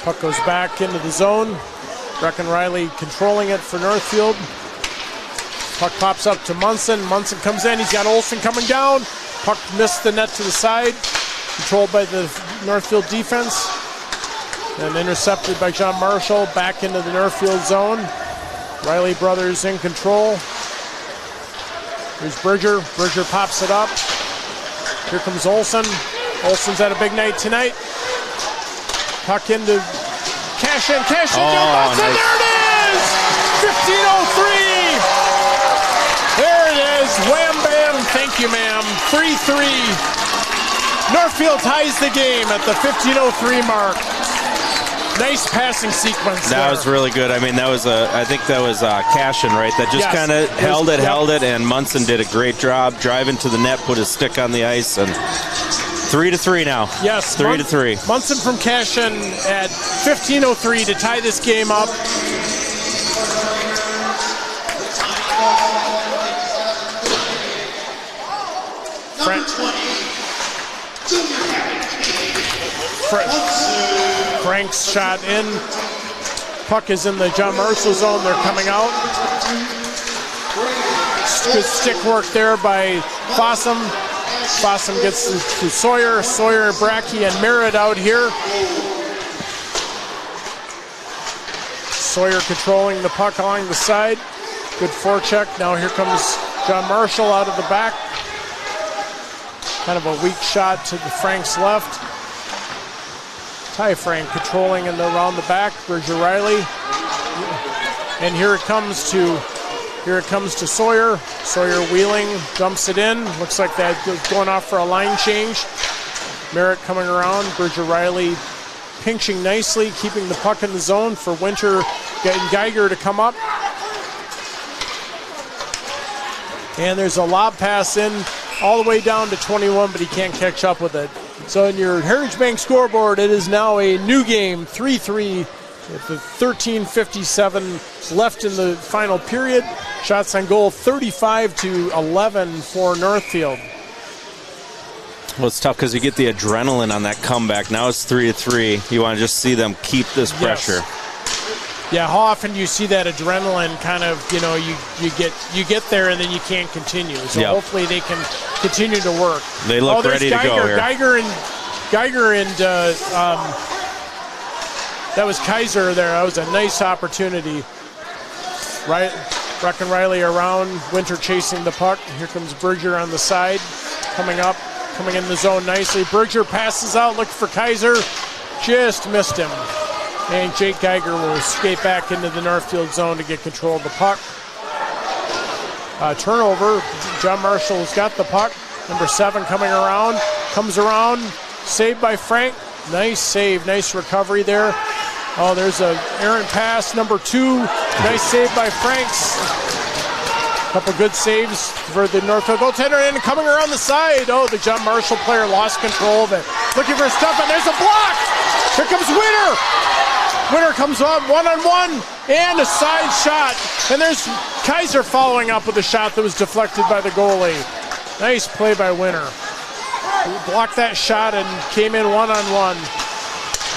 Puck goes back into the zone. Brecken Riley controlling it for Northfield. Puck pops up to Munson. Munson comes in. He's got Olsen coming down. Puck missed the net to the side. Controlled by the Northfield defense. And intercepted by John Marshall. Back into the Northfield zone. Riley brothers in control. Here's Bridger. Bridger pops it up. Here comes Olsen. Olsen's had a big night tonight. Puck into Cash in, nice. And there it is! 15:03! There it is, wham bam, thank you ma'am, 3-3. Northfield ties the game at the 15:03 mark. Nice passing sequence That was really good. I mean, I think that was Cashin, right? That just kind of held it, and Munson did a great job driving to the net, put his stick on the ice, and 3-3 now. Yes. 3-3. Munson from Cashin at 15:03 to tie this game up. Frank's shot in. Puck is in the John Marshall zone. They're coming out. Good stick work there by Fossum. Fossum gets to Sawyer. Sawyer, Brackey, and Merritt out here. Sawyer controlling the puck along the side. Good forecheck. Now here comes John Marshall out of the back. Kind of a weak shot to the Frank's left. Ty Frank controlling in around the back. Bridger Riley. And here it comes to Sawyer. Sawyer wheeling, dumps it in. Looks like that going off for a line change. Merritt coming around. Bridger Riley pinching nicely, keeping the puck in the zone for Winter getting Geiger to come up. And there's a lob pass in all the way down to 21, but he can't catch up with it. So in your Heritage Bank scoreboard, it is now a new game, 3-3, with the 13:57 left in the final period. Shots on goal 35-11 for Northfield. Well, it's tough because you get the adrenaline on that comeback. Now it's 3-3. You want to just see them keep this pressure. Yes. Yeah, how often do you see that adrenaline kind of, you get there and then you can't continue. So hopefully they can continue to work. They look ready to go here. Geiger and that was Kaiser there. That was a nice opportunity. Right, Brecken Riley around, Winter chasing the puck. Here comes Bridger on the side, coming in the zone nicely. Bridger passes out, looking for Kaiser, just missed him. And Jake Geiger will escape back into the Northfield zone to get control of the puck. Turnover. John Marshall's got the puck. Number 7 comes around, saved by Frank. Nice save, nice recovery there. Oh, there's an errant pass. Number 2, nice save by Franks. Couple good saves for the Northfield goaltender, and coming around the side. Oh, the John Marshall player lost control of it. Looking for stuff, and there's a block. Here comes Winter. Winter comes on one-on-one, and a side shot. And there's Kaiser following up with a shot that was deflected by the goalie. Nice play by Winter. Blocked that shot and came in one-on-one.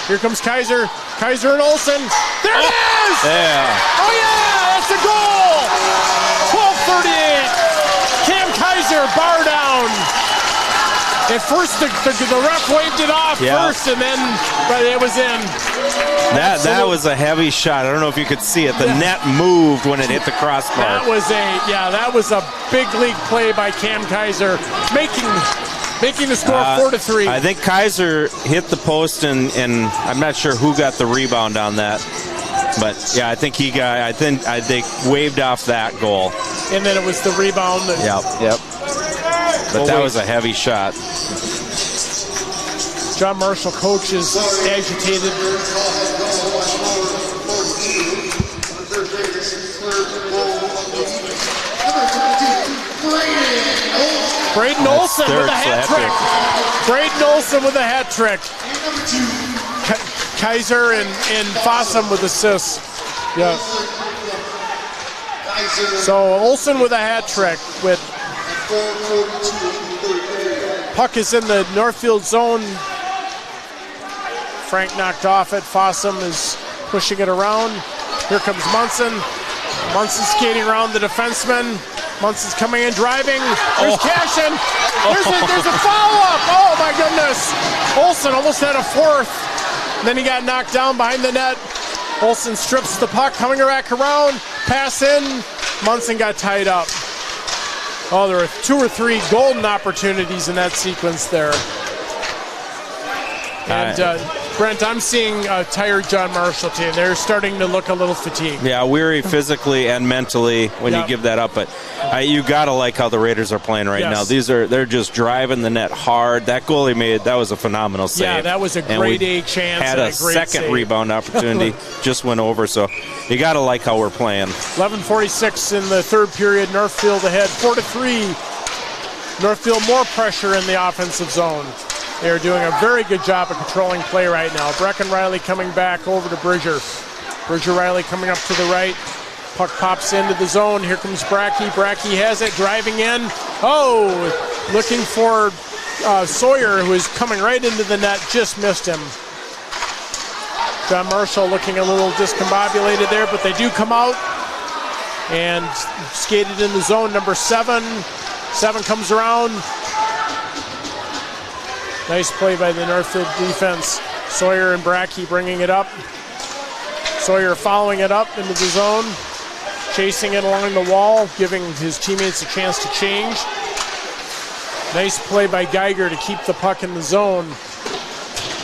Here comes Kaiser. Kaiser and Olsen. There it is! Yeah. Oh, yeah! That's a goal! 12:38. Cam Kaiser, bar down. At first, the ref waved it off first, and then but it was in. That was a heavy shot. I don't know if you could see it. The net moved when it hit the crossbar. That was a big league play by Cam Kaiser, making the score 4-3. I think Kaiser hit the post, and I'm not sure who got the rebound on that. But yeah, I think they waved off that goal. And then it was the rebound. Yep. But that was a heavy shot. John Marshall coach is agitated. Braden Olson with a hat trick. Braden Olson with a hat trick. Kaiser and Fossum with assists. Yeah. So Olson with a hat trick. With puck is in the Northfield zone. Frank knocked off it. Fossum is pushing it around. Here comes Munson. Munson skating around the defenseman. Munson's coming in, driving. There's Cashin. There's a follow-up. Oh, my goodness. Olson almost had a fourth. And then he got knocked down behind the net. Olson strips the puck, coming back around. Pass in. Munson got tied up. Oh, there were 2 or 3 golden opportunities in that sequence there. And Brent, I'm seeing a tired John Marshall team. They're starting to look a little fatigued. Yeah, weary physically and mentally when you give that up. But you got to like how the Raiders are playing right now. They're just driving the net hard. That goal he made, that was a phenomenal save. Yeah, that was a grade A chance. Had a second save. Rebound opportunity, just went over. So you got to like how we're playing. 11:46 in the third period. Northfield ahead, 4-3. Northfield more pressure in the offensive zone. They are doing a very good job of controlling play right now. Brecken Riley coming back over to Bridger. Bridger Riley coming up to the right. Puck pops into the zone. Here comes Brackey. Brackey has it, driving in. Oh, looking for Sawyer, who is coming right into the net. Just missed him. John Marshall looking a little discombobulated there, but they do come out and skated in the zone. Number 7. 7 comes around. Nice play by the Northfield defense. Sawyer and Brackey bringing it up. Sawyer following it up into the zone. Chasing it along the wall, giving his teammates a chance to change. Nice play by Geiger to keep the puck in the zone.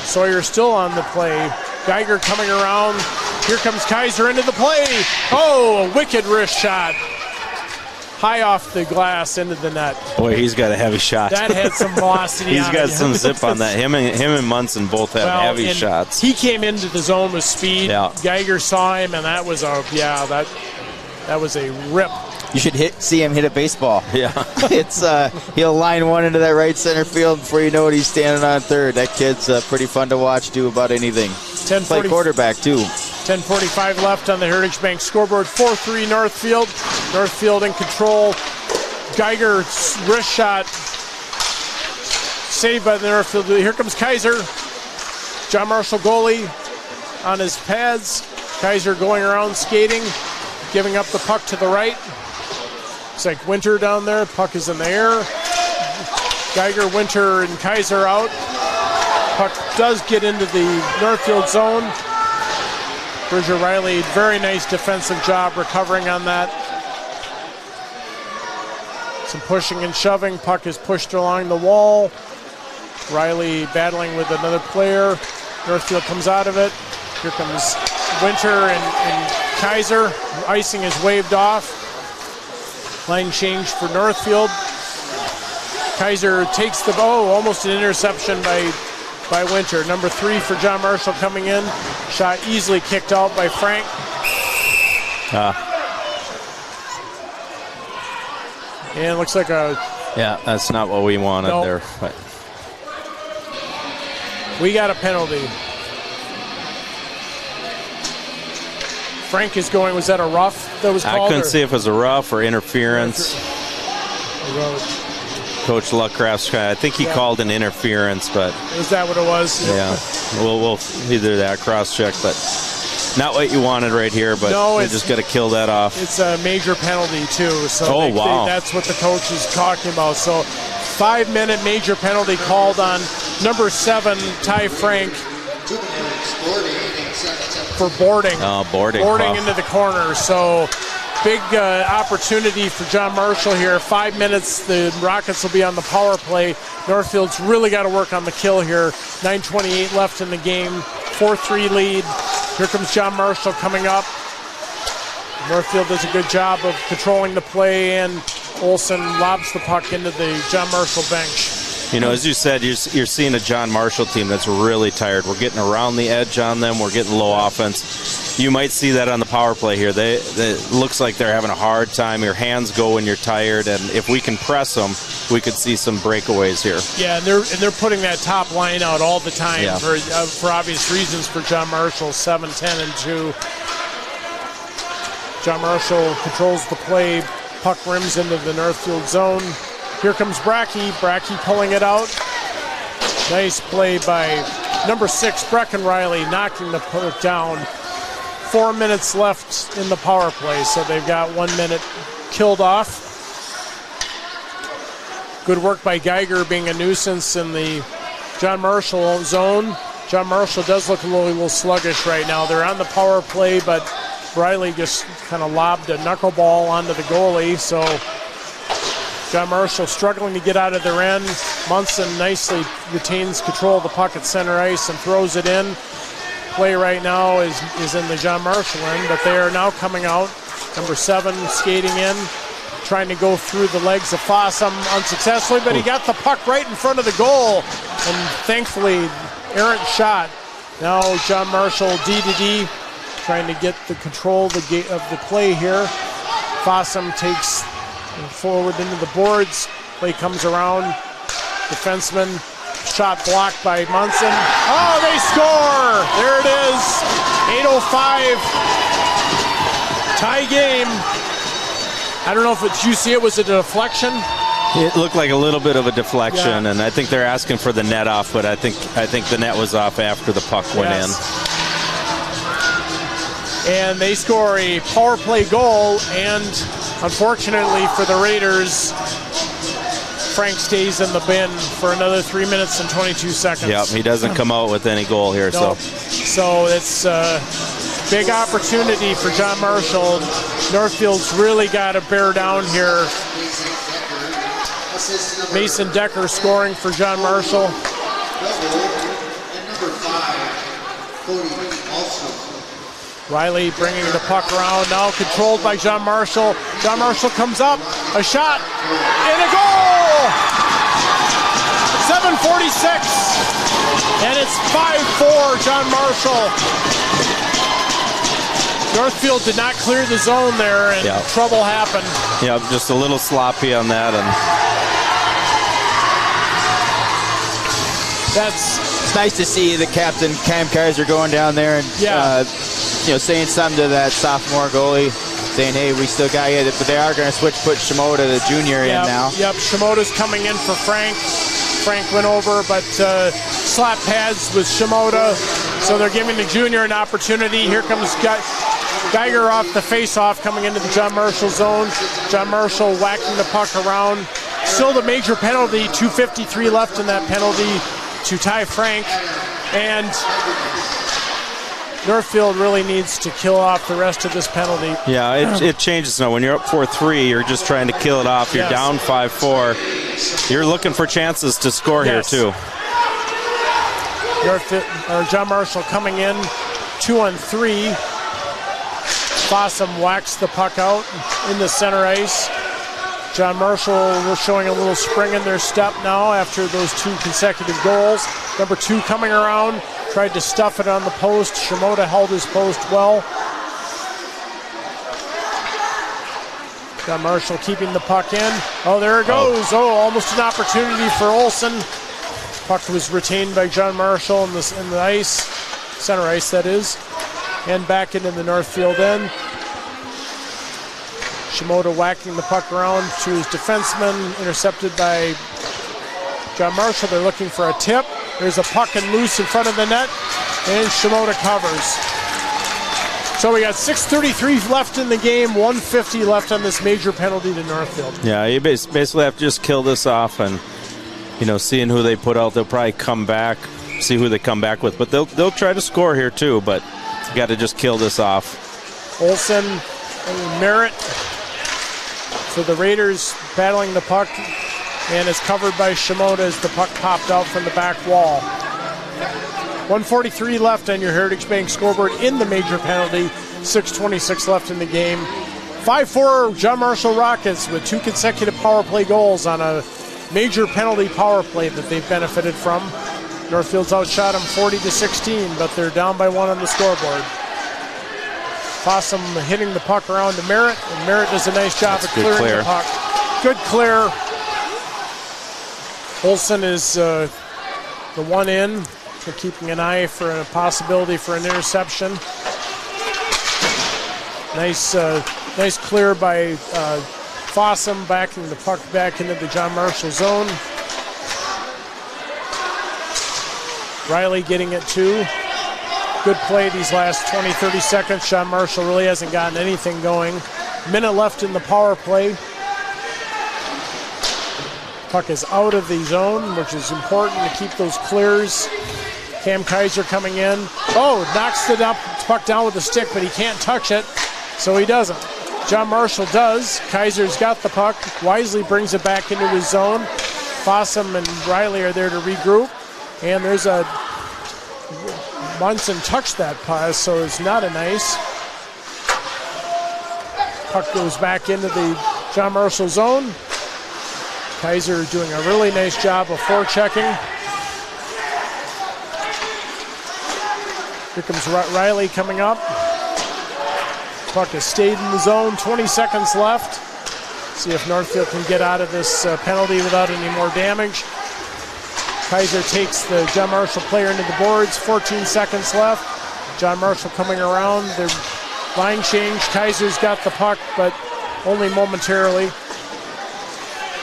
Sawyer still on the play. Geiger coming around. Here comes Kaiser into the play. Oh, a wicked wrist shot. High off the glass into the net. Boy, he's got a heavy shot. That had some velocity. He's got some zip on that. Him and Munson both have heavy shots. He came into the zone with speed. Yeah. Geiger saw him, and that was a that was a rip. You should see him hit a baseball. Yeah. It's he'll line one into that right center field before you know it, he's standing on third. That kid's pretty fun to watch do about anything. Play quarterback too. 10:45 left on the Heritage Bank scoreboard. 4-3 Northfield. Northfield in control. Geiger's wrist shot saved by the Northfield. Here comes Kaiser. John Marshall goalie on his pads. Kaiser going around skating, giving up the puck to the right. Looks like Winter down there. Puck is in the air. Geiger, Winter, and Kaiser out. Puck does get into the Northfield zone. Bridger Riley, very nice defensive job recovering on that. Some pushing and shoving. Puck is pushed along the wall. Riley battling with another player. Northfield comes out of it. Here comes Winter and Kaiser. Icing is waved off. Line change for Northfield. Kaiser takes the almost an interception by Winter. Number 3 for John Marshall coming in. Shot easily kicked out by Frank. And it looks like yeah, that's not what we wanted there. But we got a penalty. Frank is going, was that a rough that was called? I couldn't see if it was a rough or interference. Coach Luckraft, I think he called an interference, but is that what it was? Yeah, we'll either that cross-check, but not what you wanted right here. But they just got to kill that off. It's a major penalty too. So that's what the coach is talking about. So 5-minute major penalty called on number 7, Ty Frank, for boarding. Oh, boarding into the corner. So big opportunity for John Marshall here. 5 minutes, the Rockets will be on the power play. Northfield's really got to work on the kill here. 9:28 left in the game. 4-3 lead. Here comes John Marshall coming up. Northfield does a good job of controlling the play, and Olson lobs the puck into the John Marshall bench. As you said, you're seeing a John Marshall team that's really tired. We're getting around the edge on them. We're getting low offense. You might see that on the power play here. It looks like they're having a hard time. Your hands go when you're tired, and if we can press them, we could see some breakaways here. Yeah, and they're putting that top line out all the time for obvious reasons for John Marshall, 7, 10, and 2. John Marshall controls the play. Puck rims into the Northfield zone. Here comes Brackey. Brackey pulling it out. Nice play by number 6, Brecken Riley, knocking the puck down. 4 minutes left in the power play, so they've got 1 minute killed off. Good work by Geiger, being a nuisance in the John Marshall zone. John Marshall does look a little sluggish right now. They're on the power play, but Riley just kind of lobbed a knuckleball onto the goalie, so John Marshall struggling to get out of their end. Munson nicely retains control of the puck at center ice and throws it in. Play right now is in the John Marshall end, but they are now coming out. Number 7 skating in, trying to go through the legs of Fossum unsuccessfully, but he got the puck right in front of the goal, and thankfully, errant shot. Now John Marshall D-to-D, trying to get the control of the play here. Fossum takes forward into the boards. Play comes around. Defenseman, shot blocked by Munson. Oh, they score! There it is. 8:05. Tie game. I don't know if did you see it was a deflection? It looked like a little bit of a deflection, and I think they're asking for the net off, but I think the net was off after the puck went in. And they score a power play goal, and unfortunately for the Raiders, Frank stays in the bin for another 3 minutes and 22 seconds. Yep, he doesn't come out with any goal here. No. So it's a big opportunity for John Marshall. Northfield's really got to bear down here. Mason Decker scoring for John Marshall. Riley bringing the puck around, now controlled by John Marshall. John Marshall comes up, a shot, and a goal! 7:46, and it's 5-4 John Marshall. Northfield did not clear the zone there, and trouble happened. Yeah, just a little sloppy on that. And it's nice to see the captain, Cam Kaiser, going down there and saying something to that sophomore goalie, saying, hey, we still got you, but they are going to put Shimoda, the junior, in now. Yep, Shimoda's coming in for Frank. Frank went over, but slap pads with Shimoda, so they're giving the junior an opportunity. Here comes Geiger off the face-off, coming into the John Marshall zone. John Marshall whacking the puck around. Still the major penalty, 2:53 left in that penalty to tie Frank, and Northfield really needs to kill off the rest of this penalty. Yeah, it changes now. When you're up 4-3, you're just trying to kill it off. You're down 5-4. You're looking for chances to score here, too. John Marshall coming in, 2-on-3. Fossum whacks the puck out in the center ice. John Marshall showing a little spring in their step now after those 2 consecutive goals. Number 2 coming around, tried to stuff it on the post. Shimoda held his post well. John Marshall keeping the puck in. Oh, there it goes. Oh, almost an opportunity for Olsen. Puck was retained by John Marshall in the ice, center ice that is, and back into the Northfield end. Shimoda whacking the puck around to his defenseman, intercepted by John Marshall. They're looking for a tip. There's a puck and loose in front of the net, and Shimoda covers. So we got 6:33 left in the game, 1:50 left on this major penalty to Northfield. Yeah, you basically have to just kill this off, and seeing who they put out, they'll probably come back, see who they come back with. But they'll try to score here too, but you got to just kill this off. Olsen, Merritt for the Raiders, battling the puck, and is covered by Shimoda as the puck popped out from the back wall. 1:43 left on your Heritage Bank scoreboard in the major penalty. 6:26 left in the game. 5-4 John Marshall Rockets with 2 consecutive power play goals on a major penalty power play that they've benefited from. Northfield's outshot them 40-16, but they're down by 1 on the scoreboard. Fossum hitting the puck around to Merritt, and Merritt does a nice job of clearing the puck. Good clear. Olsen is the one in, so keeping an eye for a possibility for an interception. Nice clear by Fossum, backing the puck back into the John Marshall zone. Riley getting it too. Good play these last 20-30 seconds. John Marshall really hasn't gotten anything going. Minute left in the power play. Puck is out of the zone, which is important to keep those clears. Cam Kaiser coming in. Oh, knocks the puck down with a stick, but he can't touch it, so he doesn't. John Marshall does. Kaiser's got the puck. Wisely brings it back into his zone. Fossum and Riley are there to regroup. And there's a Munson touched that pass, so it's not a nice. Puck goes back into the John Marshall zone. Kaiser doing a really nice job of forechecking. Here comes Riley coming up. Puck has stayed in the zone, 20 seconds left. See if Northfield can get out of this penalty without any more damage. Kaiser takes the John Marshall player into the boards, 14 seconds left. John Marshall coming around, their line change. Kaiser's got the puck, but only momentarily.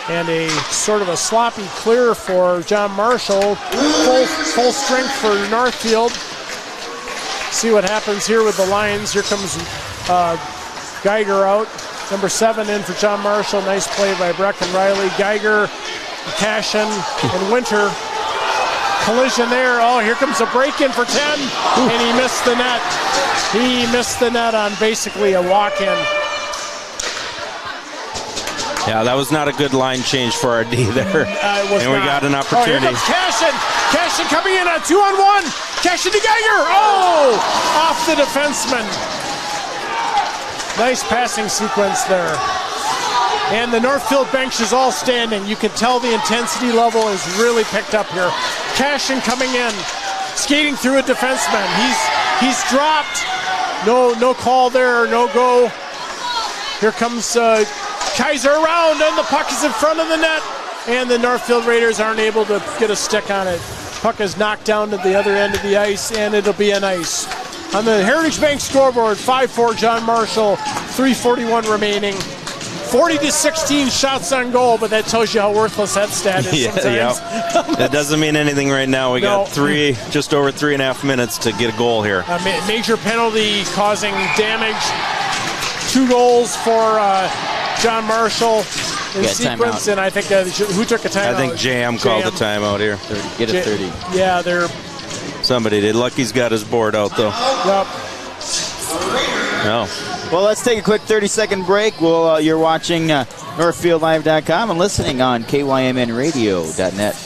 And a sort of a sloppy clear for John Marshall. Full strength for Northfield. See what happens here with the Lions. Here comes Geiger out. Number 7 in for John Marshall. Nice play by Breck and Riley. Geiger, Cashin, and Winter. Collision there. Oh, here comes a break-in for 10, and he missed the net. He missed the net on basically a walk-in. Yeah, that was not a good line change for our D there. And we got an opportunity. Oh, here comes Cashin. Cashin coming in on 2-on-1. Cashin to Geiger. Oh, off the defenseman. Nice passing sequence there. And the Northfield bench is all standing. You can tell the intensity level is really picked up here. Cashin coming in, skating through a defenseman. He's dropped. No call there, no go. Here comes Kaiser around, and the puck is in front of the net. And the Northfield Raiders aren't able to get a stick on it. Puck is knocked down to the other end of the ice, and it'll be an ice. On the Heritage Bank scoreboard, 5-4 John Marshall, 3:41 remaining. 40-16 shots on goal, but that tells you how worthless that stat is sometimes. That doesn't mean anything right now. We got just over 3.5 minutes to get a goal here. A major penalty causing damage. 2 goals for John Marshall in sequence, and I think who took a timeout? I think JM called the timeout here. Get a 30. Yeah, they're. Somebody did. Lucky's got his board out though. Yep. No. Well, let's take a quick 30-second break. You're watching NorthfieldLive.com and listening on KYMNRadio.net.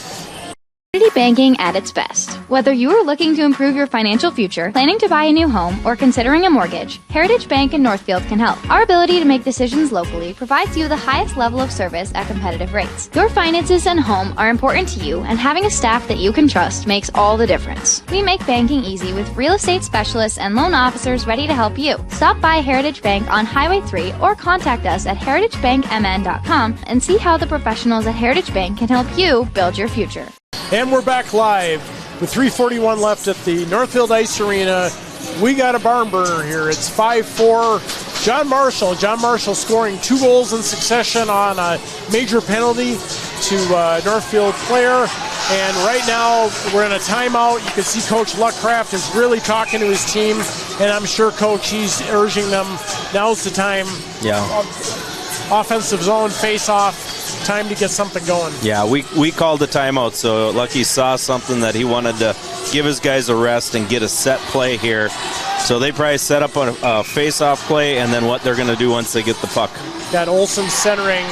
Community banking at its best. Whether you are looking to improve your financial future, planning to buy a new home, or considering a mortgage, Heritage Bank in Northfield can help. Our ability to make decisions locally provides you the highest level of service at competitive rates. Your finances and home are important to you, and having a staff that you can trust makes all the difference. We make banking easy with real estate specialists and loan officers ready to help you. Stop by Heritage Bank on Highway 3 or contact us at heritagebankmn.com and see how the professionals at Heritage Bank can help you build your future. And we're back live with 3:41 left at the Northfield Ice Arena. We got a barn burner here. It's 5-4 John Marshall. John Marshall scoring 2 goals in succession on a major penalty to Northfield player. And right now we're in a timeout. You can see Coach Luckcraft is really talking to his team. And I'm sure, Coach, he's urging them, now's the time. Yeah. Offensive zone, face-off. Time to get something going. Yeah, we called the timeout, so Lucky saw something that he wanted to give his guys a rest and get a set play here. So they probably set up a face-off play and then what they're going to do once they get the puck. Got Olsen centering.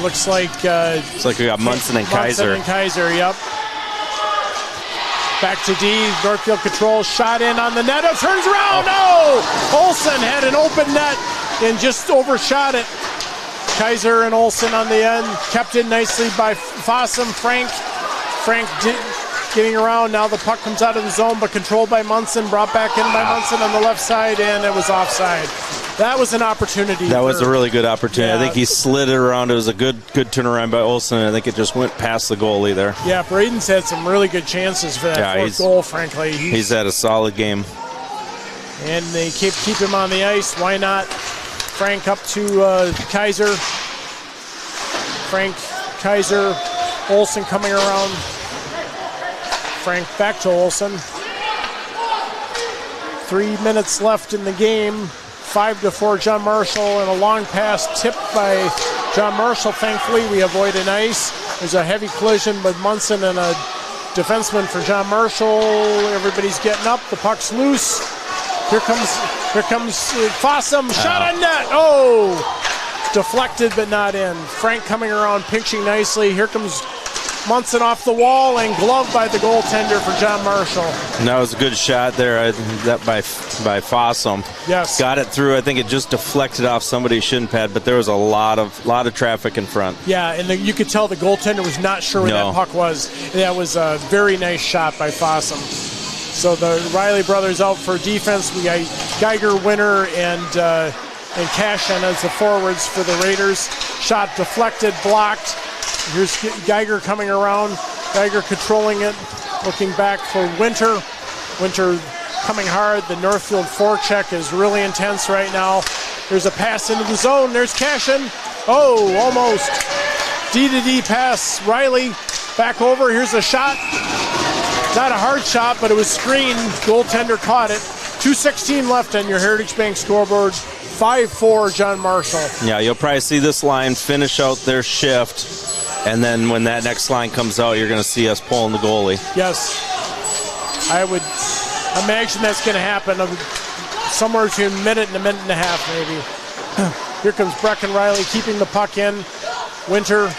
Looks like we got Munson and Kaiser. Yep. Back to D. Northfield control. Shot in on the net. It turns around. No! Olsen had an open net and just overshot it. Kaiser and Olsen on the end. Kept in nicely by Fossum. Frank getting around. Now the puck comes out of the zone, but controlled by Munson. Brought back in by Munson on the left side, and it was offside. That was an opportunity. That was a really good opportunity. Yeah. I think he slid it around. It was a good turnaround by Olsen. I think it just went past the goalie there. Yeah, Braden's had some really good chances for that fourth goal, frankly. He's had a solid game. And they keep him on the ice. Why not? Frank up to Kaiser. Frank, Kaiser, Olsen coming around. Frank back to Olsen. 3 minutes left in the game. 5-4 John Marshall, and a long pass tipped by John Marshall. Thankfully, we avoid an ice. There's a heavy collision with Munson and a defenseman for John Marshall. Everybody's getting up. The puck's loose. Here comes Fossum. Shot on net. Oh! Deflected but not in. Frank coming around, pinching nicely. Here comes Munson off the wall and gloved by the goaltender for John Marshall. And that was a good shot there that by Fossum. Yes. Got it through. I think it just deflected off somebody's shin pad, but there was a lot of traffic in front. Yeah, and you could tell the goaltender was not sure where that puck was. That was a very nice shot by Fossum. So the Riley brothers out for defense. We got Geiger, Winter, and Cashin as the forwards for the Raiders. Shot deflected, blocked. Here's Geiger coming around. Geiger controlling it, looking back for Winter. Winter coming hard. The Northfield forecheck is really intense right now. There's a pass into the zone. There's Cashin. Oh, almost. D-to-D pass. Riley back over. Here's a shot. Not a hard shot, but it was screened. Goaltender caught it. 2:16 left on your Heritage Bank scoreboard. 5-4 John Marshall. Yeah, you'll probably see this line finish out their shift. And then when that next line comes out, you're going to see us pulling the goalie. Yes. I would imagine that's going to happen somewhere between a minute and a half, maybe. Here comes Brecken Riley keeping the puck in. Winter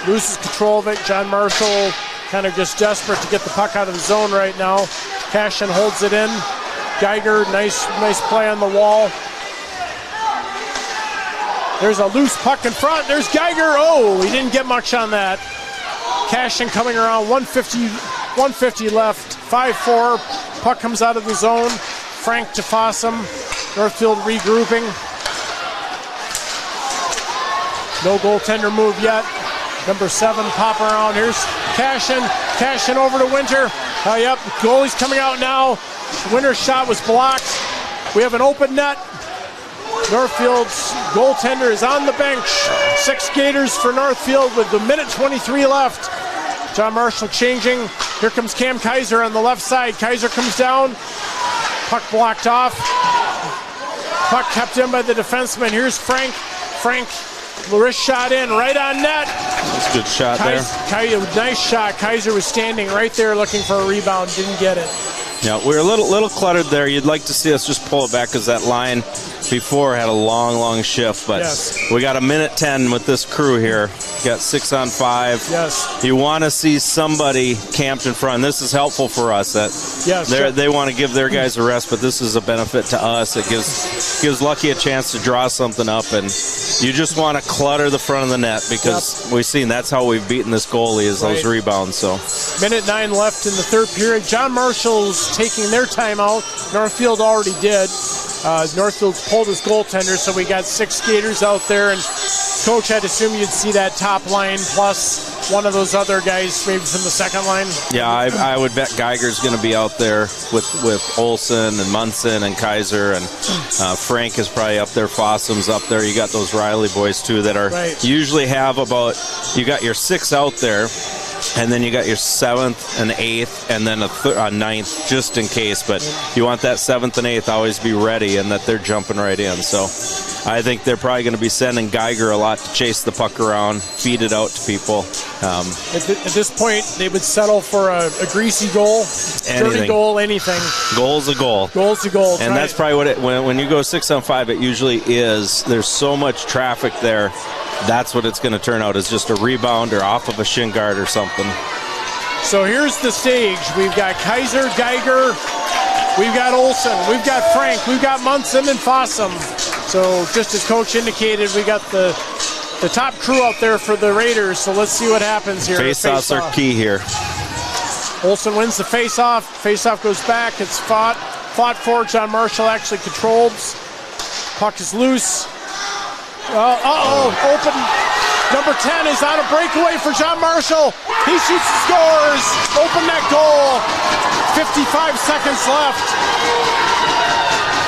loses control of it. John Marshall kind of just desperate to get the puck out of the zone right now. Cashin holds it in. Geiger, nice play on the wall. There's a loose puck in front. There's Geiger. Oh, he didn't get much on that. Cashin coming around. 150 left. 5-4. Puck comes out of the zone. Frank to Fossum. Northfield regrouping. No goaltender move yet. Number 7 pop around. Here's Cashin. Cashin over to Winter. Yep, goalie's coming out now. Winter's shot was blocked. We have an open net. Northfield's goaltender is on the bench. 6 skaters for Northfield with 1:23 left. John Marshall changing. Here comes Cam Kaiser on the left side. Kaiser comes down. Puck blocked off. Puck kept in by the defenseman. Here's Frank. Wrist shot in, right on net. That's a good shot there. Nice shot. Kaiser was standing right there looking for a rebound. Didn't get it. Yeah, we're a little cluttered there. You'd like to see us just pull it back because that line before had a long shift. But we got 1:10 with this crew here. Got 6 on 5. Yes. You want to see somebody camped in front. This is helpful for us. They want to give their guys a rest, but this is a benefit to us. It gives Lucky a chance to draw something up, and you just want to clutter the front of the net because we've seen that's how we've beaten this goalie is those rebounds. So 1:09 left in the third period. John Marshall's taking their timeout. Northfield already did. Northfield's pulled his goaltender, so we got 6 skaters out there. And Coach, I'd assume you'd see that top line plus one of those other guys, maybe from the second line. Yeah, I would bet Geiger's going to be out there with Olsen and Munson and Kaiser, and Frank is probably up there. Fossum's up there. You got those Riley boys too that are usually have about. You got your 6 out there. And then you got your 7th and 8th and then a 9th just in case. But you want that 7th and 8th always be ready and that they're jumping right in. So I think they're probably going to be sending Geiger a lot to chase the puck around, feed it out to people. At this point, they would settle for a greasy goal, dirty goal, anything. Goal's a goal. Goal's a goal. And that's probably what when you go 6 on 5, it usually is. There's so much traffic there. That's what it's going to turn out, is just a rebound or off of a shin guard or something. So here's the stage. We've got Kaiser, Geiger, we've got Olsen, we've got Frank, we've got Munson and Fossum. So just as Coach indicated, we got the the top crew out there for the Raiders, so let's see what happens here. Face-offs are key here. Olsen wins the face-off. Face-off goes back. It's fought for. John Marshall actually controlled. Puck is loose. Open. Number 10 is on a breakaway for John Marshall. He shoots and scores. Open that goal. 55 seconds left.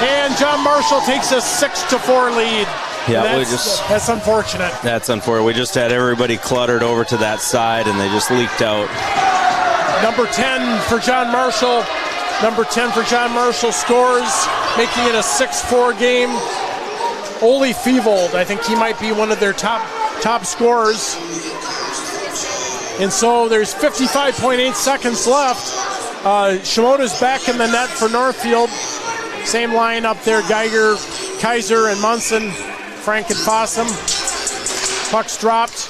And John Marshall takes a 6-4 lead. Yeah, that's unfortunate. That's unfortunate. We just had everybody cluttered over to that side, and they just leaked out. Number 10 for John Marshall. Number 10 for John Marshall scores, making it a 6-4 game. Ole Fevold, I think he might be one of their top scorers. And so there's 55.8 seconds left. Shimoda's back in the net for Northfield. Same line up there, Geiger, Kaiser, and Munson, Frank and Fossum. Puck's dropped.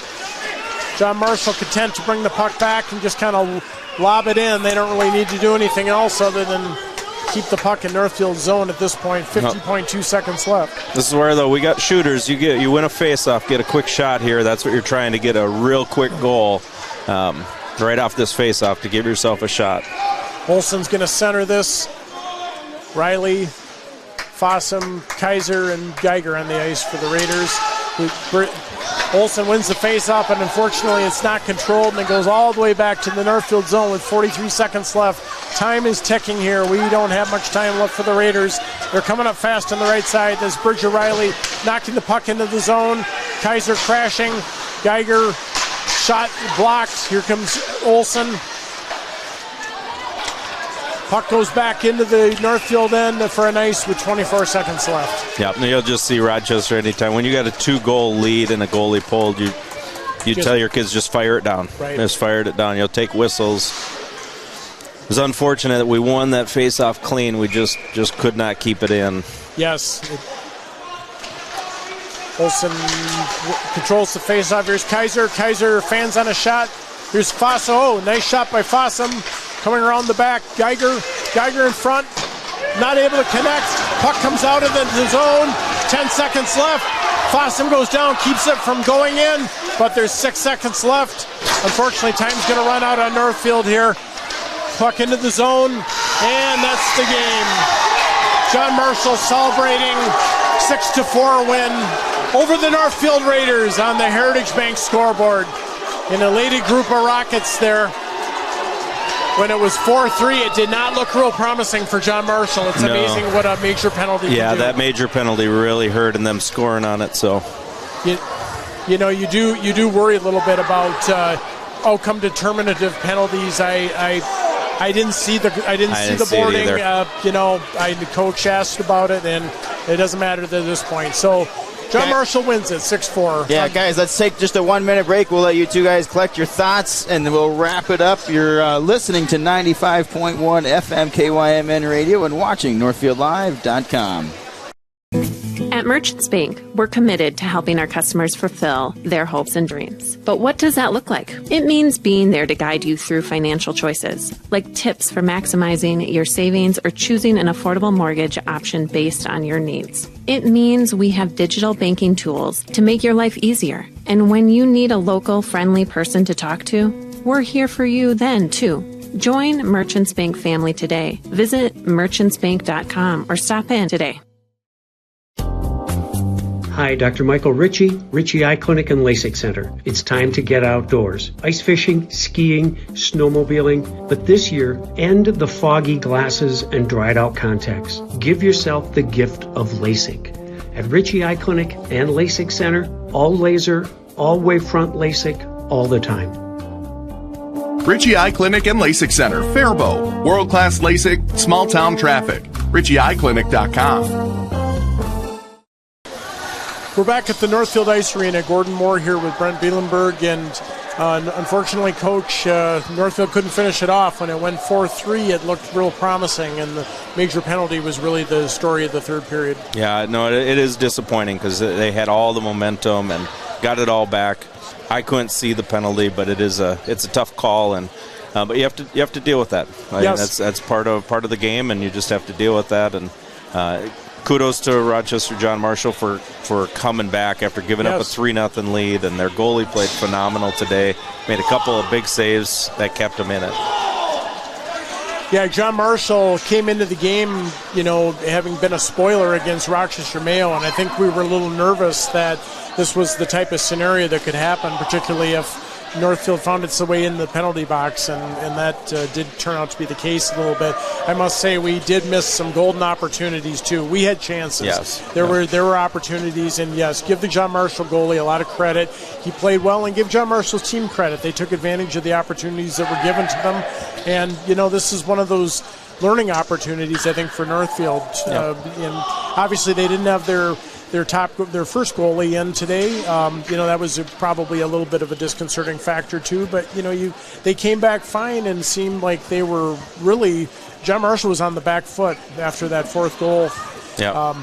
John Marshall content to bring the puck back and just kind of lob it in. They don't really need to do anything else other than keep the puck in Northfield's zone at this point. 50.2 seconds left. This is where, though, we got shooters. You win a face-off, get a quick shot here. That's what you're trying to get, a real quick goal right off this face-off to give yourself a shot. Olsen's going to center this. Riley, Fossum, Kaiser, and Geiger on the ice for the Raiders. Olsen wins the face-off, and unfortunately it's not controlled, and it goes all the way back to the Northfield zone with 43 seconds left. Time is ticking here. We don't have much time left for the Raiders. They're coming up fast on the right side. There's Bridger Riley knocking the puck into the zone. Kaiser crashing. Geiger shot blocked. Here comes Olsen. Puck goes back into the Northfield end for an ice with 24 seconds left. Yeah, you'll just see Rochester anytime. When you got a 2-goal lead and a goalie pulled, you tell your kids just fire it down. Right. Just fired it down. You'll take whistles. It was unfortunate that we won that face-off clean. We just could not keep it in. Yes. Olsen controls the face-off. Here's Kaiser. Kaiser fans on a shot. Here's Fossum. Oh, nice shot by Fossum. Coming around the back, Geiger in front, not able to connect. Puck comes out of the zone, 10 seconds left. Fossum goes down, keeps it from going in, but there's 6 seconds left. Unfortunately, time's going to run out on Northfield here. Puck into the zone, and that's the game. John Marshall celebrating 6-4 win over the Northfield Raiders on the Heritage Bank scoreboard. An elated group of Rockets there. When it was 4-3, it did not look real promising for John Marshall. It's amazing what a major penalty can do. That major penalty really hurt, and them scoring on it. So, you do worry a little bit about outcome determinative penalties. I didn't see the boarding. The coach asked about it, and it doesn't matter at this point. So. John Marshall wins it, 6-4. Yeah, guys, let's take just a 1-minute break. We'll let you two guys collect your thoughts, and then we'll wrap it up. You're listening to 95.1 FM KYMN Radio and watching NorthfieldLive.com. At Merchants Bank, we're committed to helping our customers fulfill their hopes and dreams. But what does that look like? It means being there to guide you through financial choices, like tips for maximizing your savings or choosing an affordable mortgage option based on your needs. It means we have digital banking tools to make your life easier. And when you need a local, friendly person to talk to, we're here for you then, too. Join Merchants Bank family today. Visit merchantsbank.com or stop in today. Hi, Dr. Michael Ritchie Eye Clinic and LASIK Center. It's time to get outdoors. Ice fishing, skiing, snowmobiling, but this year, end the foggy glasses and dried out contacts. Give yourself the gift of LASIK. At Ritchie Eye Clinic and LASIK Center, all laser, all wavefront LASIK, all the time. Ritchie Eye Clinic and LASIK Center, Faribault. World-class LASIK, small-town traffic. RitchieEyeClinic.com. We're back at the Northfield Ice Arena. Gordon Moore here with Brent Bielenberg, and unfortunately, Coach, Northfield couldn't finish it off. When it went 4-3, it looked real promising, and the major penalty was really the story of the third period. Yeah, no, it is disappointing because they had all the momentum and got it all back. I couldn't see the penalty, but it's a tough call, and but you have to deal with that. Yes. That's part of the game, and you just have to deal with that. And kudos to Rochester John Marshall for coming back after giving up a 3-0 lead, and their goalie played phenomenal today. Made a couple of big saves that kept them in it. Yeah, John Marshall came into the game, having been a spoiler against Rochester Mayo, and I think we were a little nervous that this was the type of scenario that could happen, particularly if Northfield found its way in the penalty box, and that did turn out to be the case a little bit. I must say we did miss some golden opportunities too. We had chances. Yes. There were opportunities, and yes, give the John Marshall goalie a lot of credit. He played well, and give John Marshall's team credit. They took advantage of the opportunities that were given to them, and this is one of those learning opportunities, I think, for Northfield. And obviously they didn't have their first goalie in today. That was probably a little bit of a disconcerting factor too. But they came back fine and seemed like they were really. John Marshall was on the back foot after that fourth goal. Yeah.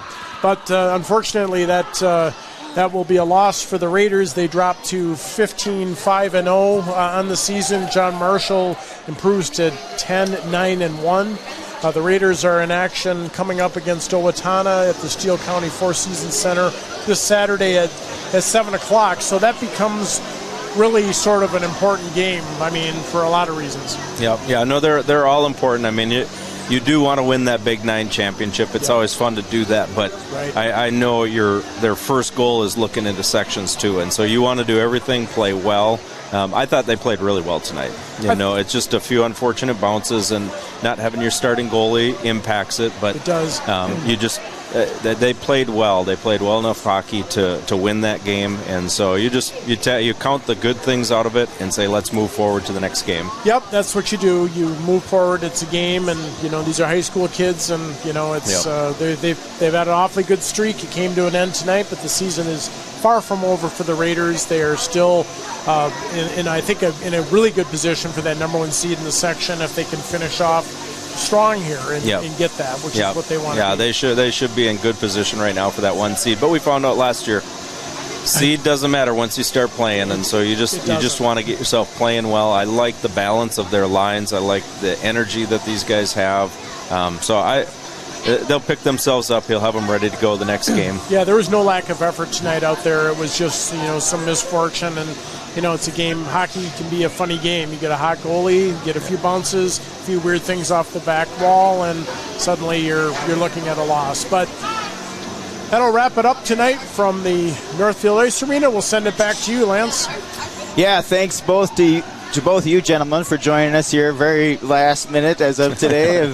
But unfortunately, that will be a loss for the Raiders. They dropped to 15-5-0 on the season. John Marshall improves to 10-9-1. The Raiders are in action coming up against Owatonna at the Steele County Four Seasons Center this Saturday at 7 o'clock. So that becomes really sort of an important game, for a lot of reasons. Yeah, no, they're all important. You do want to win that Big 9 championship. It's always fun to do that, but right. I know their first goal is looking into sections too, and so you want to do everything, play well. I thought they played really well tonight. It's just a few unfortunate bounces, and not having your starting goalie impacts it, but it does. They played well. They played well enough hockey to win that game, and so you count the good things out of it and say, let's move forward to the next game. Yep, that's what you do. You move forward. It's a game, and these are high school kids, and it's they've had an awfully good streak. It came to an end tonight, but the season is far from over for the Raiders. They are still in a really good position for that number 1 seed in the section if they can finish off strong here and get that, which is what they want. Yeah, they should be in good position right now for that 1 seed. But we found out last year, seed doesn't matter once you start playing, and so you just want to get yourself playing well. I like the balance of their lines. I like the energy that these guys have. They'll pick themselves up. He'll have them ready to go the next game. Yeah, there was no lack of effort tonight out there. It was just some misfortune, and it's a game. Hockey can be a funny game. You get a hot goalie, you get a few bounces, a few weird things off the back wall, and suddenly you're looking at a loss. But that'll wrap it up tonight from the Northfield Ice Arena. We'll send it back to you, Lance. Yeah, thanks to both of you gentlemen for joining us here very last minute as of today of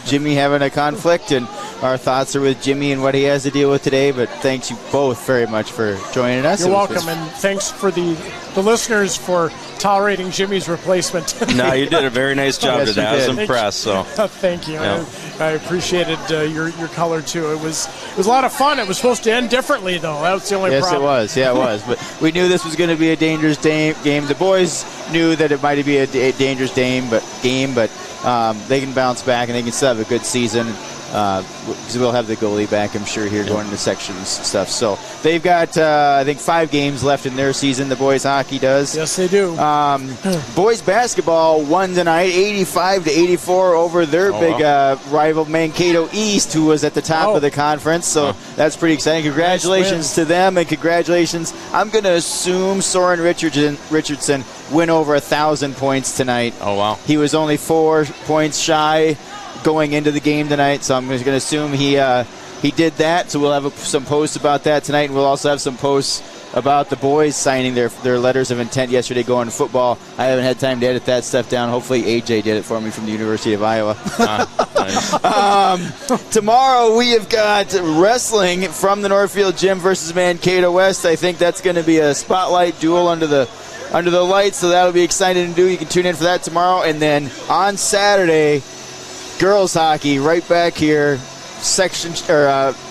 Jimmy having a conflict, and our thoughts are with Jimmy and what he has to deal with today, but thanks you both very much for joining us. You're welcome, and thanks for the listeners for tolerating Jimmy's replacement. No, you did a very nice job today. I was impressed. So thank you. Yeah. I appreciated your color too. It was a lot of fun. It was supposed to end differently though. That was the only problem. Yes, it was. Yeah, it was. But we knew this was going to be a dangerous game. The boys knew that it might be a dangerous game, but they can bounce back and they can still have a good season. Because we'll have the goalie back, I'm sure, here going into sections stuff. So they've got, I think, 5 games left in their season, the boys hockey does. Yes, they do. Boys basketball won tonight, 85-84 over their big rival, Mankato East, who was at the top of the conference. So that's pretty exciting. Congratulations to them, and congratulations. I'm going to assume Soren Richardson went over 1,000 points tonight. Oh, wow. He was only 4 points shy going into the game tonight, so I'm going to assume he did that. So we'll have some posts about that tonight, and we'll also have some posts about the boys signing their letters of intent yesterday going to football. I haven't had time to edit that stuff down. Hopefully AJ did it for me from the University of Iowa. Tomorrow we have got wrestling from the Northfield Gym versus Mankato West. I think that's going to be a spotlight duel under the lights, so that'll be exciting to do. You can tune in for that tomorrow. And then on Saturday, girls hockey right back here,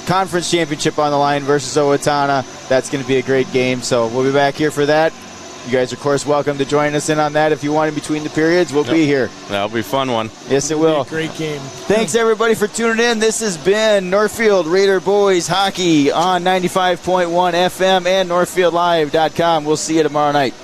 conference championship on the line versus Owatonna. That's going to be a great game, so we'll be back here for that. You guys are, of course, welcome to join us in on that. If you want in between the periods, we'll be here. That'll be a fun one. Yes, it will. Great game. Thanks, everybody, for tuning in. This has been Northfield Raider Boys Hockey on 95.1 FM and NorthfieldLive.com. We'll see you tomorrow night.